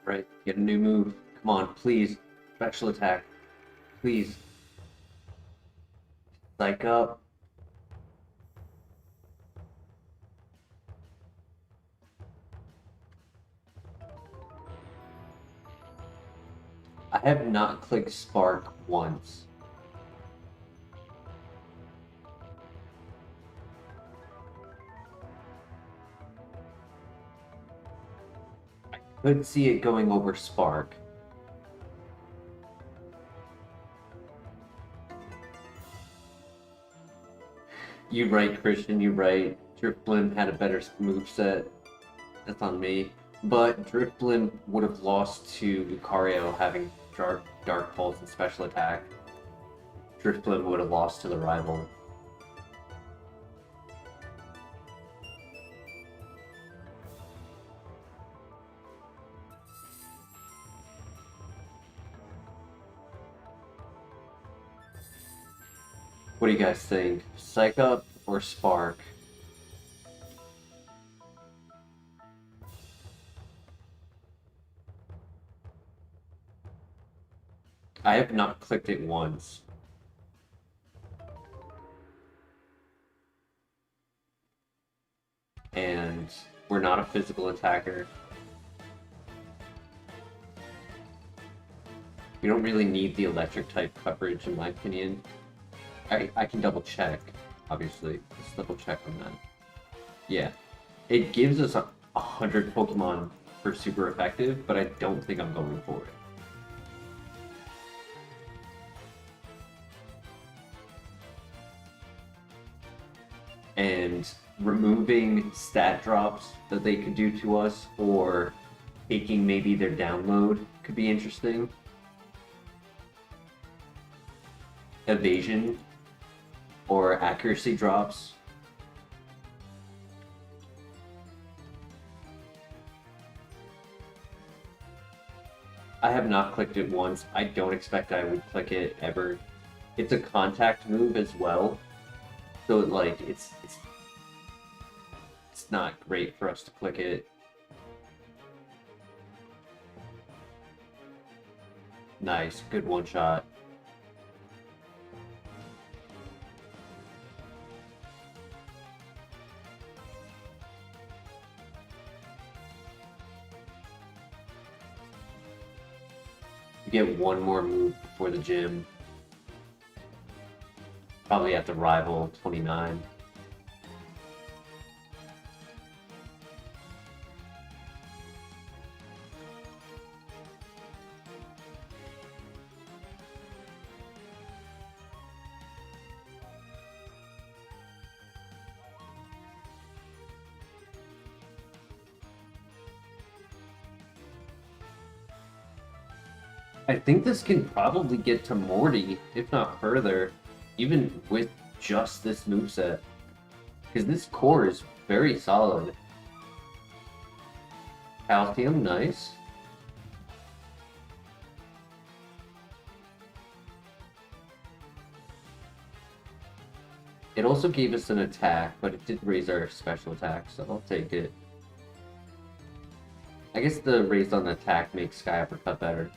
A: Right, get a new move. Come on, please. Special attack. Please. Psych up. I have not clicked Spark once. I could see it going over Spark. You're right, Christian, you're right. Drifblim had a better moveset. That's on me. But Drifblim would have lost to Lucario having Dark Pulse and Special Attack. Drifblim would have lost to the rival. What do you guys think? Psych Up or Spark? I have not clicked it once. And we're not a physical attacker. We don't really need the electric type coverage, in my opinion. I can double check, obviously. Let's double check on that. Yeah. It gives us 100 Pokemon for super effective, but I don't think I'm going for it. And removing stat drops that they could do to us, or taking maybe their download, could be interesting. Evasion or accuracy drops. I have not clicked it once. I don't expect I would click it ever. It's a contact move as well, so like it's not great for us to click it. Nice, good one shot. You get one more move before the gym. Probably at the rival 29. I think this can probably get to Morty, if not further, even with just this moveset. Because this core is very solid. Calcium, nice. It also gave us an attack, but it did raise our special attack, so I'll take it. I guess the raise on the attack makes Sky Uppercut better.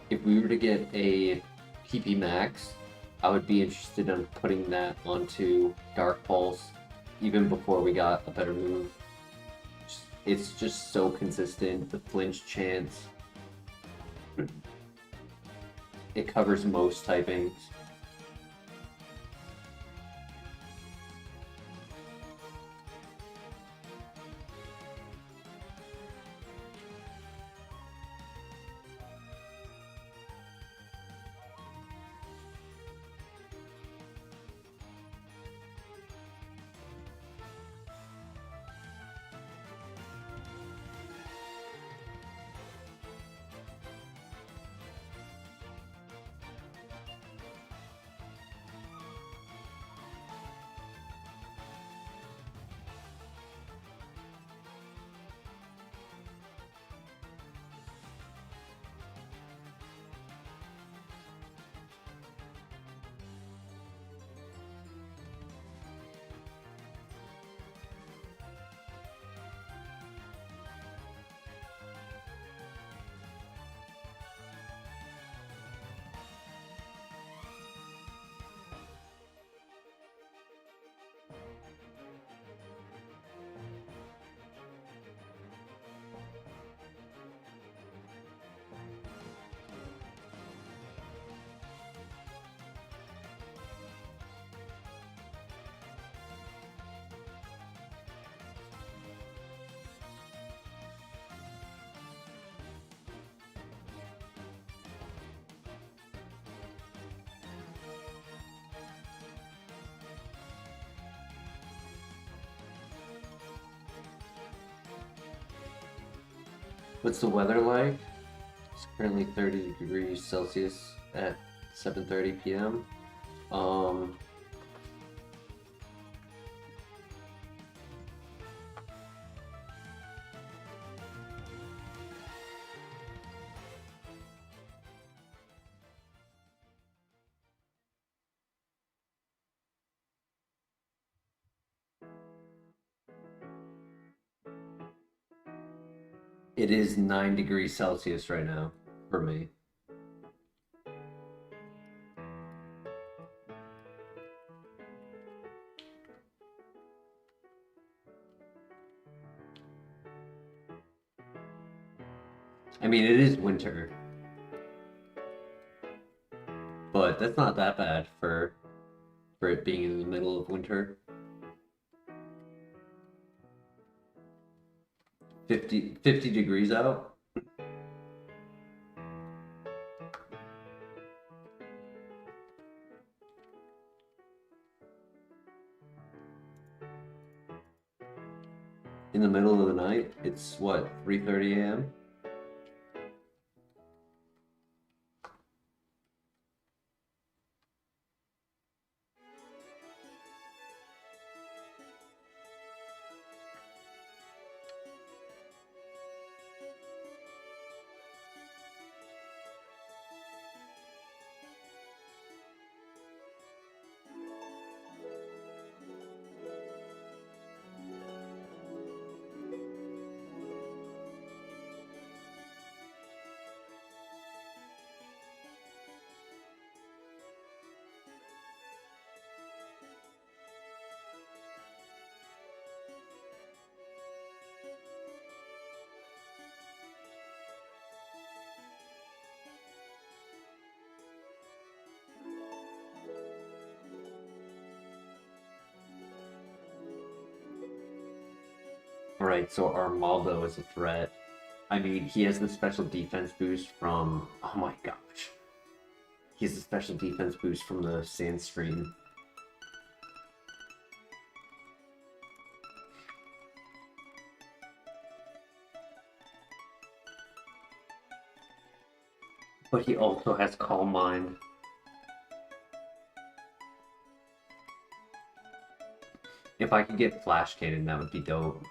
A: If we were to get a PP Max, I would be interested in putting that onto Dark Pulse even before we got a better move. It's just so consistent, the flinch chance. It covers most typings. What's the weather like? It's currently 30 degrees Celsius at 7:30 p.m. It is 9 degrees Celsius right now for me. I mean, it is winter, but that's not that bad for it being in the middle of winter. 50 degrees out. In the middle of the night, it's what, 3:30 a.m.? Alright, so Armaldo is a threat. I mean, he has the special defense boost from... Oh my gosh. He has the special defense boost from the Sandstream. But he also has Calm Mind. If I could get Flash Cannon, that would be dope.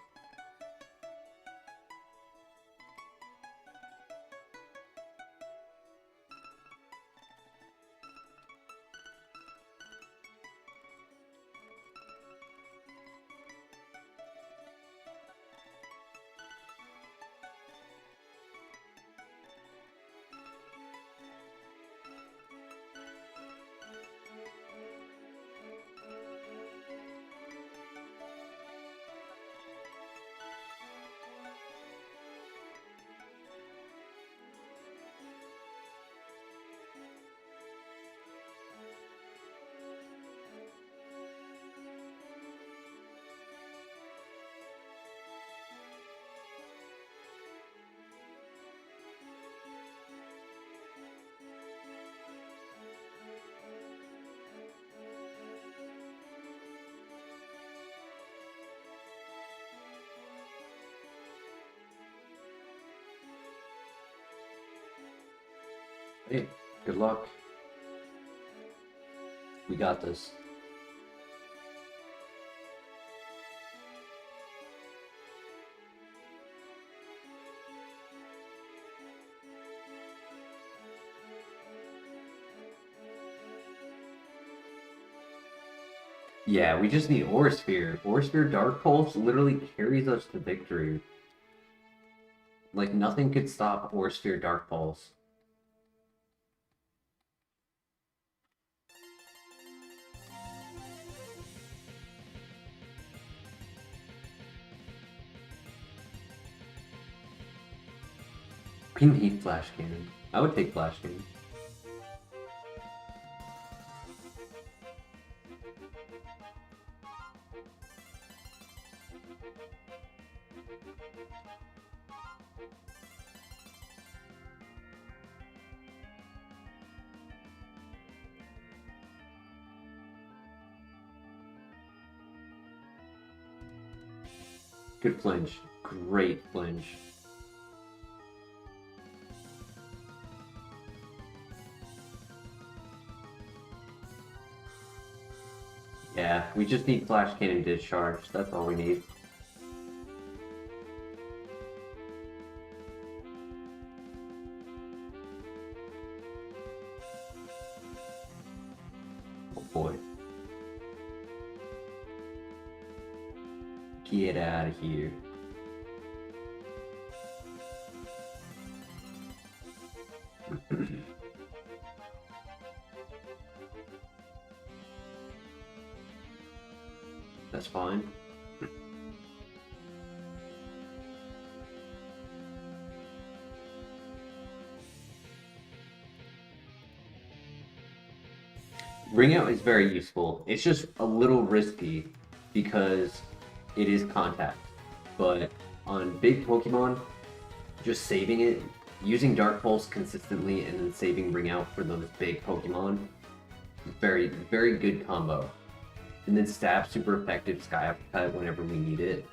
A: Hey, good luck. We got this. Yeah, we just need Aura Sphere. Aura Sphere Dark Pulse literally carries us to victory. Like, nothing could stop Aura Sphere Dark Pulse. We need Flash Cannon. I would take Flash Cannon. Good flinch. Great flinch. Yeah, we just need Flash Cannon discharge. That's all we need. Oh boy. Get out of here. That's fine. Ring Out is very useful. It's just a little risky because it is contact. But on big Pokemon, just saving it, using Dark Pulse consistently and then saving Ring Out for those big Pokemon, very, very good combo. And then Stab, super effective Sky Uppercut whenever we need it.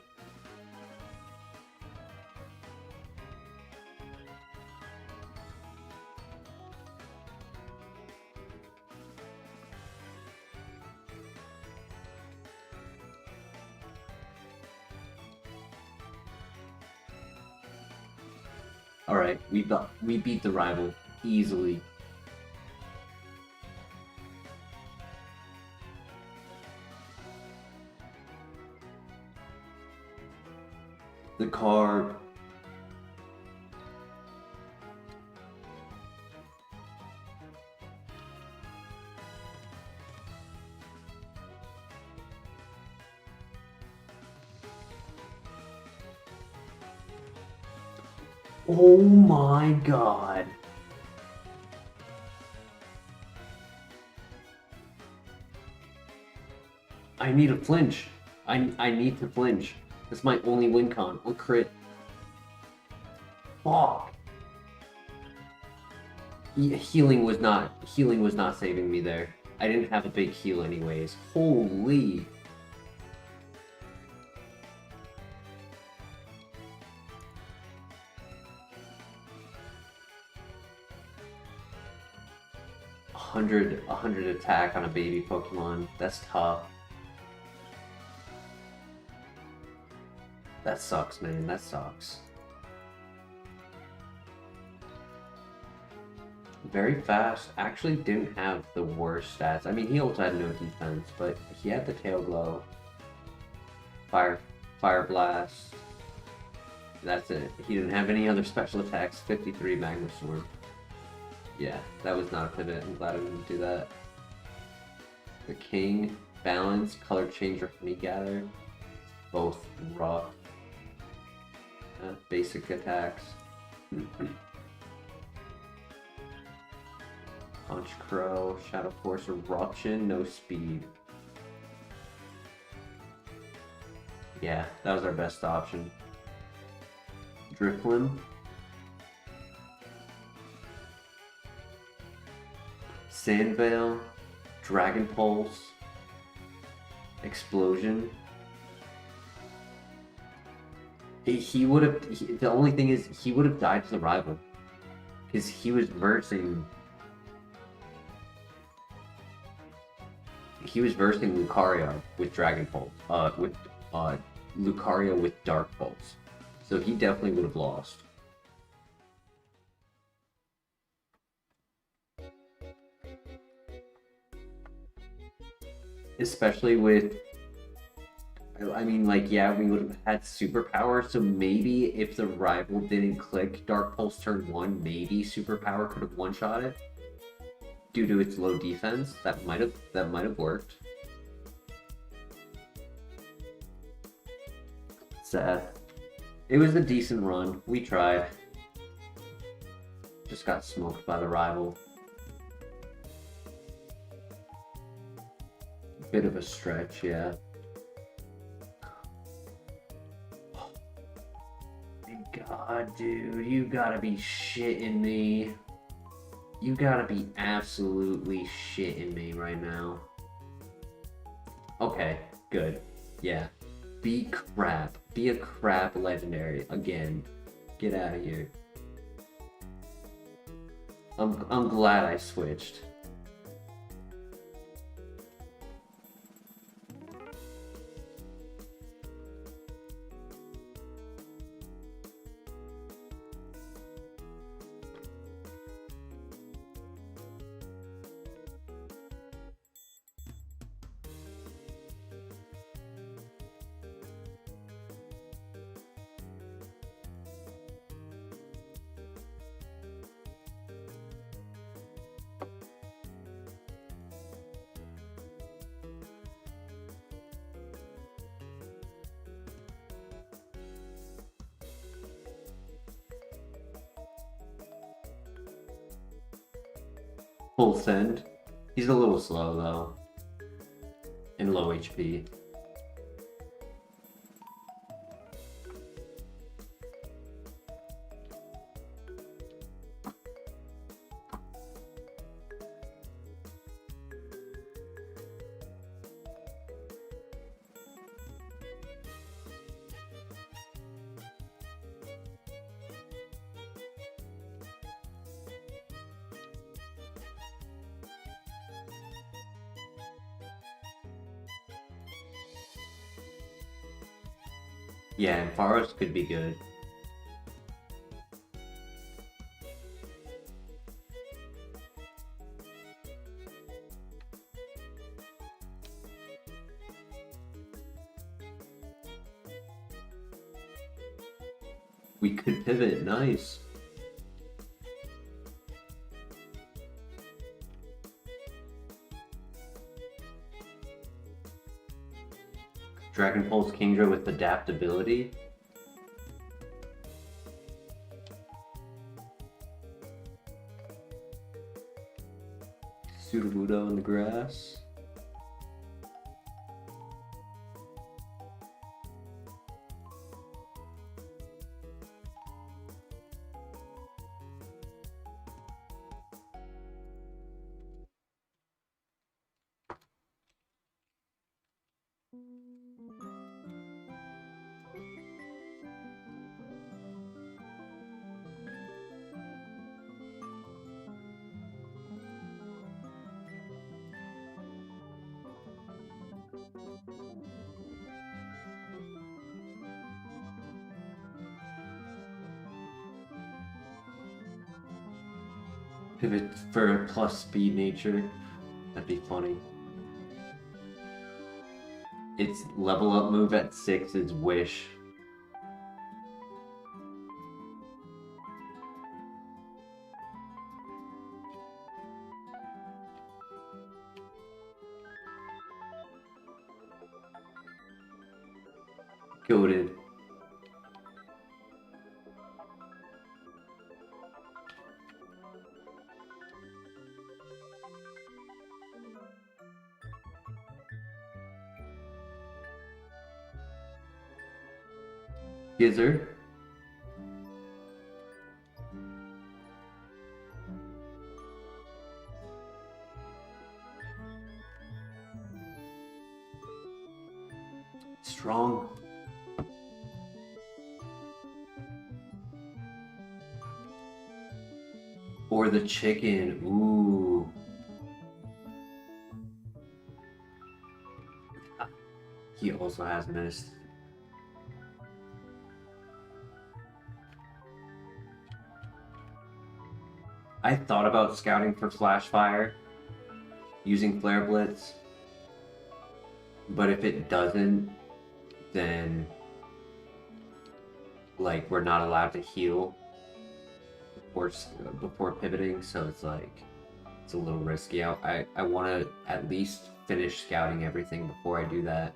A: Alright, we beat the rival easily. The card. Oh my god. I need a flinch. I need to flinch. That's my only win con on crit. Fuck. Healing was not saving me there. I didn't have a big heal anyways. Holy. A hundred attack on a baby Pokemon. That's tough. That sucks, man. That sucks. Very fast. Actually didn't have the worst stats. I mean, he also had no defense, but he had the Tail Glow. Fire Blast. That's it. He didn't have any other special attacks. 53 Magma Storm. Yeah, that was not a pivot. I'm glad I didn't do that. The King, Balance, Color Changer, Honey Gather. Both rough. Basic attacks. Punch Crow, Shadow Force, Eruption, no speed. Yeah, that was our best option. Drifloon. Sandveil, Dragon Pulse, Explosion. He would have. The only thing is, he would have died to the rival, because he was versing. He was versing Lucario with Dragon Pulse. With Lucario with Dark Pulse, so he definitely would have lost. Especially with, I mean, like, yeah, we would have had superpower, so maybe if the rival didn't click Dark Pulse turn 1, maybe superpower could have one-shot it. Due to its low defense, that might have worked. Sad. It was a decent run. We tried. Just got smoked by the rival. Bit of a stretch, yeah. God, dude, you gotta be shitting me. You gotta be absolutely shitting me right now. Okay, good. Yeah. Be crap. Be a crap legendary. Again. Get out of here. I'm glad I switched. Full send. He's a little slow though. And low HP. Yeah, and Faros could be good. We could pivot, nice. Dragon Pulse Kingdra with adaptability. Sudowoodo in the grass. Pivot for a plus speed nature. That'd be funny. Its level up move at 6 is Wish. Goated. Gizzard. Strong. Or the chicken. Ooh. He also has missed. I thought about scouting for Flash Fire using Flare Blitz, but if it doesn't, then like we're not allowed to heal before pivoting, so it's like it's a little risky. I want to at least finish scouting everything before I do that.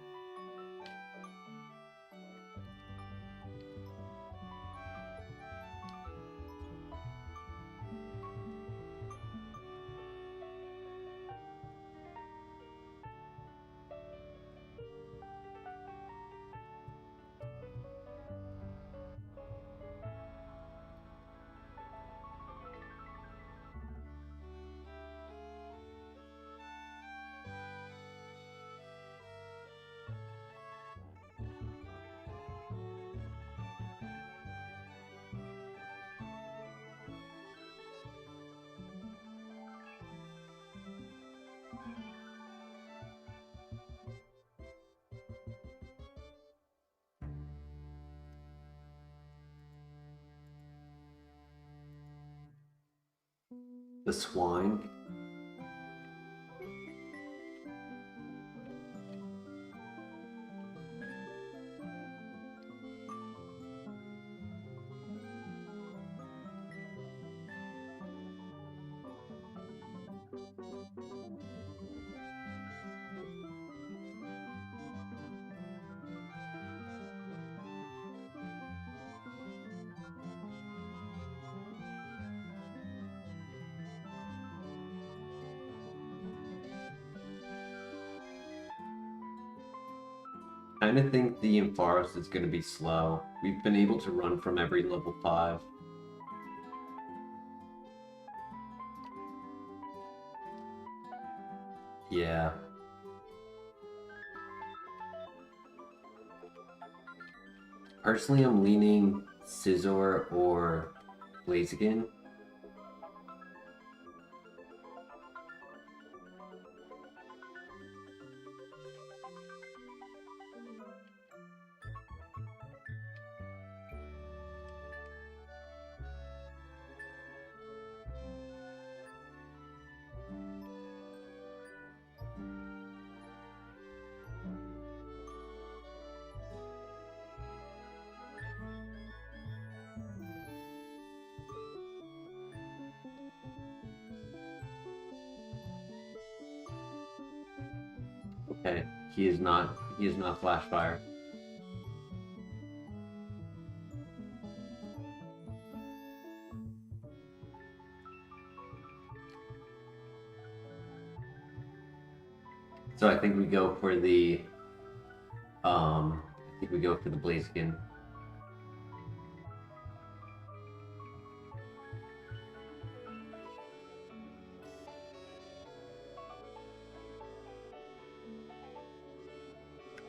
A: The swine. I kind of think the Ampharos is going to be slow. We've been able to run from every level 5. Yeah. Personally, I'm leaning Scizor or Blaziken. Okay, he is not Flash Fire. So I think we go for the Blaziken.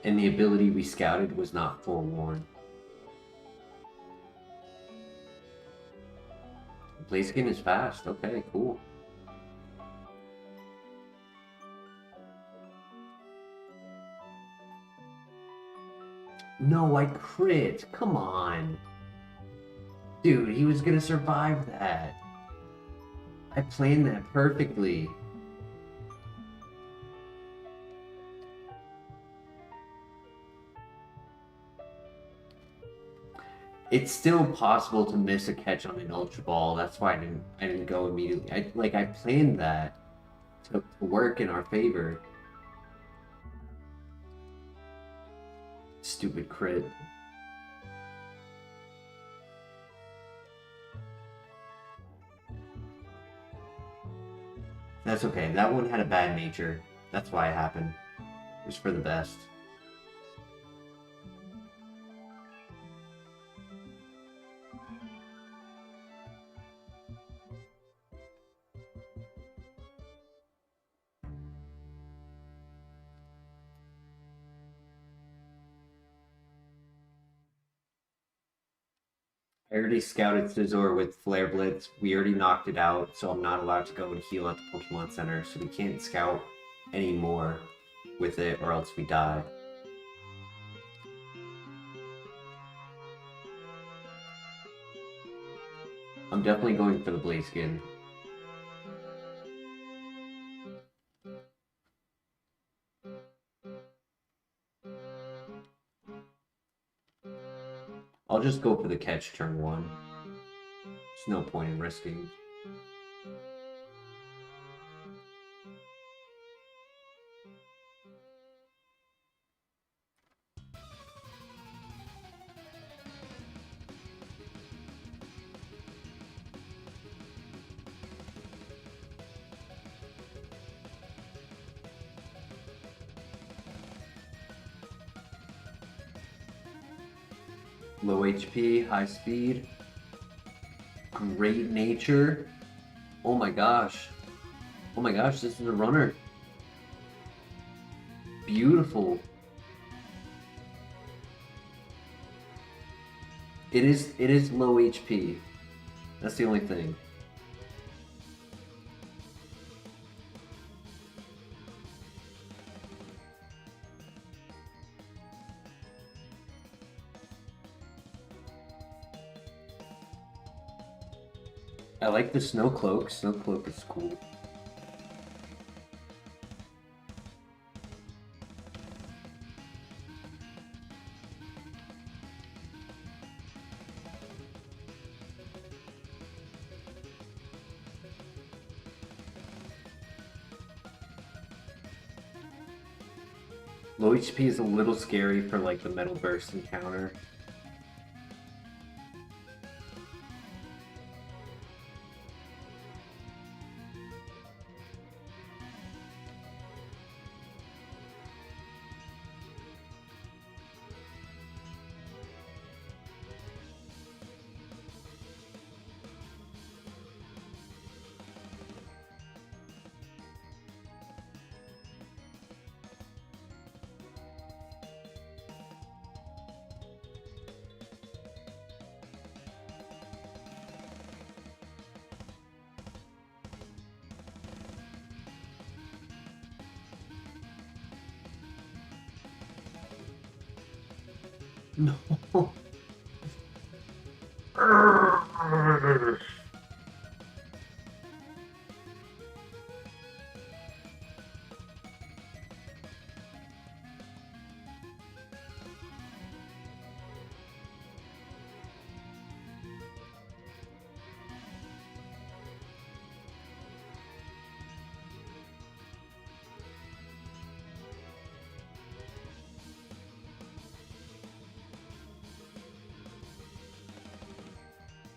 A: And the ability we scouted was not forewarned. Blaziken is fast. Okay, cool. No, I crit. Come on. Dude, he was gonna survive that. I planned that perfectly. It's still possible to miss a catch on an Ultra Ball. That's why I didn't go immediately. I planned that to work in our favor. Stupid crit. That's okay. That one had a bad nature. That's why it happened. It was for the best. I already scouted Scizor with Flare Blitz. We already knocked it out, so I'm not allowed to go and heal at the Pokemon Center, so we can't scout anymore with it or else we die. I'm definitely going for the Blaziken. I'll just go for the catch turn 1. There's no point in risking. Low HP, high speed, great nature. Oh my gosh. Oh my gosh, this is a runner. Beautiful. It is low HP. That's the only thing. I like the Snow Cloak. Snow Cloak is cool. Low HP is a little scary for like the Metal Burst encounter. No.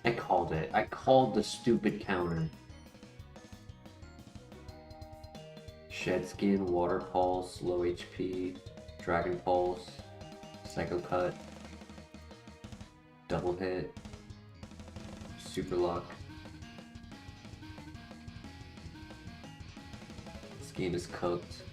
A: I called it. I called the stupid counter. Shed Skin, Water Pulse, low HP, Dragon Pulse, Psycho Cut, Double Hit, Super Luck. This game is cooked.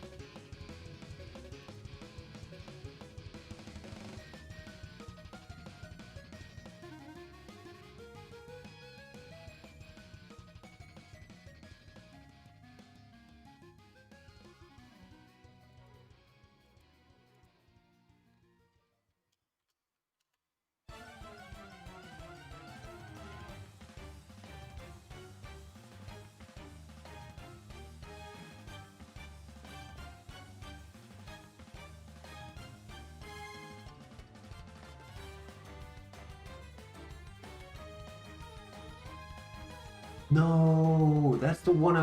A: No, that's the one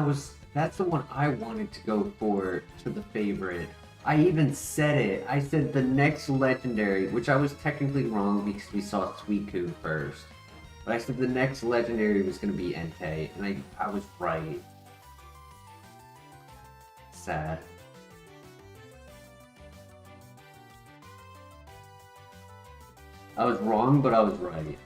A: I wanted to go for to the favorite. I even said it. I said the next legendary, which I was technically wrong because we saw Suicune first. But I said the next legendary was going to be Entei, and I was right. Sad. I was wrong, but I was right.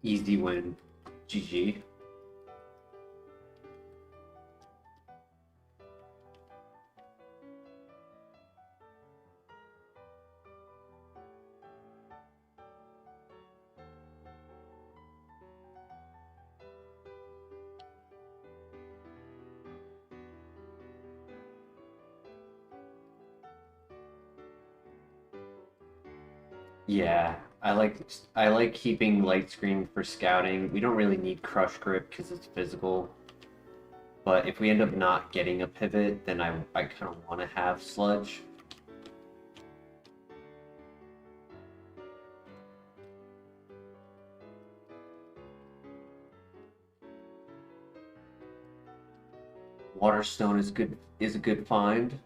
A: Easy win. GG. Yeah, I like keeping light screen for scouting. We don't really need crush grip because it's physical. But if we end up not getting a pivot, then I kind of want to have sludge. Waterstone is a good find.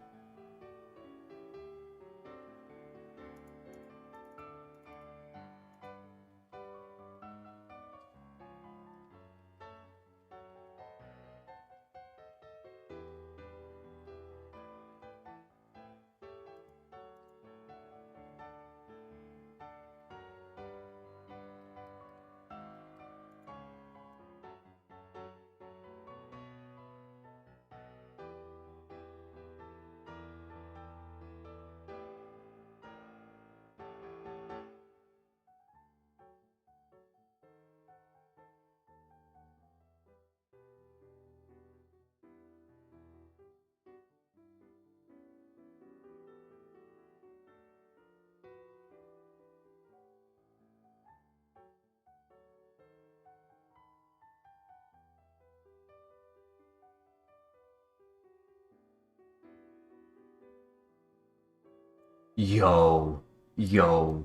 B: Yo,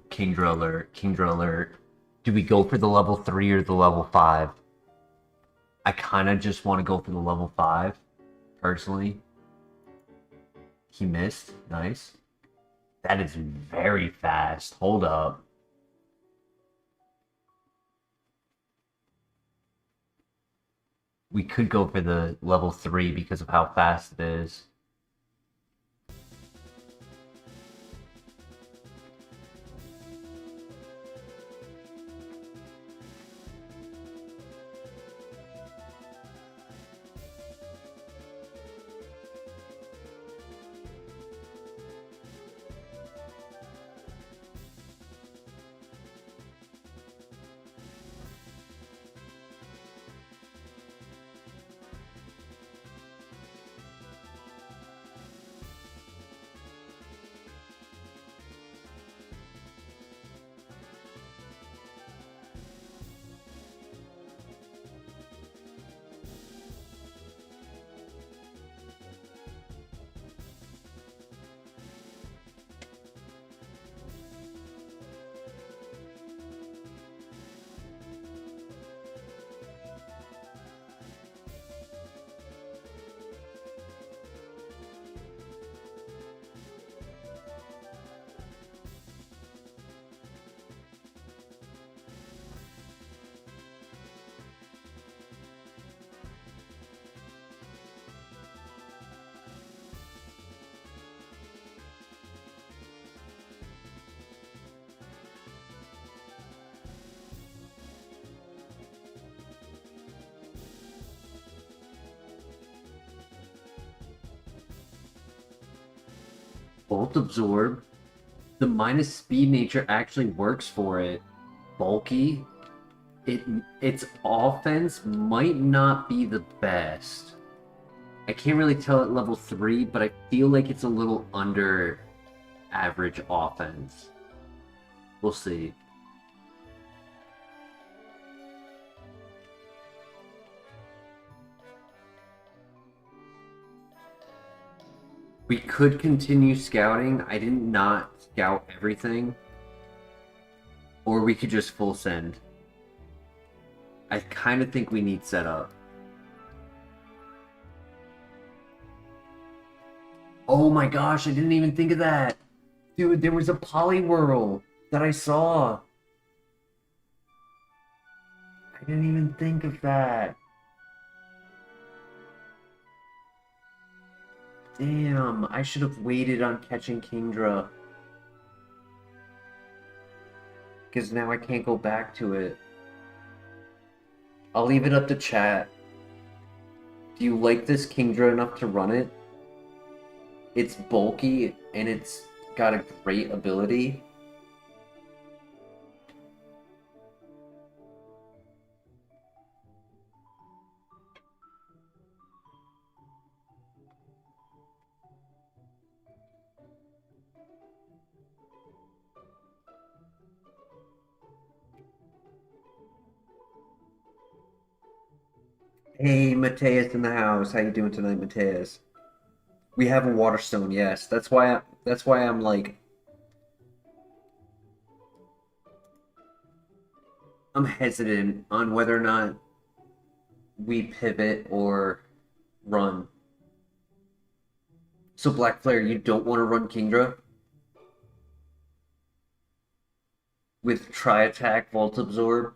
B: Kingdra alert, Kingdra alert. Do we go for the level 3 or the level 5? I kind of just want to go for the level 5, personally. He missed. Nice. That is very fast. Hold up. We could go for the level 3 because of how fast it is. Bolt Absorb. The minus speed nature actually works for it. Bulky. Its offense might not be the best. I can't really tell at level 3, but I feel like it's a little under average offense. We'll see. We could continue scouting. I did not scout everything. Or we could just full send. I kind of think we need setup. Oh my gosh, I didn't even think of that. Dude, there was a Poliwhirl that I saw. I didn't even think of that. Damn, I should have waited on catching Kingdra. Because now I can't go back to it. I'll leave it up to chat. Do you like this Kingdra enough to run it? It's bulky and it's got a great ability. Hey, Mateus in the house. How you doing tonight, Mateus? We have a Waterstone, yes. That's why I'm like I'm hesitant on whether or not we pivot or run.
A: So Black Flare, you don't want to run Kingdra with Tri Attack, Volt Absorb?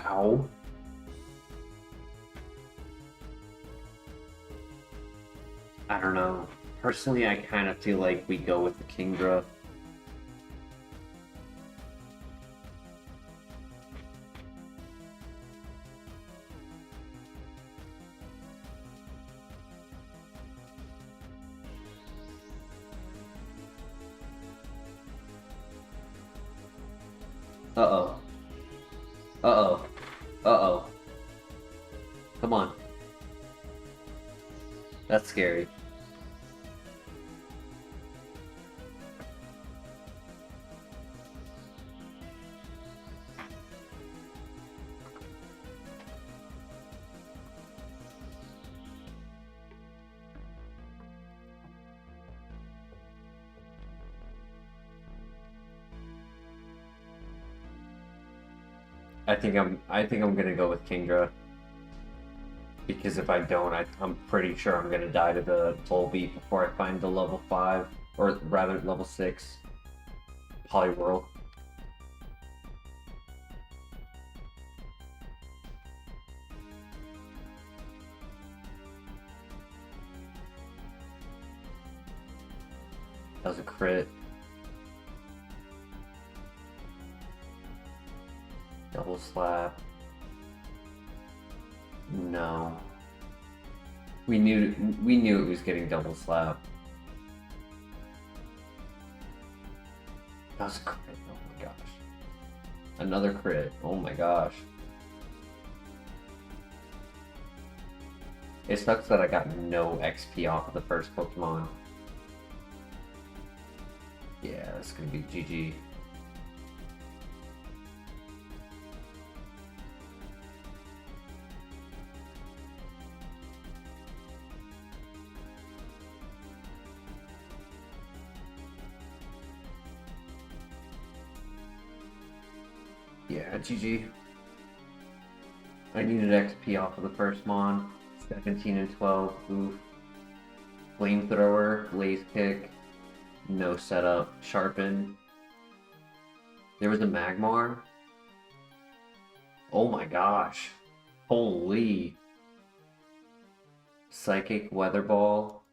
A: Ow. I don't know. Personally, I kind of feel like we go with the Kingdra. Uh-oh. Uh-oh. Uh-oh. Come on. That's scary. I think I'm gonna go with Kingdra. Because if I don't, I'm pretty sure I'm gonna die to the Volbeat before I find the level 5, or rather level 6 Poliwhirl. That was a crit. Double slap. No. We knew it was getting double slap. That was a crit. Oh my gosh. Another crit. Oh my gosh. It sucks that I got no XP off of the first Pokemon. Yeah, that's gonna be GG. Yeah, GG. I needed XP off of the first Mon. 17 and 12. Oof. Flamethrower, Blaze Kick, no setup, Sharpen. There was a Magmar. Oh my gosh. Holy. Psychic Weather Ball.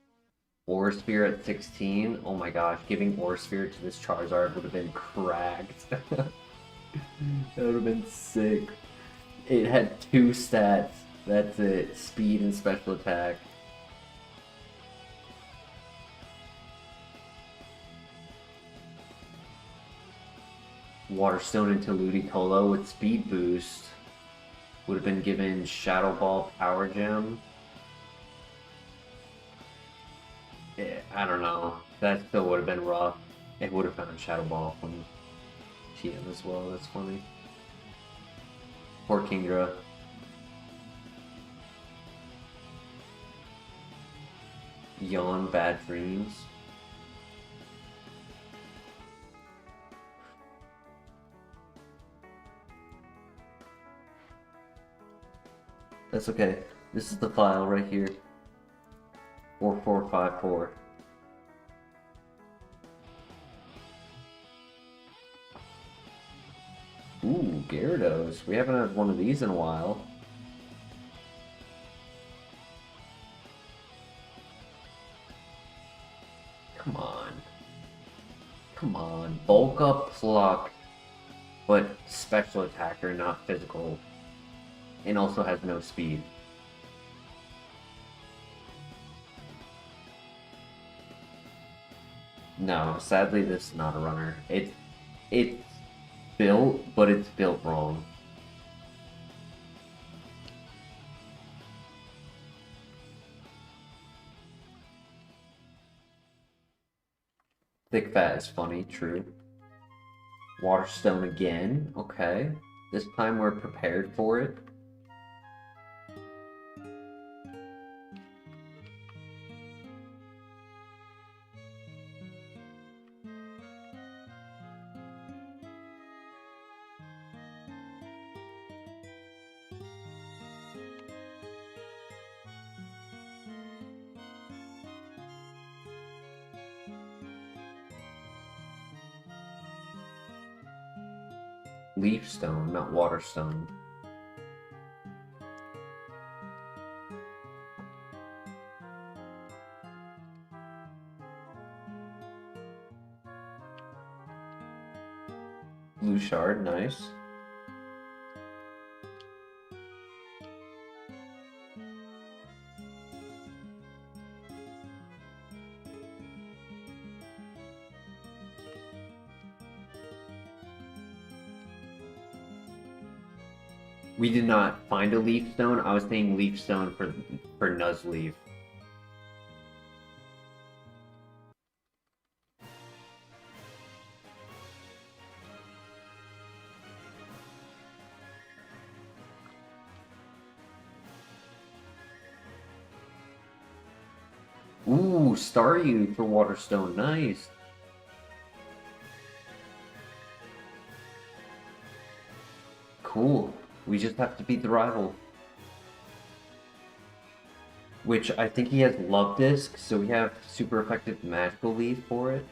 A: Aura Sphere at 16. Oh my gosh, giving Aura Sphere to this Charizard would have been cracked. That would have been sick. It had 2 stats. That's it. Speed and special attack. Waterstone into Ludicolo with speed boost. Would have been given Shadow Ball Power Gem. Yeah, I don't know. That still would have been rough. It would have found Shadow Ball from TM as well. That's funny. Poor Kingdra. Yawn Bad Dreams. That's okay. This is the file right here. 4454. Ooh, Gyarados. We haven't had one of these in a while. Come on. Come on. Bulk up, pluck. But special attacker, not physical. And also has no speed. No, sadly this is not a runner. It's built, but it's built wrong.
B: Thick fat is funny, true. Waterstone again, okay. This time we're prepared for it. Leaf stone, not waterstone. Blue shard, nice. We did not find a leaf stone. I was saying leaf stone for Nuzleaf. Ooh, Staryu for Waterstone, nice. Cool. We just have to beat the rival. Which I think he has Love Disc, so we have super effective Magical Leaf for it.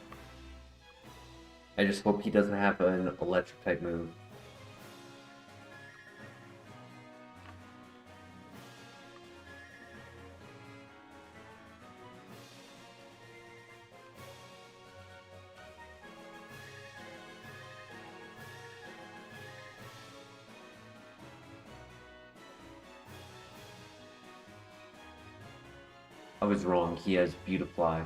B: I just hope he doesn't have an electric type move. I was wrong, he has Beautifly.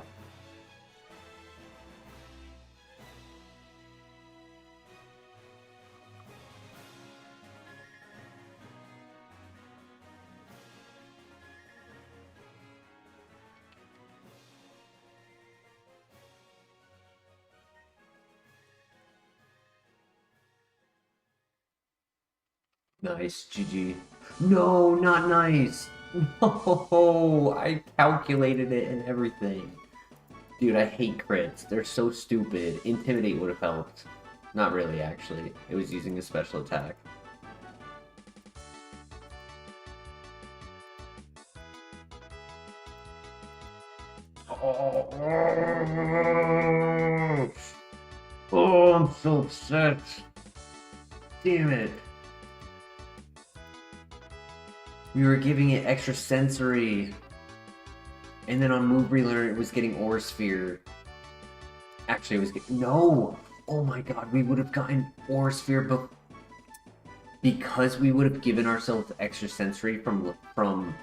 B: Nice, GG. No, not nice. No, I calculated it and everything. Dude, I hate crits. They're so stupid. Intimidate would have helped. Not really, actually. It was using a special attack. Oh, I'm so upset. Damn it. We were giving it extra sensory. And then on Move Relearn, it was getting Aura Sphere. Actually, it was getting... No! Oh my god, we would have gotten Aura Sphere, but... Because we would have given ourselves extra sensory from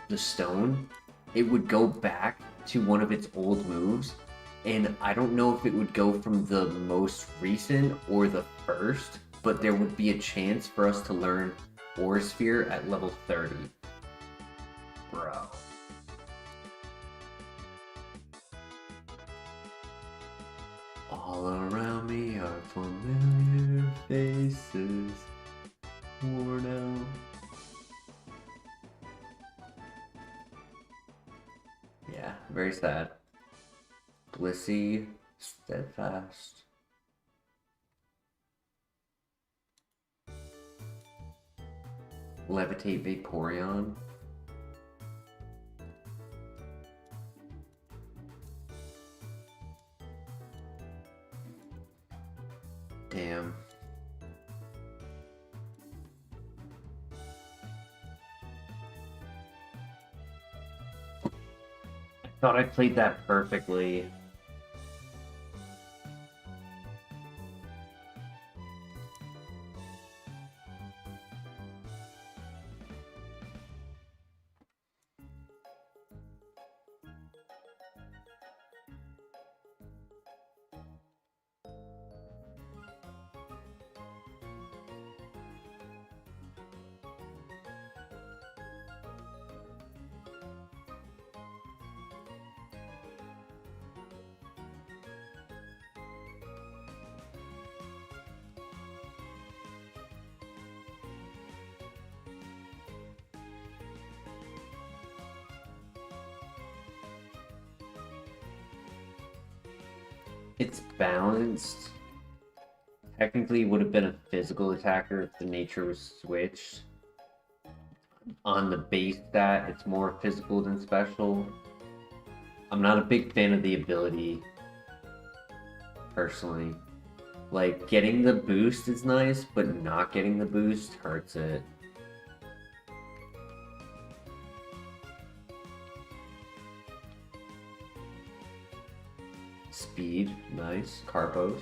B: the stone, it would go back to one of its old moves. And I don't know if it would go from the most recent or the first, but there would be a chance for us to learn Aura Sphere at level 30. Bro. All around me are familiar faces, worn out. Yeah, very sad. Blissey, Steadfast. Levitate Vaporeon. Damn. I thought I played that perfectly.
A: It's balanced. Technically, it would have been a physical attacker if the nature was switched. On the base stat, it's more physical than special. I'm not a big fan of the ability, personally. Like, getting the boost is nice, but not getting the boost hurts it. Speed, nice. Carpos.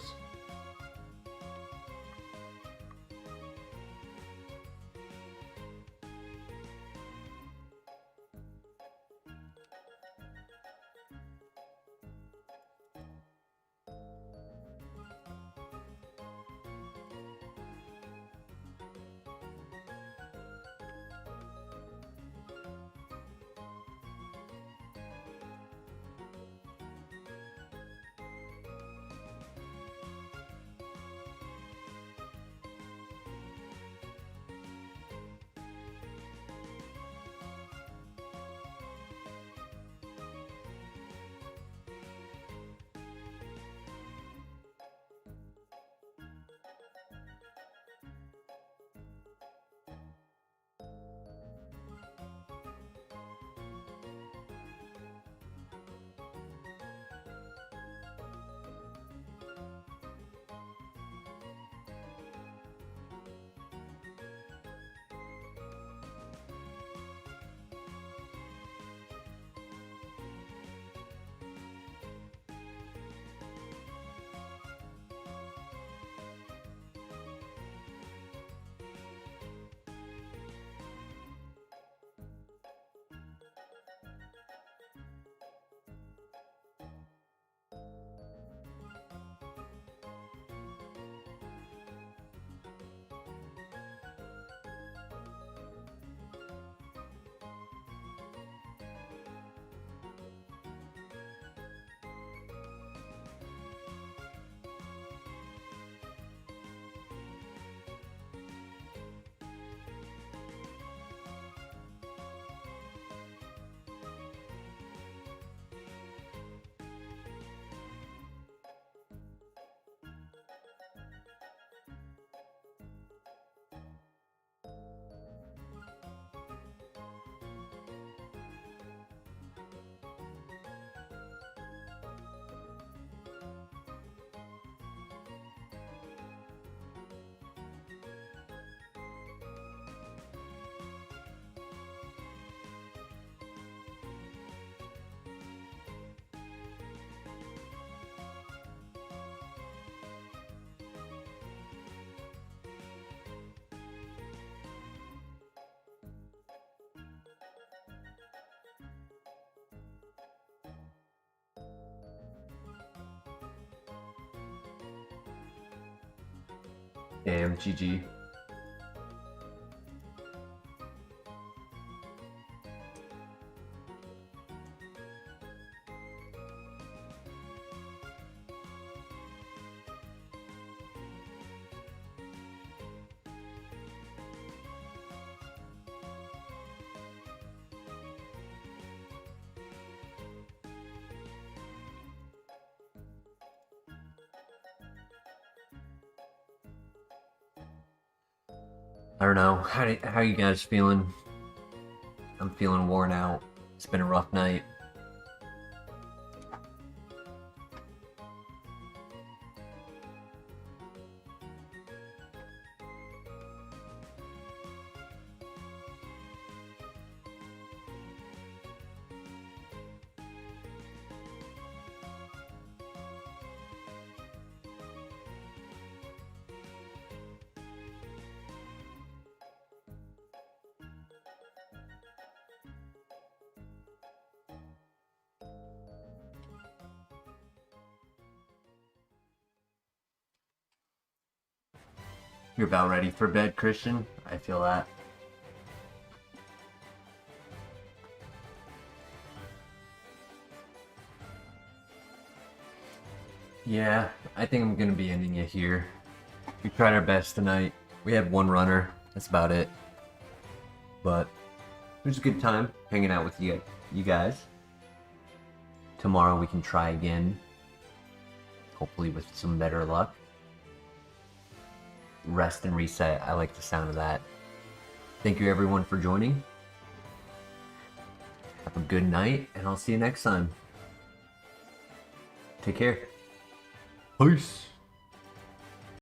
B: Damn, GG. I don't know. How you guys feeling? I'm feeling worn out. It's been a rough night. You're about ready for bed, Christian? I feel that. Yeah, I think I'm gonna be ending it here. We tried our best tonight. We had one runner. That's about it. But it was a good time hanging out with you guys. Tomorrow we can try again. hopefully with some better luck. Rest and reset. I like the sound of that. Thank you everyone for joining. Have a good night, and I'll see you next time. Take care. Peace.